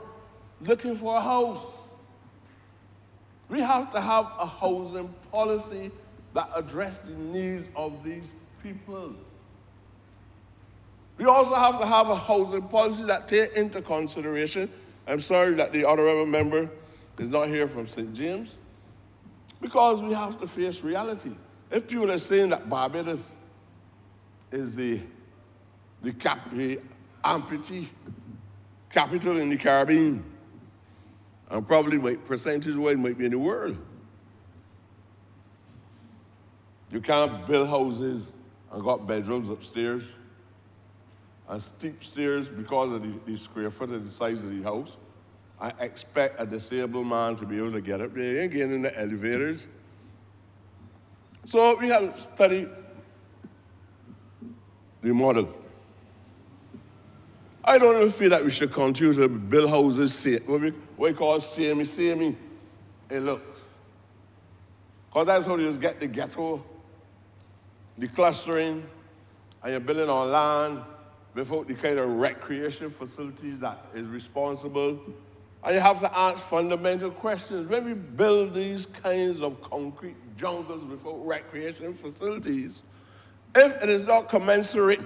looking for a house. We have to have a housing policy that address the needs of these people. We also have to have a housing policy that take into consideration, I'm sorry that the honourable member is not here from St. James, because we have to face reality. If people are saying that Barbados is the amputee capital in the Caribbean, and probably percentage-wise might be in the world, you can't build houses and got bedrooms upstairs and steep stairs because of the square foot and the size of the house. I expect a disabled man to be able to get up there. He ain't getting in the elevators. So we have to study the model. I don't even feel that we should continue to build houses, what we call samey it looks. Because that's how you just get the ghetto, the clustering, and you're building on land without the kind of recreation facilities that is responsible. And you have to ask fundamental questions. When we build these kinds of concrete jungles without recreation facilities, if it is not commensurate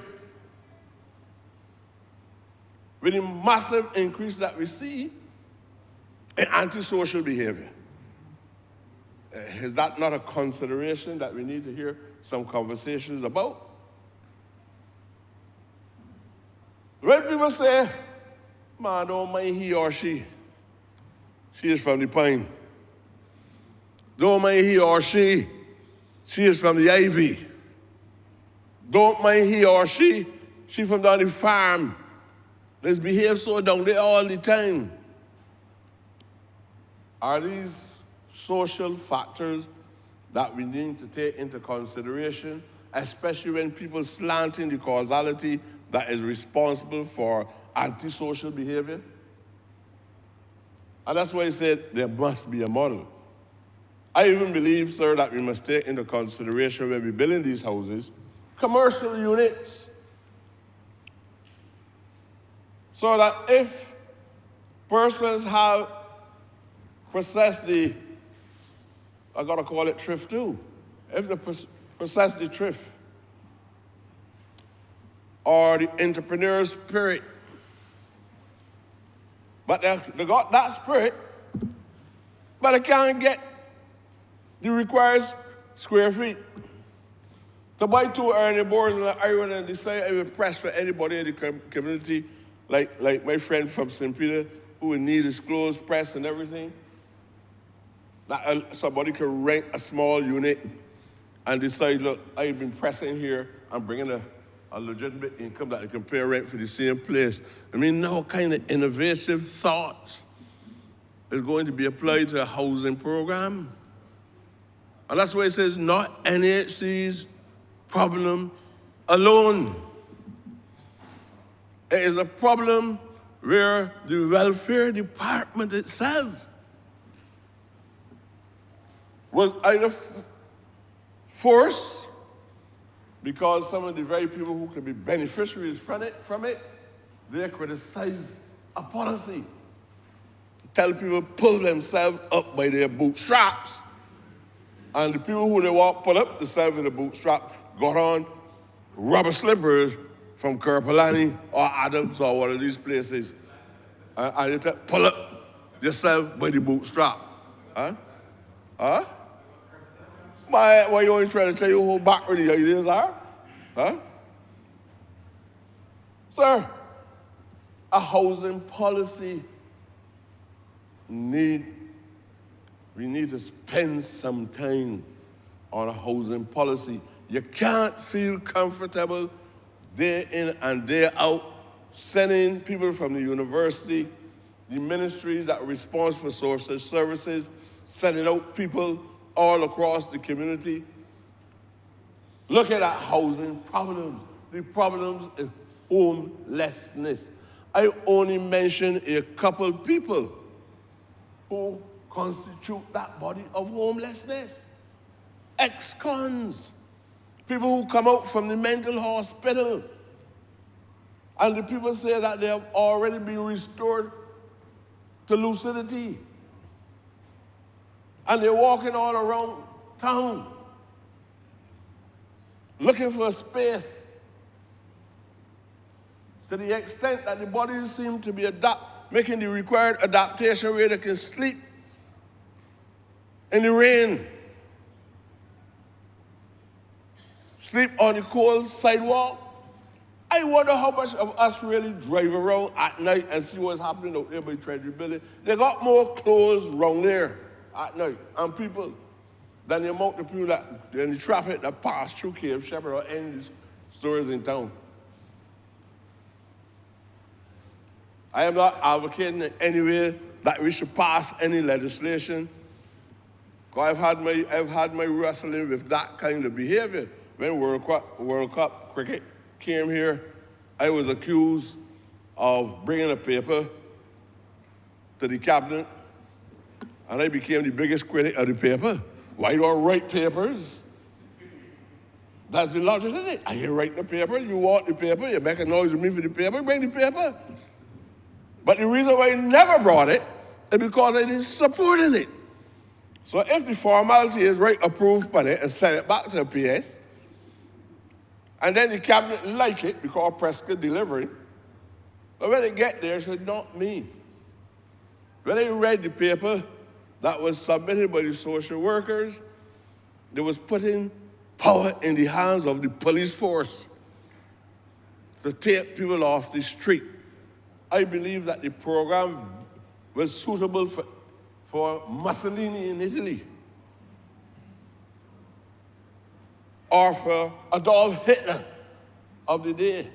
with the massive increase that we see and antisocial behavior. Is that not a consideration that we need to hear some conversations about? When people say, man, don't mind he or she is from the pine. Don't mind he or she is from the ivy. Don't mind he or she from down the farm. They behave so down there all the time. Are these social factors that we need to take into consideration, especially when people slanting the causality that is responsible for antisocial behavior? And that's why I said there must be a model. I even believe, sir, that we must take into consideration when we're building these houses, commercial units. So that if persons have processed the, I gotta call it thrift too, if they process the thrift or the entrepreneur's spirit, but they got that spirit, but they can't get the required square feet to buy 2 iron boards and an iron and decide I will press for anybody in the community, like my friend from St. Peter, who would need his clothes pressed and everything. That somebody can rent a small unit and decide, look, I've been pressing here, I'm bringing a legitimate income that I can pay rent for the same place. I mean, no kind of innovative thoughts is going to be applied to a housing program. And that's why it says not NHC's problem alone. It is a problem where the welfare department itself was either forced, because some of the very people who could be beneficiaries from it, they criticize a policy. Tell people pull themselves up by their bootstraps. And the people who they want pull up themselves in the bootstrap got on rubber slippers from Kerpalani or Adams or one of these places. And they tell, pull up yourself by the bootstrap. Huh? Huh? Why you always trying to tell you who backward the ideas are? Huh? Sir, a housing policy we need to spend some time on a housing policy. You can't feel comfortable day in and day out sending people from the university, the ministries that are responsible for social services, sending out people all across the community. Look at our housing problems. The problems is homelessness. I only mentioned a couple people who constitute that body of homelessness. Ex-cons, people who come out from the mental hospital, and the people say that they have already been restored to lucidity. And they're walking all around town looking for a space, to the extent that the bodies seem to be making the required adaptation where they can sleep in the rain, sleep on the cold sidewalk. I wonder how much of us really drive around at night and see what's happening out there by Treasury Building. They got more clothes around there at night, and people, than the amount of people that, in the traffic that pass through Cave Shepherd or any of these stores in town. I am not advocating in any way that we should pass any legislation, because I've had my wrestling with that kind of behavior. When World Cup cricket came here, I was accused of bringing a paper to the cabinet, and I became the biggest critic of the paper. Why do I write papers? That's the logic of it. I ain't writing the paper. You want the paper, you make a noise with me for the paper, bring the paper. But the reason why I never brought it is because I didn't support it. So if the formality is right, approved by it and send it back to the PS, and then the cabinet like it because Prescott delivered it, but when it get there, it said, not me. When I read the paper that was submitted by the social workers, they was putting power in the hands of the police force to take people off the street. I believe that the program was suitable for Mussolini in Italy, or for Adolf Hitler of the day.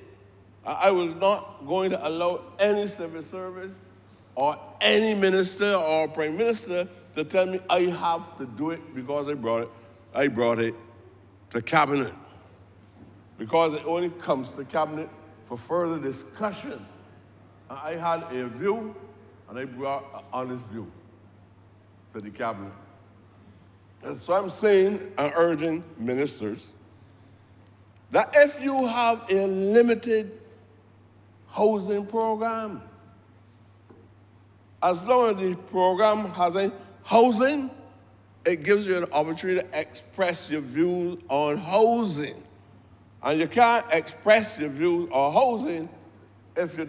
I was not going to allow any civil service or any minister or prime minister to tell me I have to do it because I brought it to cabinet. Because it only comes to cabinet for further discussion. I had a view, and I brought an honest view to the cabinet. And so I'm saying and urging ministers that if you have a limited housing program, as long as the program has a housing, it gives you an opportunity to express your views on housing. And you can't express your views on housing if you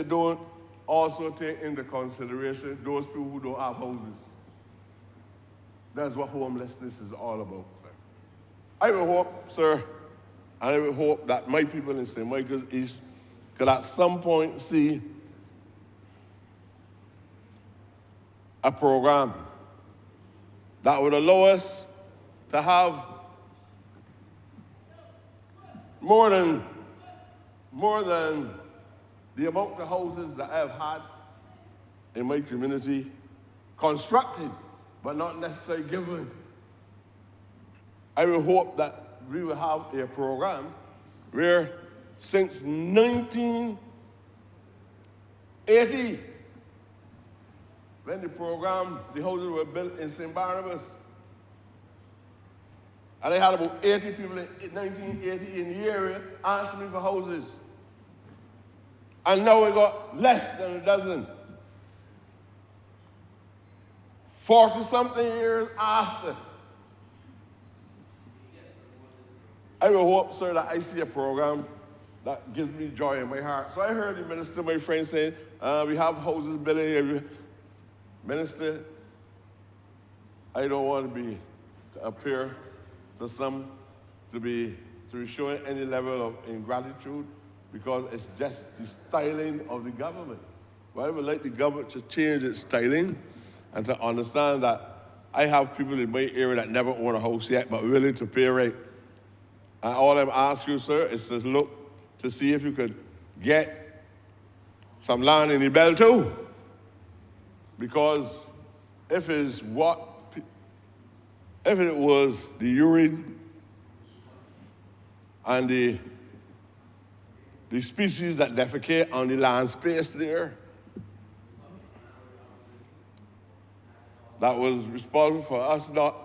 don't also take into consideration those people who don't have houses. That's what homelessness is all about, sir. I would hope, sir, and I would hope that my people in St. Michael's East could at some point see a program that would allow us to have more than the amount of houses that I have had in my community constructed, but not necessarily given. I will hope that we will have a program where since 1980, when the houses were built in St. Barnabas, and I had about 80 people in 1980 in the area asking me for houses. And now we got less than a dozen. 40-something years after. I will hope, sir, that I see a program that gives me joy in my heart. So I heard the minister, my friend, saying, we have houses built here. Minister, I don't want to appear to some to be showing any level of ingratitude, because it's just the styling of the government. But I would like the government to change its styling and to understand that I have people in my area that never own a house yet but willing to pay rent. And all I'm asking you, sir, is to look to see if you could get some land in the belt too. Because if it was the urine and the species that defecate on the land space there that was responsible for us not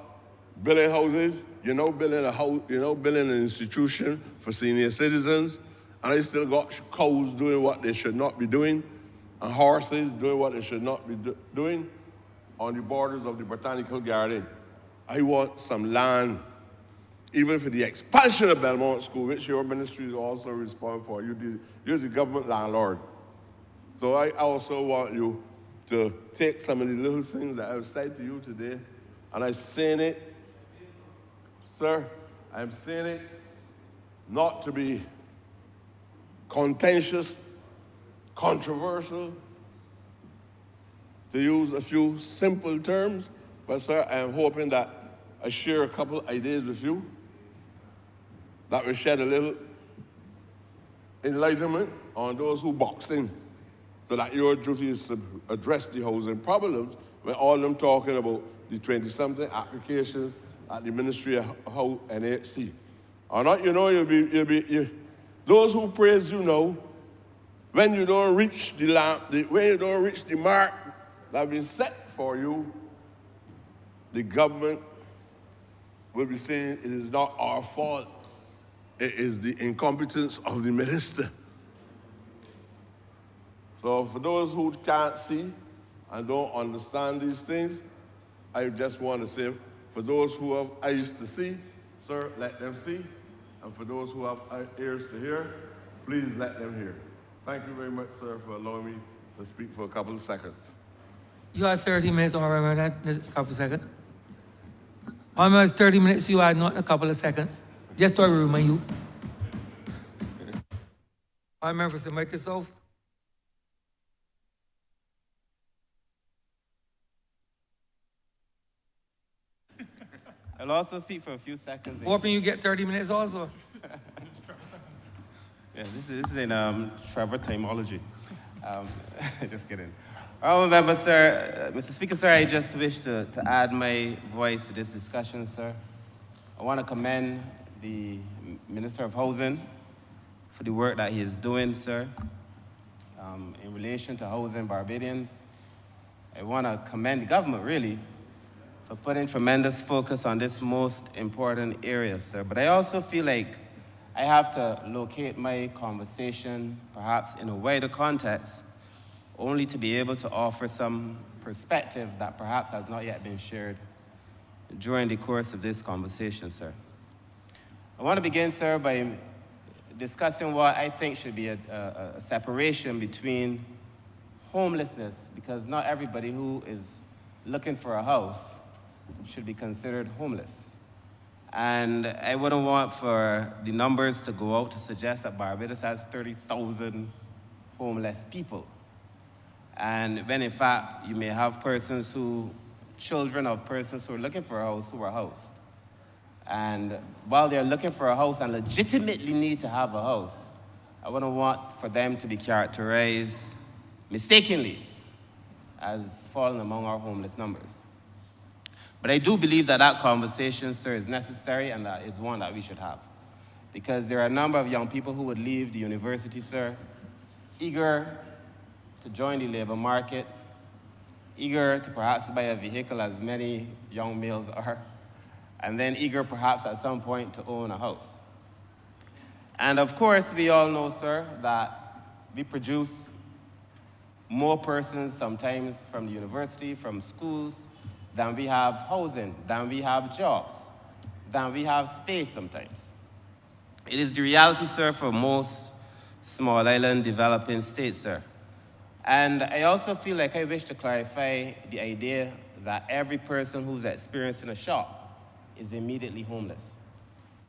building houses, building a house, building an institution for senior citizens, and I still got cows doing what they should not be doing, and horses doing what they should not be doing on the borders of the Botanical Garden. I want some land, even for the expansion of Belmont School, which your ministry is also responsible for. You're the government landlord. So I also want you to take some of the little things that I've said to you today, and I'm saying it, sir, I'm saying it not to be contentious, controversial, to use a few simple terms, but sir, I am hoping that I share a couple ideas with you that will shed a little enlightenment on those who box in, so that your duty is to address the housing problems when all of them talking about the 20-something applications at the Ministry of House and NHC. Or not, those who praise you know, when you don't reach the mark that has been set for you, the government will be saying it is not our fault. It is the incompetence of the minister. So for those who can't see and don't understand these things, I just want to say, for those who have eyes to see, sir, let them see. And for those who have ears to hear, please let them hear. Thank you very much, sir, for allowing me to speak for a couple of seconds. You have 30 minutes, Honourable, a couple of seconds. Honourable, it's 30 minutes, you had not in a couple of seconds. Just to remind you. Honourable, for Microsoft. I'll also speak for a few seconds. Hoping you get 30 minutes also. Yeah, this is in Trevor timology. Just kidding. Honourable member, sir, Mr. Speaker, sir, I just wish to add my voice to this discussion, sir. I want to commend the Minister of Housing for the work that he is doing, sir, in relation to housing Barbadians. I want to commend the government, really, for putting tremendous focus on this most important area, sir. But I also feel like I have to locate my conversation, perhaps in a wider context, only to be able to offer some perspective that perhaps has not yet been shared during the course of this conversation, sir. I want to begin, sir, by discussing what I think should be a separation between homelessness, because not everybody who is looking for a house should be considered homeless. And I wouldn't want for the numbers to go out to suggest that Barbados has 30,000 homeless people. And when in fact, you may have children of persons who are looking for a house who are housed. And while they're looking for a house and legitimately need to have a house, I wouldn't want for them to be characterized mistakenly as falling among our homeless numbers. But I do believe that that conversation, sir, is necessary, and that is one that we should have. Because there are a number of young people who would leave the university, sir, eager to join the labor market, eager to perhaps buy a vehicle, as many young males are, and then eager perhaps at some point to own a house. And of course, we all know, sir, that we produce more persons sometimes from the university, from schools, than we have housing, than we have jobs, than we have space sometimes. It is the reality, sir, for most small island developing states, sir. And I also feel like I wish to clarify the idea that every person who's experiencing a shock is immediately homeless.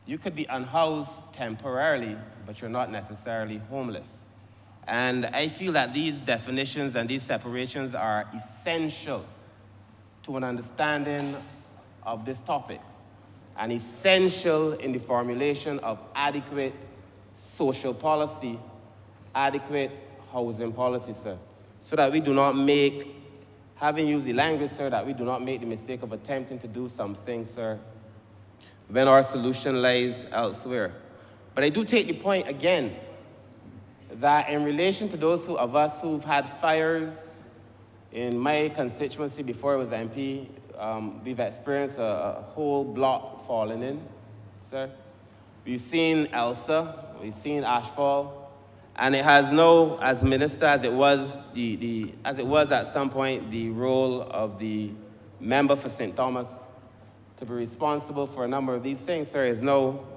You could be unhoused temporarily, but you're not necessarily homeless. And I feel that these definitions and these separations are essential to an understanding of this topic, and essential in the formulation of adequate social policy, adequate housing policy, sir, so that we do not make, having used the language, sir, that we do not make the mistake of attempting to do something, sir, when our solution lies elsewhere. But I do take the point again that in relation to those of us who've had fires in my constituency before I was MP, we've experienced a whole block falling in, sir. We've seen Elsa, we've seen Ashfall, and it has no, as minister, as it was at some point, the role of the member for St. Thomas to be responsible for a number of these things, sir, is no,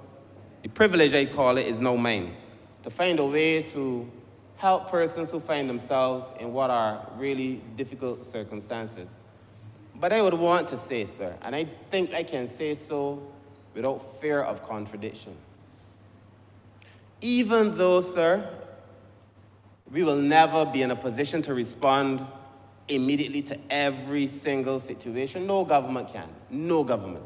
the privilege I call it is no mine. To find a way to help persons who find themselves in what are really difficult circumstances. But I would want to say, sir, and I think I can say so without fear of contradiction. Even though, sir, we will never be in a position to respond immediately to every single situation. No government can. No government.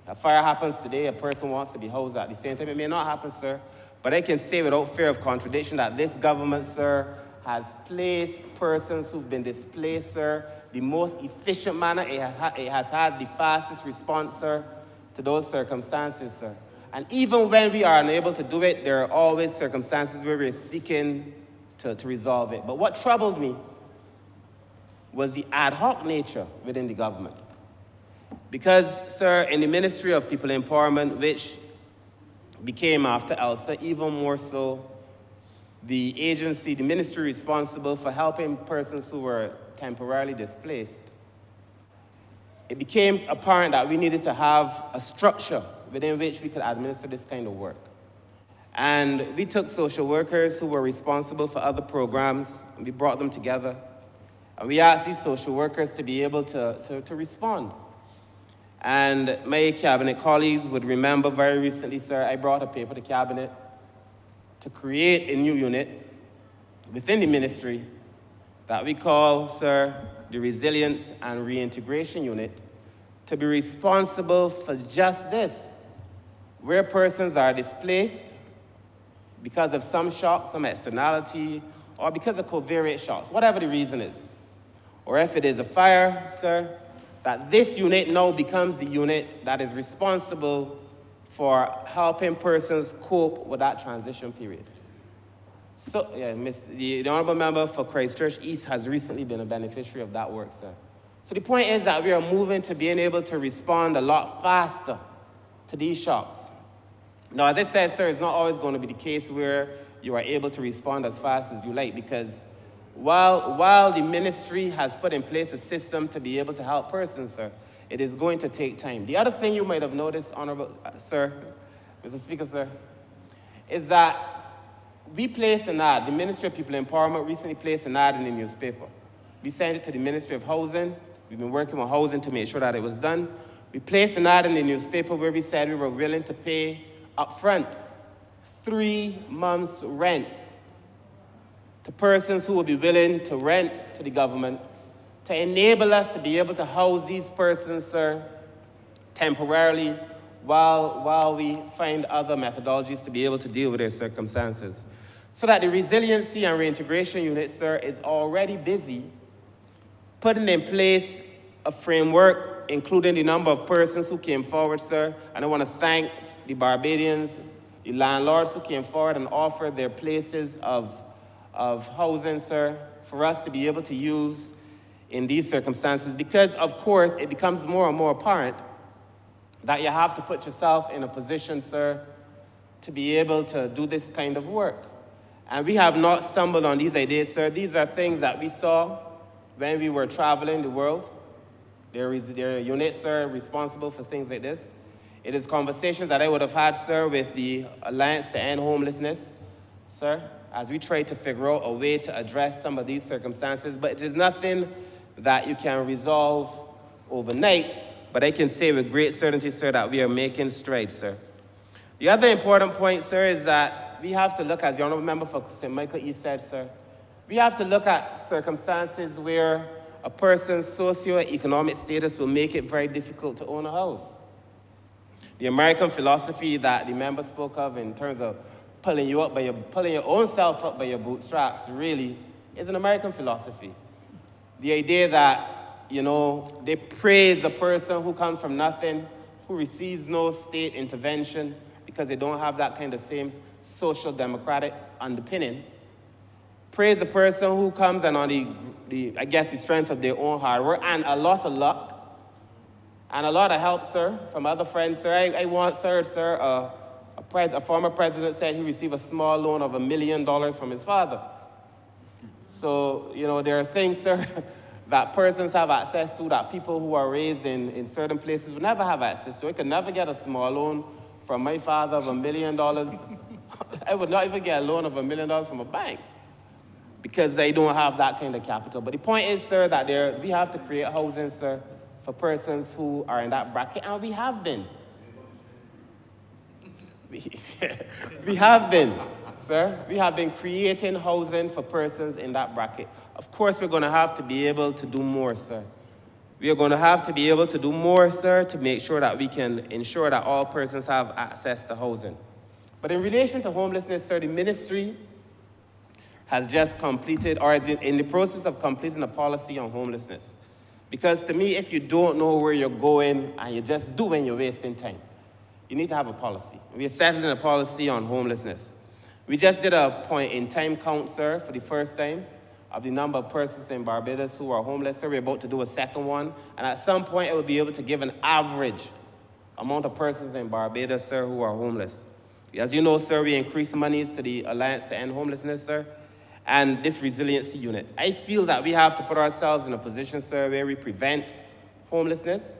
A fire happens today, a person wants to be housed at the same time. It may not happen, sir, but I can say without fear of contradiction that this government, sir, has placed persons who've been displaced, sir, the most efficient manner. It has had the fastest response, sir, to those circumstances, sir. And even when we are unable to do it, there are always circumstances where we're seeking to resolve it. But what troubled me was the ad hoc nature within the government. Because, sir, in the Ministry of People Empowerment, which became after ELSA, even more so, the agency, the ministry responsible for helping persons who were temporarily displaced, it became apparent that we needed to have a structure within which we could administer this kind of work. And we took social workers who were responsible for other programs, and we brought them together. And we asked these social workers to be able to respond. And my cabinet colleagues would remember very recently, sir, I brought a paper to cabinet to create a new unit within the ministry that we call, sir, the Resilience and Reintegration Unit, to be responsible for just this, where persons are displaced because of some shock, some externality, or because of covariate shocks, whatever the reason is. Or if it is a fire, sir, that this unit now becomes the unit that is responsible for helping persons cope with that transition period. So, yeah, the Honourable Member for Christchurch East has recently been a beneficiary of that work, sir. So the point is that we are moving to being able to respond a lot faster to these shocks. Now, as I said, sir, it's not always going to be the case where you are able to respond as fast as you like, because while the ministry has put in place a system to be able to help persons, sir, it is going to take time. The other thing you might have noticed, Honourable, sir, Mr. Speaker, sir, is that we placed an ad, the Ministry of People Empowerment recently placed an ad in the newspaper. We sent it to the Ministry of Housing. We've been working with housing to make sure that it was done. We placed an ad in the newspaper where we said we were willing to pay upfront 3 months' rent to persons who would be willing to rent to the government to enable us to be able to house these persons, sir, temporarily while we find other methodologies to be able to deal with their circumstances. So that the Resiliency and Reintegration Unit, sir, is already busy putting in place a framework, including the number of persons who came forward, sir. And I want to thank the Barbadians, the landlords who came forward and offered their places of housing, sir, for us to be able to use in these circumstances, because, of course, it becomes more and more apparent that you have to put yourself in a position, sir, to be able to do this kind of work. And we have not stumbled on these ideas, sir. These are things that we saw when we were traveling the world. There are units, sir, responsible for things like this. It is conversations that I would have had, sir, with the Alliance to End Homelessness, sir, as we try to figure out a way to address some of these circumstances. But it is nothing that you can resolve overnight, but I can say with great certainty, sir, that we are making strides, sir. The other important point, sir, is that we have to look, as the Honourable Member for St. Michael East said, sir, we have to look at circumstances where a person's socio-economic status will make it very difficult to own a house. The American philosophy that the member spoke of in terms of pulling your own self up by your bootstraps really is an American philosophy. The idea that, you know, they praise a person who comes from nothing, who receives no state intervention because they don't have that kind of same social democratic underpinning. Praise a person who comes and on the strength of their own hard work and a lot of luck and a lot of help, sir, from other friends, sir. I once heard, sir, a former president said he received a small loan of $1 million from his father. So, you know, there are things, sir, that persons have access to that people who are raised in certain places would never have access to. I could never get a small loan from my father of $1 million. I would not even get a loan of $1 million from a bank because they don't have that kind of capital. But the point is, sir, that we have to create housing, sir, for persons who are in that bracket, and we have been. We have been, sir. We have been creating housing for persons in that bracket. Of course, we're going to have to be able to do more, sir. We are going to have to be able to do more, sir, to make sure that we can ensure that all persons have access to housing. But in relation to homelessness, sir, the ministry has just completed, or is in the process of completing a policy on homelessness. Because to me, if you don't know where you're going and you're just doing, you're wasting time. You need to have a policy. We are settling a policy on homelessness. We just did a point-in-time count, sir, for the first time of the number of persons in Barbados who are homeless. Sir, we're about to do a second one. And at some point, it will be able to give an average amount of persons in Barbados, sir, who are homeless. As you know, sir, we increased monies to the Alliance to End Homelessness, sir, and this resiliency unit. I feel that we have to put ourselves in a position, sir, where we prevent homelessness,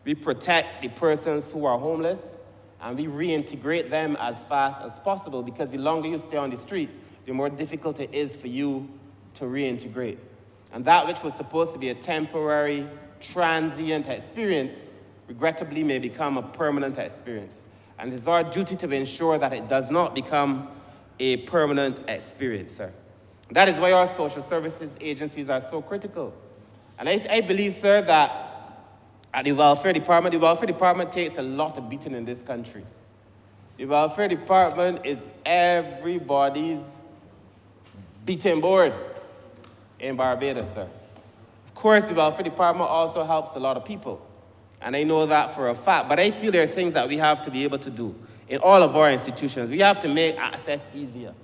we protect the persons who are homeless, and we reintegrate them as fast as possible, because the longer you stay on the street, the more difficult it is for you to reintegrate. And that which was supposed to be a temporary, transient experience, regrettably may become a permanent experience. And it is our duty to ensure that it does not become a permanent experience, sir. That is why our social services agencies are so critical. And I believe, sir, that at the welfare department takes a lot of beating in this country. The welfare department is everybody's beating board in Barbados, sir. Of course, the welfare department also helps a lot of people. And I know that for a fact. But I feel there are things that we have to be able to do in all of our institutions. We have to make access easier.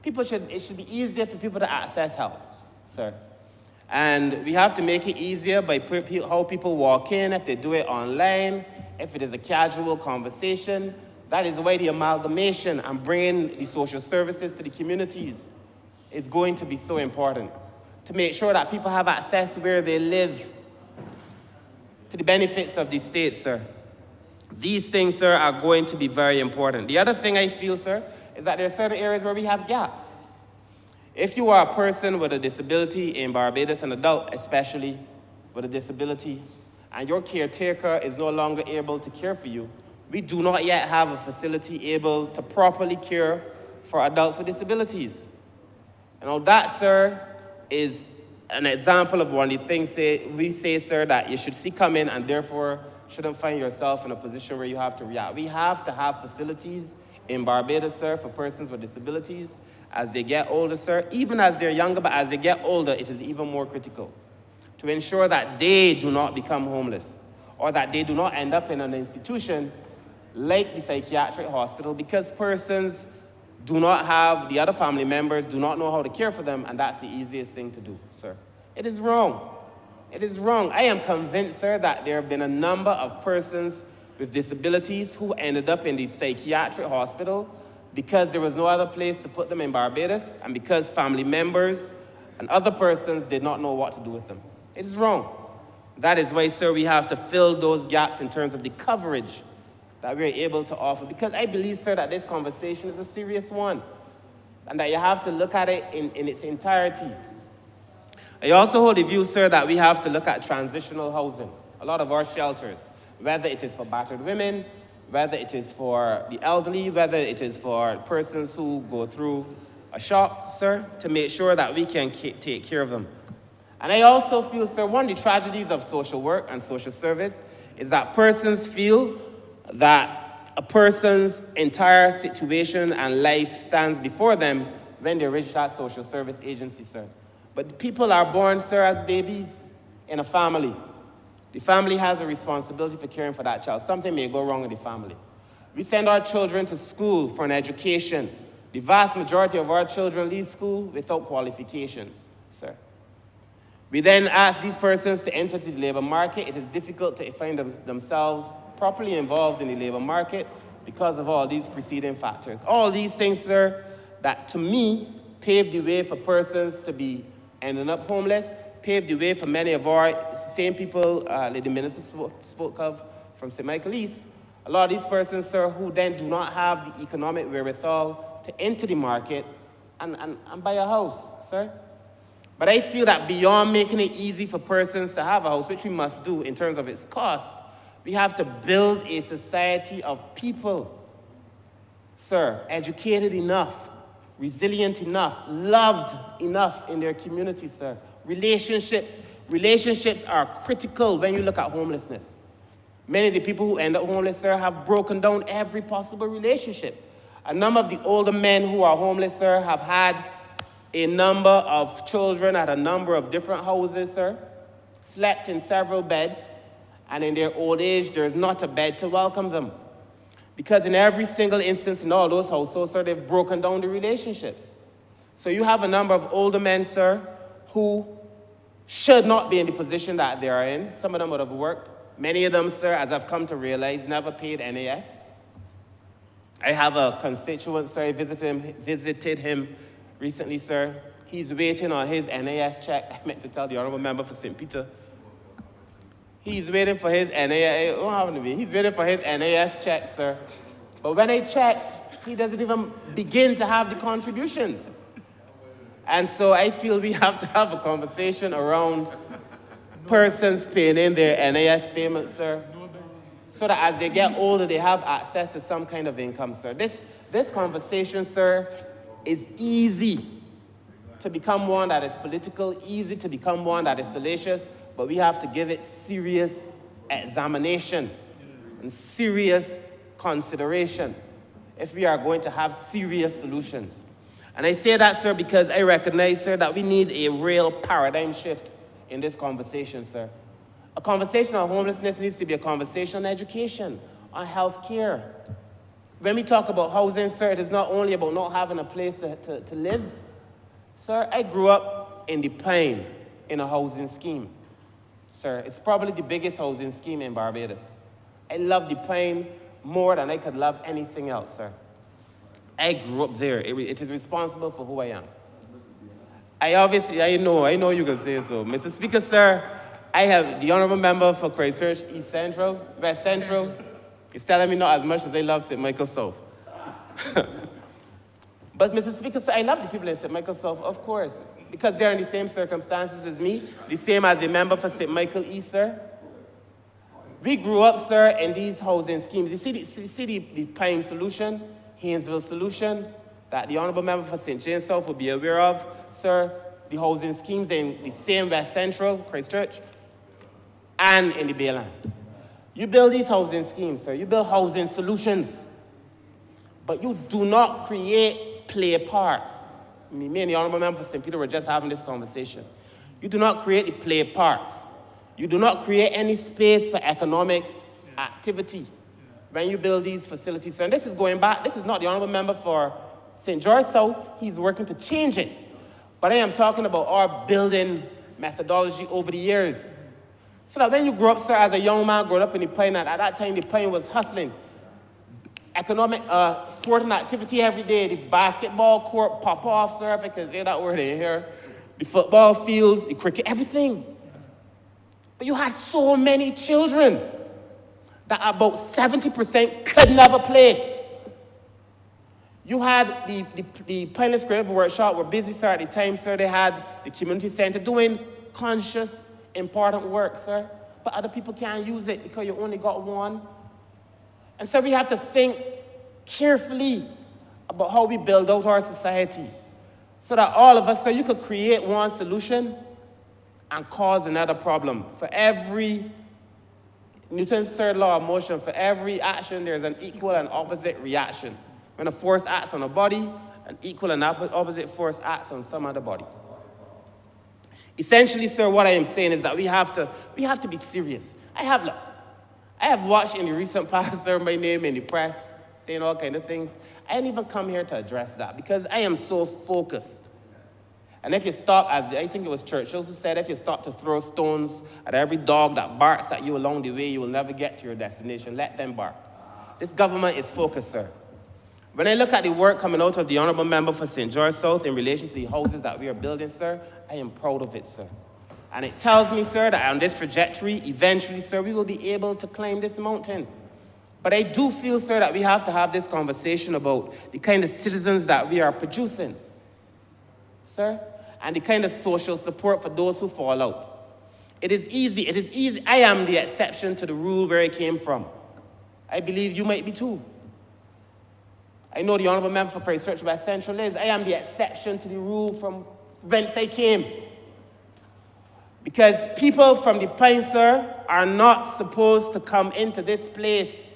It should be easier for people to access help, sir. And we have to make it easier by how people walk in, if they do it online, if it is a casual conversation. That is why the amalgamation and bringing the social services to the communities is going to be so important, to make sure that people have access where they live to the benefits of the state, sir. These things, sir, are going to be very important. The other thing I feel, sir, is that there are certain areas where we have gaps. If you are a person with a disability in Barbados, an adult especially with a disability, and your caretaker is no longer able to care for you, we do not yet have a facility able to properly care for adults with disabilities. And that, sir, is an example of one of the things we say, sir, that you should see coming and therefore shouldn't find yourself in a position where you have to react. We have to have facilities in Barbados, sir, for persons with disabilities as they get older, sir. Even as they're younger, but as they get older, it is even more critical to ensure that they do not become homeless or that they do not end up in an institution like the psychiatric hospital because persons do not have, the other family members do not know how to care for them, and that's the easiest thing to do, sir. It is wrong. It is wrong. I am convinced, sir, that there have been a number of persons with disabilities who ended up in the psychiatric hospital because there was no other place to put them in Barbados and because family members and other persons did not know what to do with them. It is wrong. That is why, sir, we have to fill those gaps in terms of the coverage that we're able to offer. Because I believe, sir, that this conversation is a serious one and that you have to look at it in its entirety. I also hold the view, sir, that we have to look at transitional housing. A lot of our shelters, whether it is for battered women, whether it is for the elderly, whether it is for persons who go through a shock, sir, to make sure that we can take care of them. And I also feel, sir, one of the tragedies of social work and social service is that persons feel that a person's entire situation and life stands before them when they reach that social service agency, sir. But people are born, sir, as babies in a family. The family has a responsibility for caring for that child. Something may go wrong in the family. We send our children to school for an education. The vast majority of our children leave school without qualifications, sir. We then ask these persons to enter the labor market. It is difficult to find themselves properly involved in the labor market because of all these preceding factors. All these things, sir, that to me pave the way for persons to be ending up homeless, paved the way for many of our same people, like the minister spoke of from St. Michael East. A lot of these persons, sir, who then do not have the economic wherewithal to enter the market and buy a house, sir. But I feel that beyond making it easy for persons to have a house, which we must do in terms of its cost, we have to build a society of people, sir, educated enough, resilient enough, loved enough in their community, sir. Relationships are critical when you look at homelessness. Many of the people who end up homeless, sir, have broken down every possible relationship. A number of the older men who are homeless, sir, have had a number of children at a number of different houses, sir, slept in several beds, and in their old age, there is not a bed to welcome them. Because in every single instance in all those households, sir, they've broken down the relationships. So you have a number of older men, sir, who should not be in the position that they are in. Some of them would have worked. Many of them, sir, as I've come to realize, never paid NAS. I have a constituent, sir, I visited him recently, sir. He's waiting on his NAS check. I meant to tell the Honourable Member for St. Peter. He's waiting for his NAS, what happened to me? He's waiting for his NAS check, sir. But when I checked, he doesn't even begin to have the contributions. And so I feel we have to have a conversation around persons paying in their NAS payments, sir, so that as they get older, they have access to some kind of income, sir. This conversation, sir, is easy to become one that is political, easy to become one that is salacious, but we have to give it serious examination and serious consideration if we are going to have serious solutions. And I say that, sir, because I recognize, sir, that we need a real paradigm shift in this conversation, sir. A conversation on homelessness needs to be a conversation on education, on health care. When we talk about housing, sir, it is not only about not having a place to live. Sir, I grew up in the Pine in a housing scheme. Sir, it's probably the biggest housing scheme in Barbados. I love the Pine more than I could love anything else, sir. I grew up there. It is responsible for who I am. I know you can say so. Mr. Speaker, sir, I have the Honourable Member for Christchurch, East Central, West Central. He's telling me not as much as I love St. Michael South. But, Mr. Speaker, sir, I love the people in St. Michael South, of course, because they're in the same circumstances as me, the same as a member for St. Michael East, sir. We grew up, sir, in these housing schemes. You see the Pine solution, Haynesville solution, that the Honourable Member for St. James South will be aware of, sir, the housing schemes in the same West Central, Christchurch, and in the Bayland. You build these housing schemes, sir. You build housing solutions. But you do not create play parks. Me and the Honourable Member for St. Peter were just having this conversation. You do not create the play parks. You do not create any space for economic activity when you build these facilities, sir. And this is going back. This is not the Honourable Member for St. George South. He's working to change it. But I am talking about our building methodology over the years. So that when you grow up, sir, as a young man growing up in the Pine, at that time the Pine was hustling. Economic, sporting activity every day. The basketball court pop off, sir, if I can say that word in here. The football fields, the cricket, everything. But you had so many children that about 70% could never play. You had the Pineless Creative Workshop were busy, sir, at the time, sir. They had the community center doing conscious, important work, sir. But other people can't use it because you only got one. And so we have to think carefully about how we build out our society so that all of us, so you could create one solution and cause another problem. For every Newton's third law of motion, for every action, there's an equal and opposite reaction. When a force acts on a body, an equal and opposite force acts on some other body. Essentially, sir, what I am saying is that we have to be serious. I have watched in the recent past, sir, my name in the press, saying all kinds of things. I didn't even come here to address that because I am so focused. And if you stop, as I think it was Churchill who said, if you stop to throw stones at every dog that barks at you along the way, you will never get to your destination. Let them bark. This government is focused, sir. When I look at the work coming out of the Honourable Member for St. George South in relation to the houses that we are building, sir, I am proud of it, sir. And it tells me, sir, that on this trajectory, eventually, sir, we will be able to climb this mountain. But I do feel, sir, that we have to have this conversation about the kind of citizens that we are producing, sir, and the kind of social support for those who fall out. It is easy. I am the exception to the rule where I came from. I believe you might be too. I know the Honourable Member for Christchurch West Central is. I am the exception to the rule from whence I came. Because people from the Pine, sir, are not supposed to come into this place.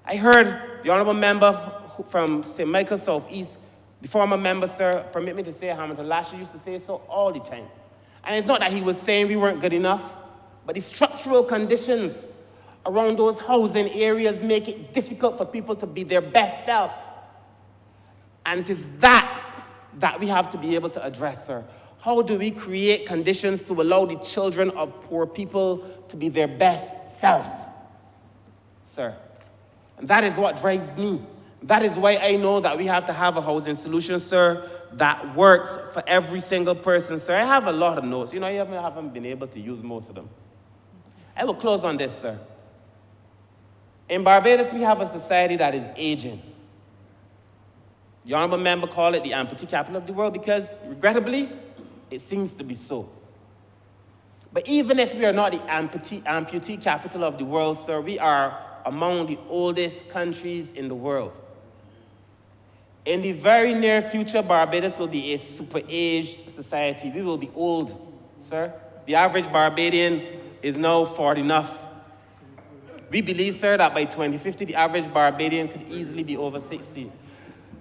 I heard the Honourable Member from St. Michael South East, the former member, sir, permit me to say, Hamilton Lasher used to say so all the time. And it's not that he was saying we weren't good enough, but the structural conditions around those housing areas make it difficult for people to be their best self. And it is that we have to be able to address, sir. How do we create conditions to allow the children of poor people to be their best self, sir? And that is what drives me. That is why I know that we have to have a housing solution, sir, that works for every single person, sir. I have a lot of notes. You know, I haven't been able to use most of them. I will close on this, sir. In Barbados, we have a society that is aging. The honorable member called it the amputee capital of the world because, regrettably, it seems to be so. But even if we are not the amputee capital of the world, sir, we are among the oldest countries in the world. In the very near future, Barbados will be a super-aged society. We will be old, sir. The average Barbadian is now 40 enough. We believe, sir, that by 2050, the average Barbadian could easily be over 60.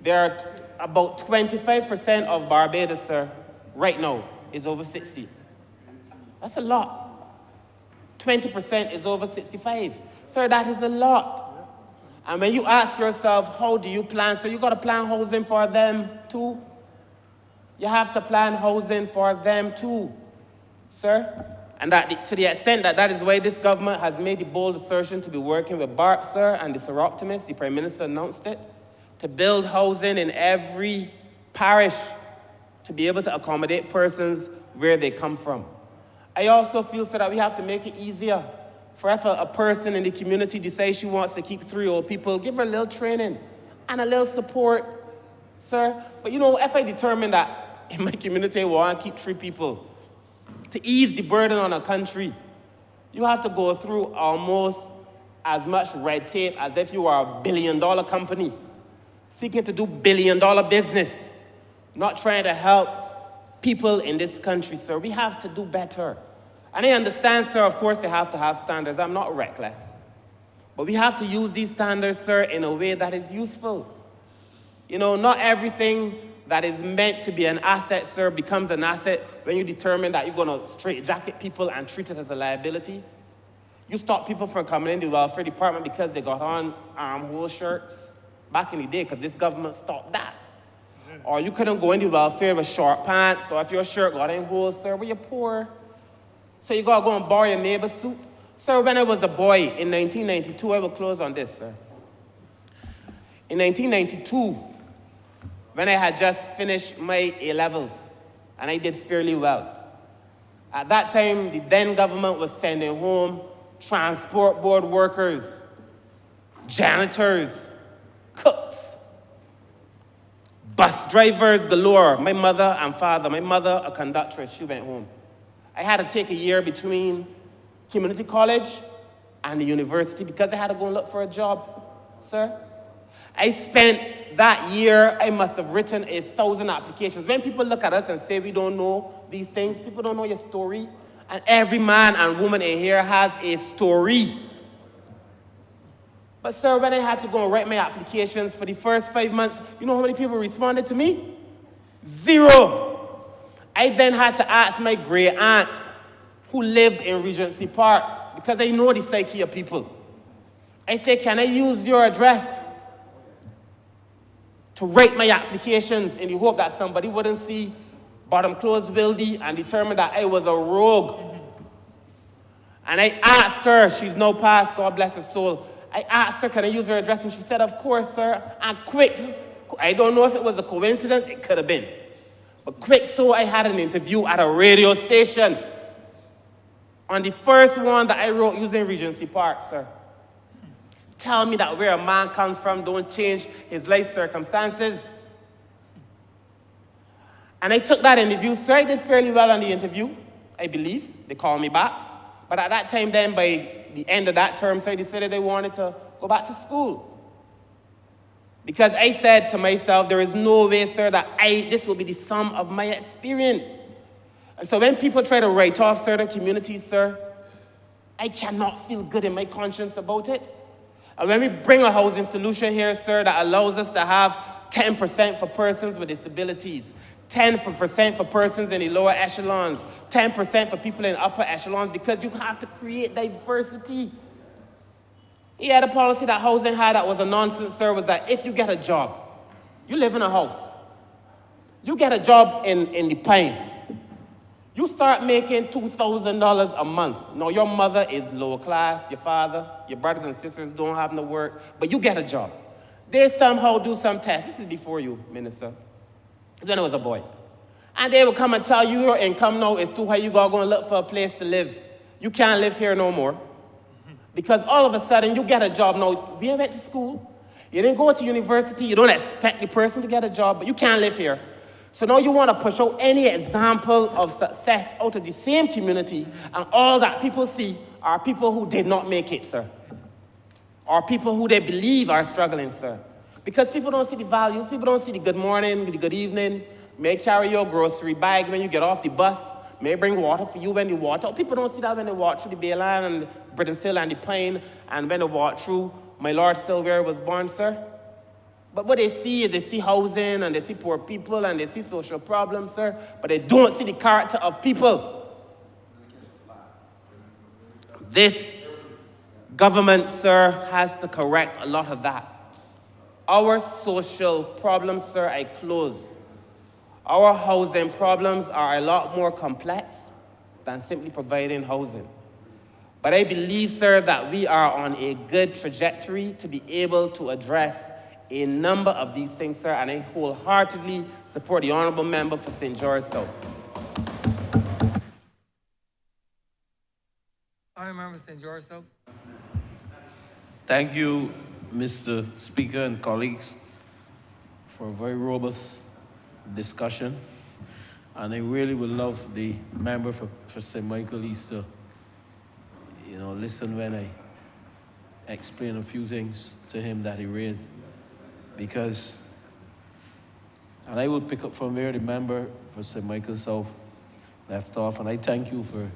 There are about 25% of Barbados, sir, right now, is over 60. That's a lot. 20% is over 65. Sir, that is a lot. And when you ask yourself, how do you plan? So you got to plan housing for them too. You have to plan housing for them too, sir. And that, to the extent that that is why this government has made the bold assertion to be working with BARP, sir, and the Sir Optimist, the Prime Minister announced it, to build housing in every parish to be able to accommodate persons where they come from. I also feel, sir, that we have to make it easier for if a person in the community decides she wants to keep 3 old people, give her a little training and a little support, sir. But you know, if I determine that in my community I want to keep 3 people, to ease the burden on a country, you have to go through almost as much red tape as if you are a billion-dollar company, seeking to do billion-dollar business, not trying to help people in this country, sir. We have to do better. And I understand, sir, of course you have to have standards. I'm not reckless. But we have to use these standards, sir, in a way that is useful. You know, not everything that is meant to be an asset, sir, becomes an asset when you determine that you're going to straitjacket people and treat it as a liability. You stop people from coming in the welfare department because they got on armhole shirts back in the day, because this government stopped that. Or you couldn't go in the welfare with short pants, or if your shirt got in holes, sir, well, you're poor. So you got to go and borrow your neighbor's suit. Sir, when I was a boy in 1992, I will close on this, sir. In 1992, when I had just finished my A-levels, and I did fairly well. At that time, the then government was sending home transport board workers, janitors, cooks, bus drivers galore. My mother and father, my mother a conductress, she went home. I had to take a year between community college and the university because I had to go and look for a job, sir. I spent that year, I must have written 1,000 applications. When people look at us and say we don't know these things, people don't know your story. And every man and woman in here has a story. But sir, when I had to go and write my applications for the first 5 months, you know how many people responded to me? 0. I then had to ask my great aunt who lived in Regency Park, because I know the psyche of people. I said, can I use your address to write my applications in the hope that somebody wouldn't see bottom clothes Wildy and determine that I was a rogue? And I asked her, she's now passed, God bless her soul. I asked her, can I use her address? And she said, of course, sir. And quick, I don't know if it was a coincidence, it could have been. But quick, so I had an interview at a radio station on the first one that I wrote using Regency Park, sir. Tell me that where a man comes from don't change his life circumstances. And I took that interview, sir. I did fairly well on the interview, I believe. They called me back. But at that time then, by the end of that term, sir, they decided they wanted to go back to school. Because I said to myself, there is no way, sir, that this will be the sum of my experience. And so when people try to write off certain communities, sir, I cannot feel good in my conscience about it. And when we bring a housing solution here, sir, that allows us to have 10% for persons with disabilities, 10% for persons in the lower echelons, 10% for people in upper echelons, because you have to create diversity. He had a policy that housing had that was a nonsense, sir, was that if you get a job, you live in a house, you get a job in the Pine, you start making $2,000 a month. Now, your mother is lower class, your father, your brothers and sisters don't have no work, but you get a job. They somehow do some tests. This is before you, Minister. When I was a boy. And they will come and tell you your income now is too high, you gotta go and look for a place to live. You can't live here no more. Because all of a sudden, you get a job. Now, we went to school. You didn't go to university, you don't expect the person to get a job, but you can't live here. So now you want to push out any example of success out of the same community, and all that people see are people who did not make it, sir. Or people who they believe are struggling, sir. Because people don't see the values, people don't see the good morning, the good evening, may carry your grocery bag when you get off the bus, may bring water for you when you walk out. People don't see that when they walk through the Bay Line and Britain Sill and the Pine, and when they walk through my Lord Sylvia was born, sir. But what they see is they see housing, and they see poor people, and they see social problems, sir, but they don't see the character of people. This government, sir, has to correct a lot of that. Our social problems, sir, I close. Our housing problems are a lot more complex than simply providing housing. But I believe, sir, that we are on a good trajectory to be able to address a number of these things, sir, and I wholeheartedly support the Honourable Member for St. George South. Honourable Member St. George South. Thank you, Mr. Speaker and colleagues, for a very robust discussion. And I really would love the member for St. Michael East to, listen when I explain a few things to him that he raised. Because, and I will pick up from where the member for St. Michael South left off, and I thank you for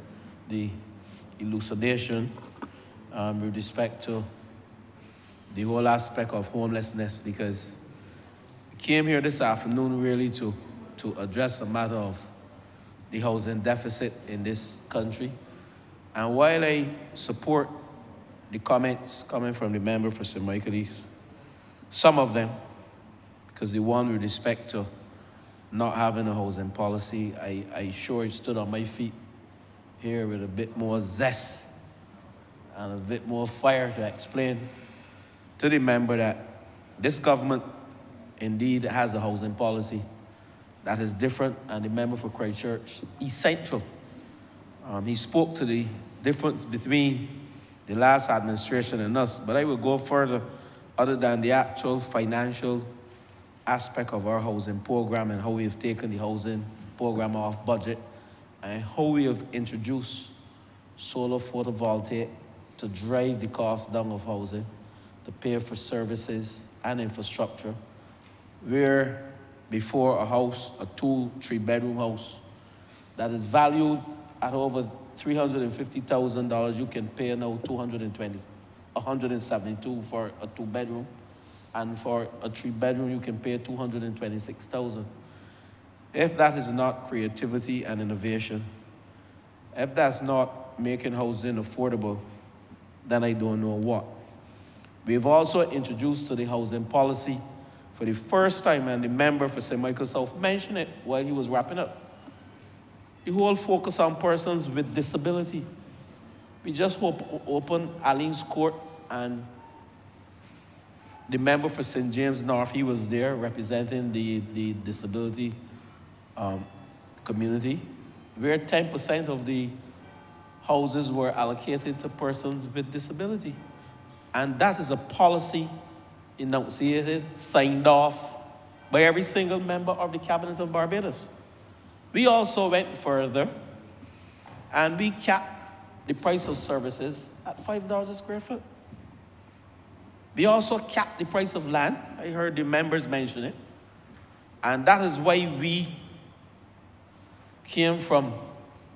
the elucidation with respect to the whole aspect of homelessness, because we came here this afternoon really to address the matter of the housing deficit in this country. And while I support the comments coming from the member for St. Michael East, some of them, because the one with respect to not having a housing policy, I sure stood on my feet here with a bit more zest and a bit more fire to explain to the member that this government indeed has a housing policy that is different, and the member for Christchurch East Central. He spoke to the difference between the last administration and us, but I will go further other than the actual financial aspect of our housing program and how we have taken the housing program off budget and how we have introduced solar photovoltaic to drive the cost down of housing, to pay for services and infrastructure, where before a house, a 2-3-bedroom house that is valued at over $350,000, you can pay now $172 for a 2-bedroom, and for a 3-bedroom you can pay $226,000. If that is not creativity and innovation, if that's not making housing affordable, then I don't know what. We've also introduced to the housing policy for the first time, and the member for St. Michael South mentioned it while he was wrapping up, the whole focus on persons with disability. We just opened Alleen's Court, and the member for St. James North, he was there representing the disability community, where 10% of the houses were allocated to persons with disability. And that is a policy enunciated, signed off by every single member of the Cabinet of Barbados. We also went further, and we capped the price of services at $5 a square foot. We also capped the price of land. I heard the members mention it. And that is why we came from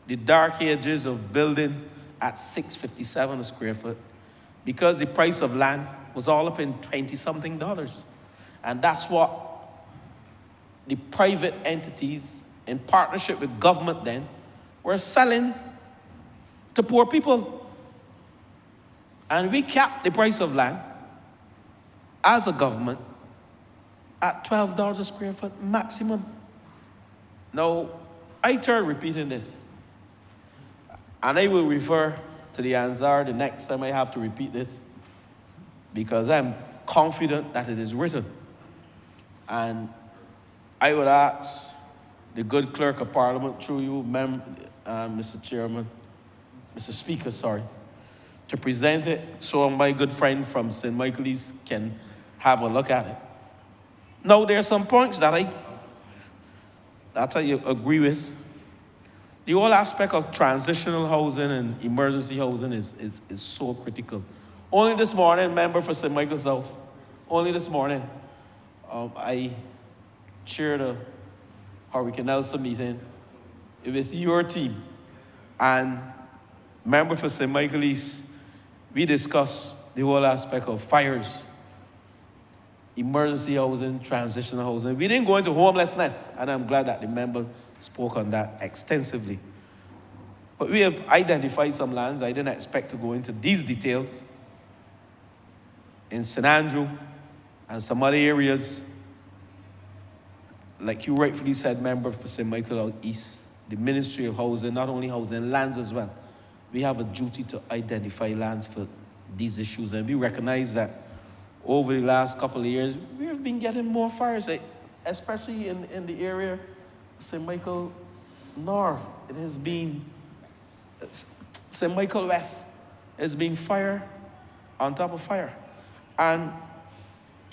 the dark ages of building at $657 a square foot, because the price of land was all up in $20-something. And that's what the private entities in partnership with government then were selling to poor people. And we capped the price of land as a government at $12 a square foot maximum. Now, I turn repeating this, and I will refer to the answer the next time I have to repeat this, because I'm confident that it is written. And I would ask the good clerk of Parliament, through you, Mr. Chairman, Mr. Speaker, to present it so my good friend from St. Michael East can have a look at it. Now, there are some points that I agree with. The whole aspect of transitional housing and emergency housing is so critical. Only this morning, member for St. Michael South, only this morning, I chaired a Hurricane Nelson meeting with your team, and member for St. Michael East, we discussed the whole aspect of fires, emergency housing, transitional housing. We didn't go into homelessness, and I'm glad that the member spoke on that extensively. But we have identified some lands. I didn't expect to go into these details. In St. Andrew and some other areas, like you rightfully said, member for St. Michael out East, the Ministry of Housing, not only housing, lands as well. We have a duty to identify lands for these issues, and we recognize that over the last couple of years, we have been getting more fires, especially in the area, St. Michael North. It has been, St. Michael West has been fire on top of fire. And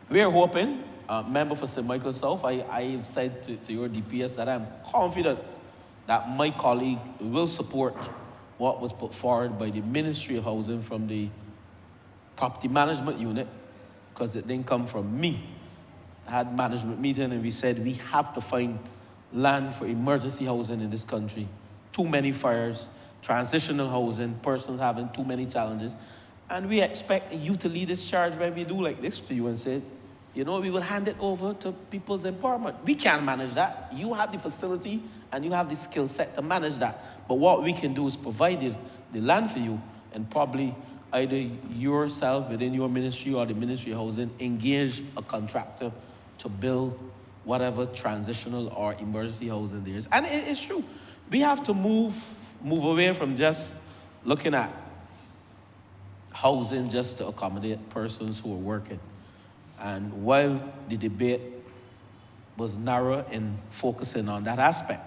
we're hoping, member for St. Michael South, I have said to your DPS that I'm confident that my colleague will support what was put forward by the Ministry of Housing from the Property Management Unit, because it didn't come from me. I had management meeting and we said we have to find land for emergency housing in this country. Too many fires, transitional housing, persons having too many challenges. And we expect you to lead this charge when we do like this to you and say, you know, we will hand it over to people's empowerment. We can't manage that. You have the facility and you have the skill set to manage that. But what we can do is provide the land for you, and probably either yourself within your ministry or the Ministry of Housing engage a contractor to build whatever transitional or emergency housing there is. And it's true. We have to move away from just looking at housing just to accommodate persons who are working. And while the debate was narrow in focusing on that aspect,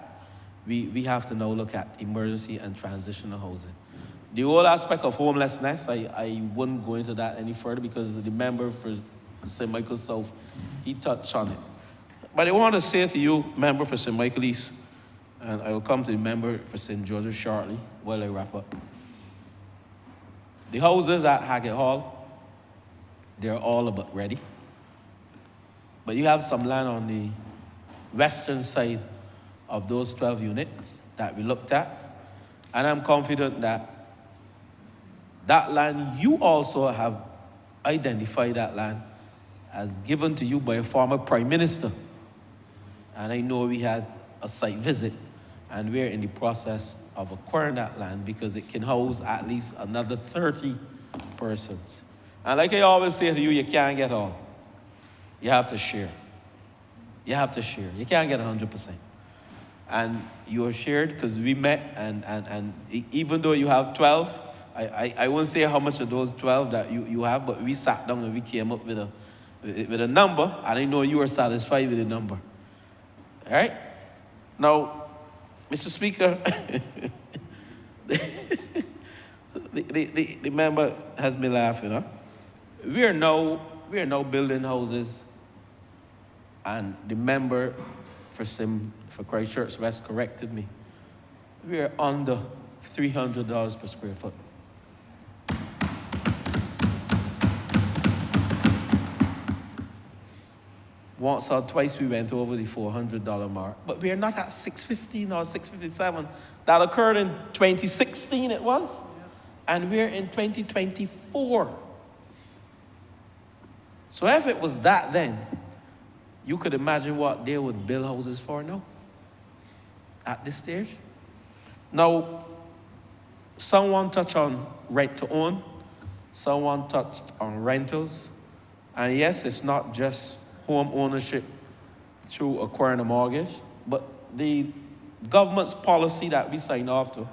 we have to now look at emergency and transitional housing. The whole aspect of homelessness, I wouldn't go into that any further because the member for St. Michael South, he touched on it. But I want to say to you, member for St. Michael East, and I will come to the member for St. Joseph shortly while I wrap up. The houses at Haggett Hall, they're all about ready. But you have some land on the western side of those 12 units that we looked at. And I'm confident that that land, you also have identified that land as given to you by a former prime minister. And I know we had a site visit, and we're in the process of acquiring that land because it can house at least another 30 persons. And like I always say to you, you can't get all. You have to share. You have to share. You can't get 100%. And you are shared because we met, and even though you have 12, I won't say how much of those 12 that you have, but we sat down and we came up with a number, and I know you are satisfied with the number. All right? Now, Mr. Speaker, the member has me laughing, huh? We are now building houses, and the member for Christchurch West corrected me. We are under $300 per square foot. Once or twice we went over the $400 mark, but we are not at $615 or $657. That occurred in 2016, it was, and we're in 2024. So if it was that then, you could imagine what they would build houses for now, at this stage. Now, someone touched on rent to own, someone touched on rentals, and yes, it's not just home ownership through acquiring a mortgage, but the government's policy that we signed off to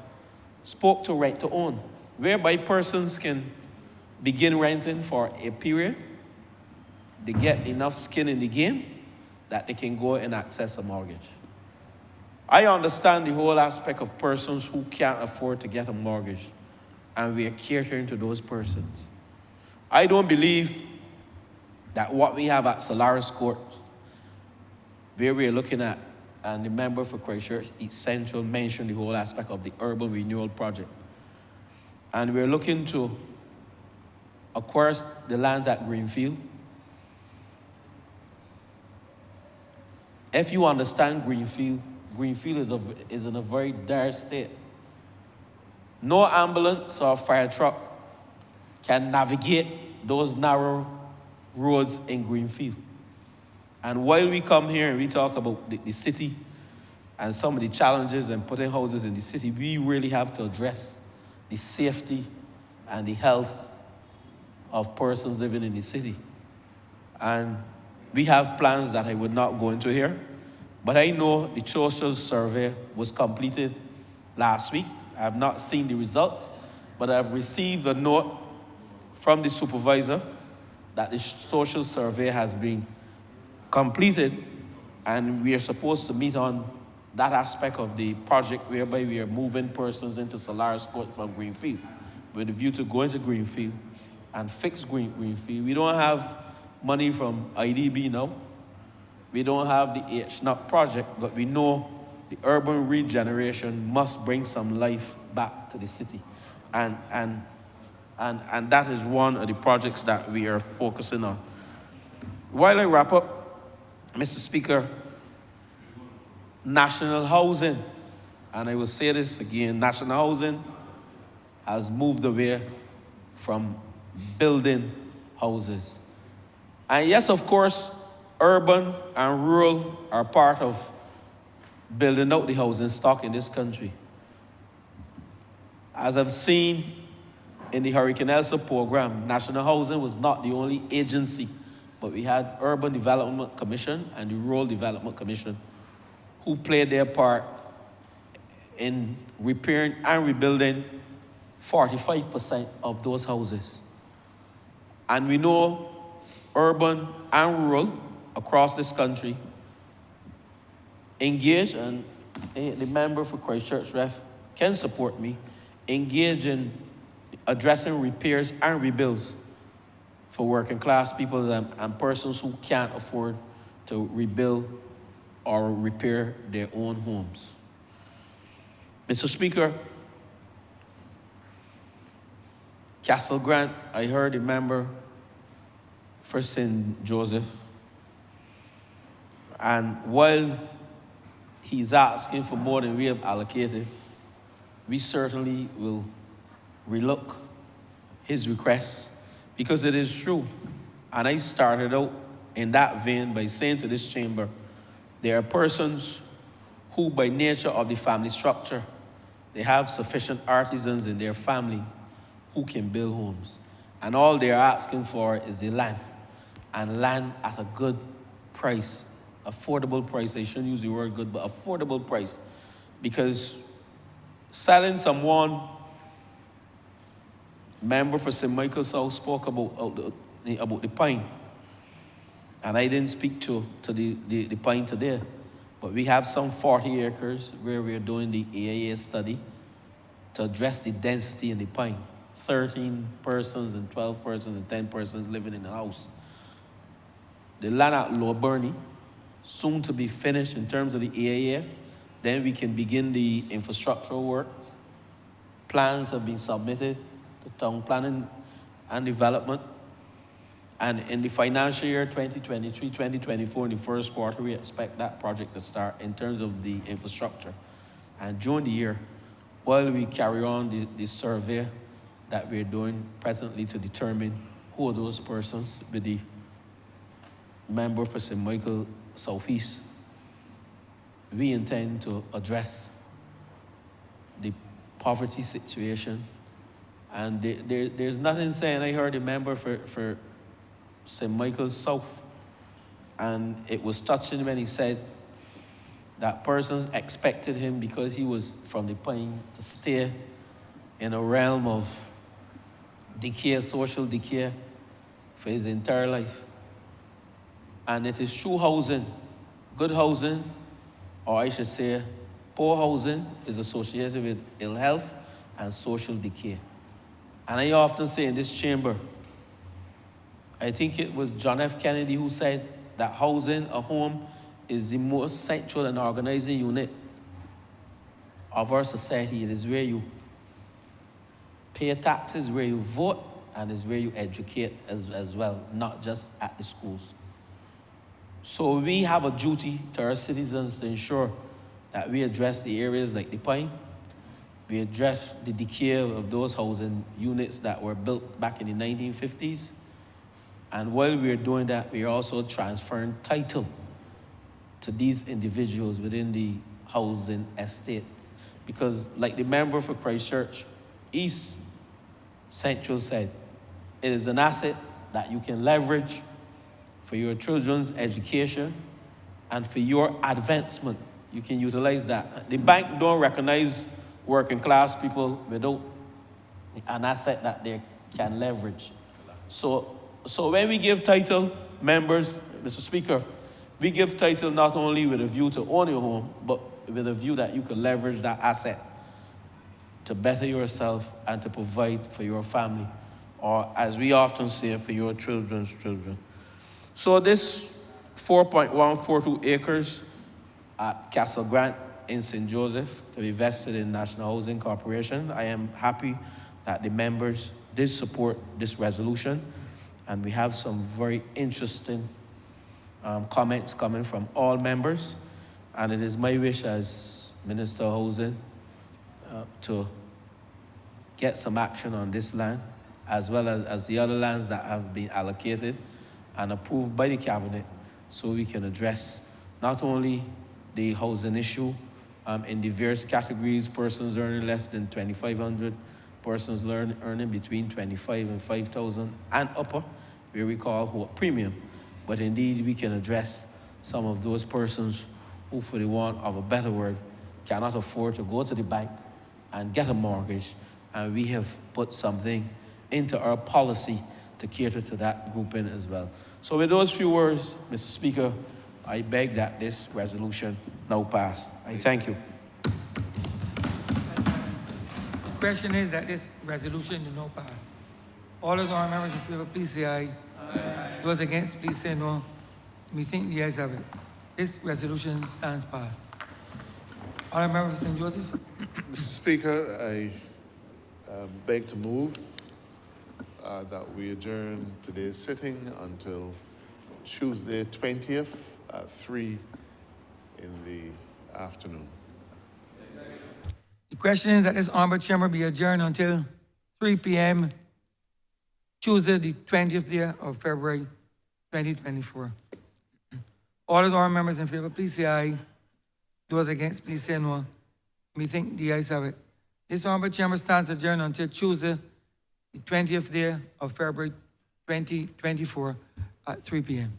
spoke to rent to own, whereby persons can begin renting for a period, they get enough skin in the game that they can go and access a mortgage. I understand the whole aspect of persons who can't afford to get a mortgage, and we are catering to those persons. I don't believe that what we have at Solaris Court, where we're looking at, and the member for Christchurch East Central mentioned the whole aspect of the urban renewal project. And we're looking to acquire the lands at Greenfield. If you understand Greenfield, Greenfield is in a very dire state. No ambulance or fire truck can navigate those narrow roads in Greenfield. And while we come here and we talk about the city and some of the challenges and putting houses in the city, we really have to address the safety and the health of persons living in the city. And we have plans that I would not go into here, but I know the social survey was completed last week. I have not seen the results, but I've received a note from the supervisor that the social survey has been completed, and we are supposed to meet on that aspect of the project whereby we are moving persons into Solaris Court from Greenfield with a view to go into Greenfield and fix Greenfield. We don't have money from IDB now. We don't have the HNUP project, but we know the urban regeneration must bring some life back to the city. And that is one of the projects that we are focusing on. While I wrap up, Mr. Speaker, national housing, and I will say this again, national housing has moved away from building houses. And yes, of course, urban and rural are part of building out the housing stock in this country. As I've seen in the Hurricane Elsa program, National Housing was not the only agency, but we had Urban Development Commission and the Rural Development Commission who played their part in repairing and rebuilding 45% of those houses. And we know urban and rural across this country engage, and the member for Christchurch Ref can support me, engage in addressing repairs and rebuilds for working class people and persons who can't afford to rebuild or repair their own homes. Mr. Speaker, Castle Grant, I heard the member for St. Joseph, and while he's asking for more than we have allocated, we certainly will relook his request, because it is true. And I started out in that vein by saying to this chamber, there are persons who, by nature of the family structure, they have sufficient artisans in their family who can build homes. And all they're asking for is the land, and land at a good price, affordable price. I shouldn't use the word good, but affordable price. Because selling someone, member for St. Michael's South spoke about the pine. And I didn't speak to the pine today, but we have some 40 acres where we're doing the AIA study to address the density in the pine. 13 persons and 12 persons and 10 persons living in the house. The land at Lower Burney, soon to be finished in terms of the AIA, then we can begin the infrastructural works. Plans have been submitted to Town Planning and Development. And in the financial year 2023-2024, in the first quarter, we expect that project to start in terms of the infrastructure. And during the year, while we carry on the survey that we're doing presently to determine who are those persons with the member for St. Michael Southeast, we intend to address the poverty situation. And there's nothing saying, I heard a member for St. Michael's South, and it was touching when he said that persons expected him, because he was from the Pine, to stay in a realm of decay, social decay, for his entire life. And it is true housing, good housing, or I should say, poor housing is associated with ill health and social decay. And I often say in this chamber, I think it was John F. Kennedy who said that housing, a home, is the most central and organizing unit of our society. It is where you pay taxes, where you vote, and is where you educate as well, not just at the schools. So we have a duty to our citizens to ensure that we address the areas like the Pine. We address the decay of those housing units that were built back in the 1950s. And while we're doing that, we're also transferring title to these individuals within the housing estate. Because like the member for Christchurch East Central said, it is an asset that you can leverage for your children's education and for your advancement. You can utilize that. The bank don't recognize working class people without an asset that they can leverage. So when we give title, members, Mr. Speaker, we give title not only with a view to own your home, but with a view that you can leverage that asset to better yourself and to provide for your family, or as we often say, for your children's children. So this 4.142 acres at Castle Grant in St. Joseph to be vested in National Housing Corporation, I am happy that the members did support this resolution, and we have some very interesting comments coming from all members, and it is my wish as Minister of Housing to get some action on this land, as well as the other lands that have been allocated and approved by the Cabinet, so we can address not only the housing issue in diverse categories, persons earning less than $2,500, persons earning between $25,000 and $5,000 and upper, where we call premium. But indeed, we can address some of those persons who, for the want of a better word, cannot afford to go to the bank and get a mortgage. And we have put something into our policy to cater to that grouping as well. So with those few words, Mr. Speaker, I beg that this resolution now pass. I thank you. The question is that this resolution do not pass. All those honourable members in favor, please say aye. Aye. Those against, please say no. We think the ayes have it. This resolution stands passed. Honourable member for St. Joseph. Mr. Speaker, I beg to move that we adjourn today's sitting until Tuesday 20th at 3 in the afternoon. The question is that this honourable chamber be adjourned until 3 p.m. Tuesday, the 20th day of February, 2024. All of our members in favor, please say aye. Those against, please say no. We think the ayes have it. This honourable chamber stands adjourned until Tuesday, the 20th day of February, 2024 at 3 p.m.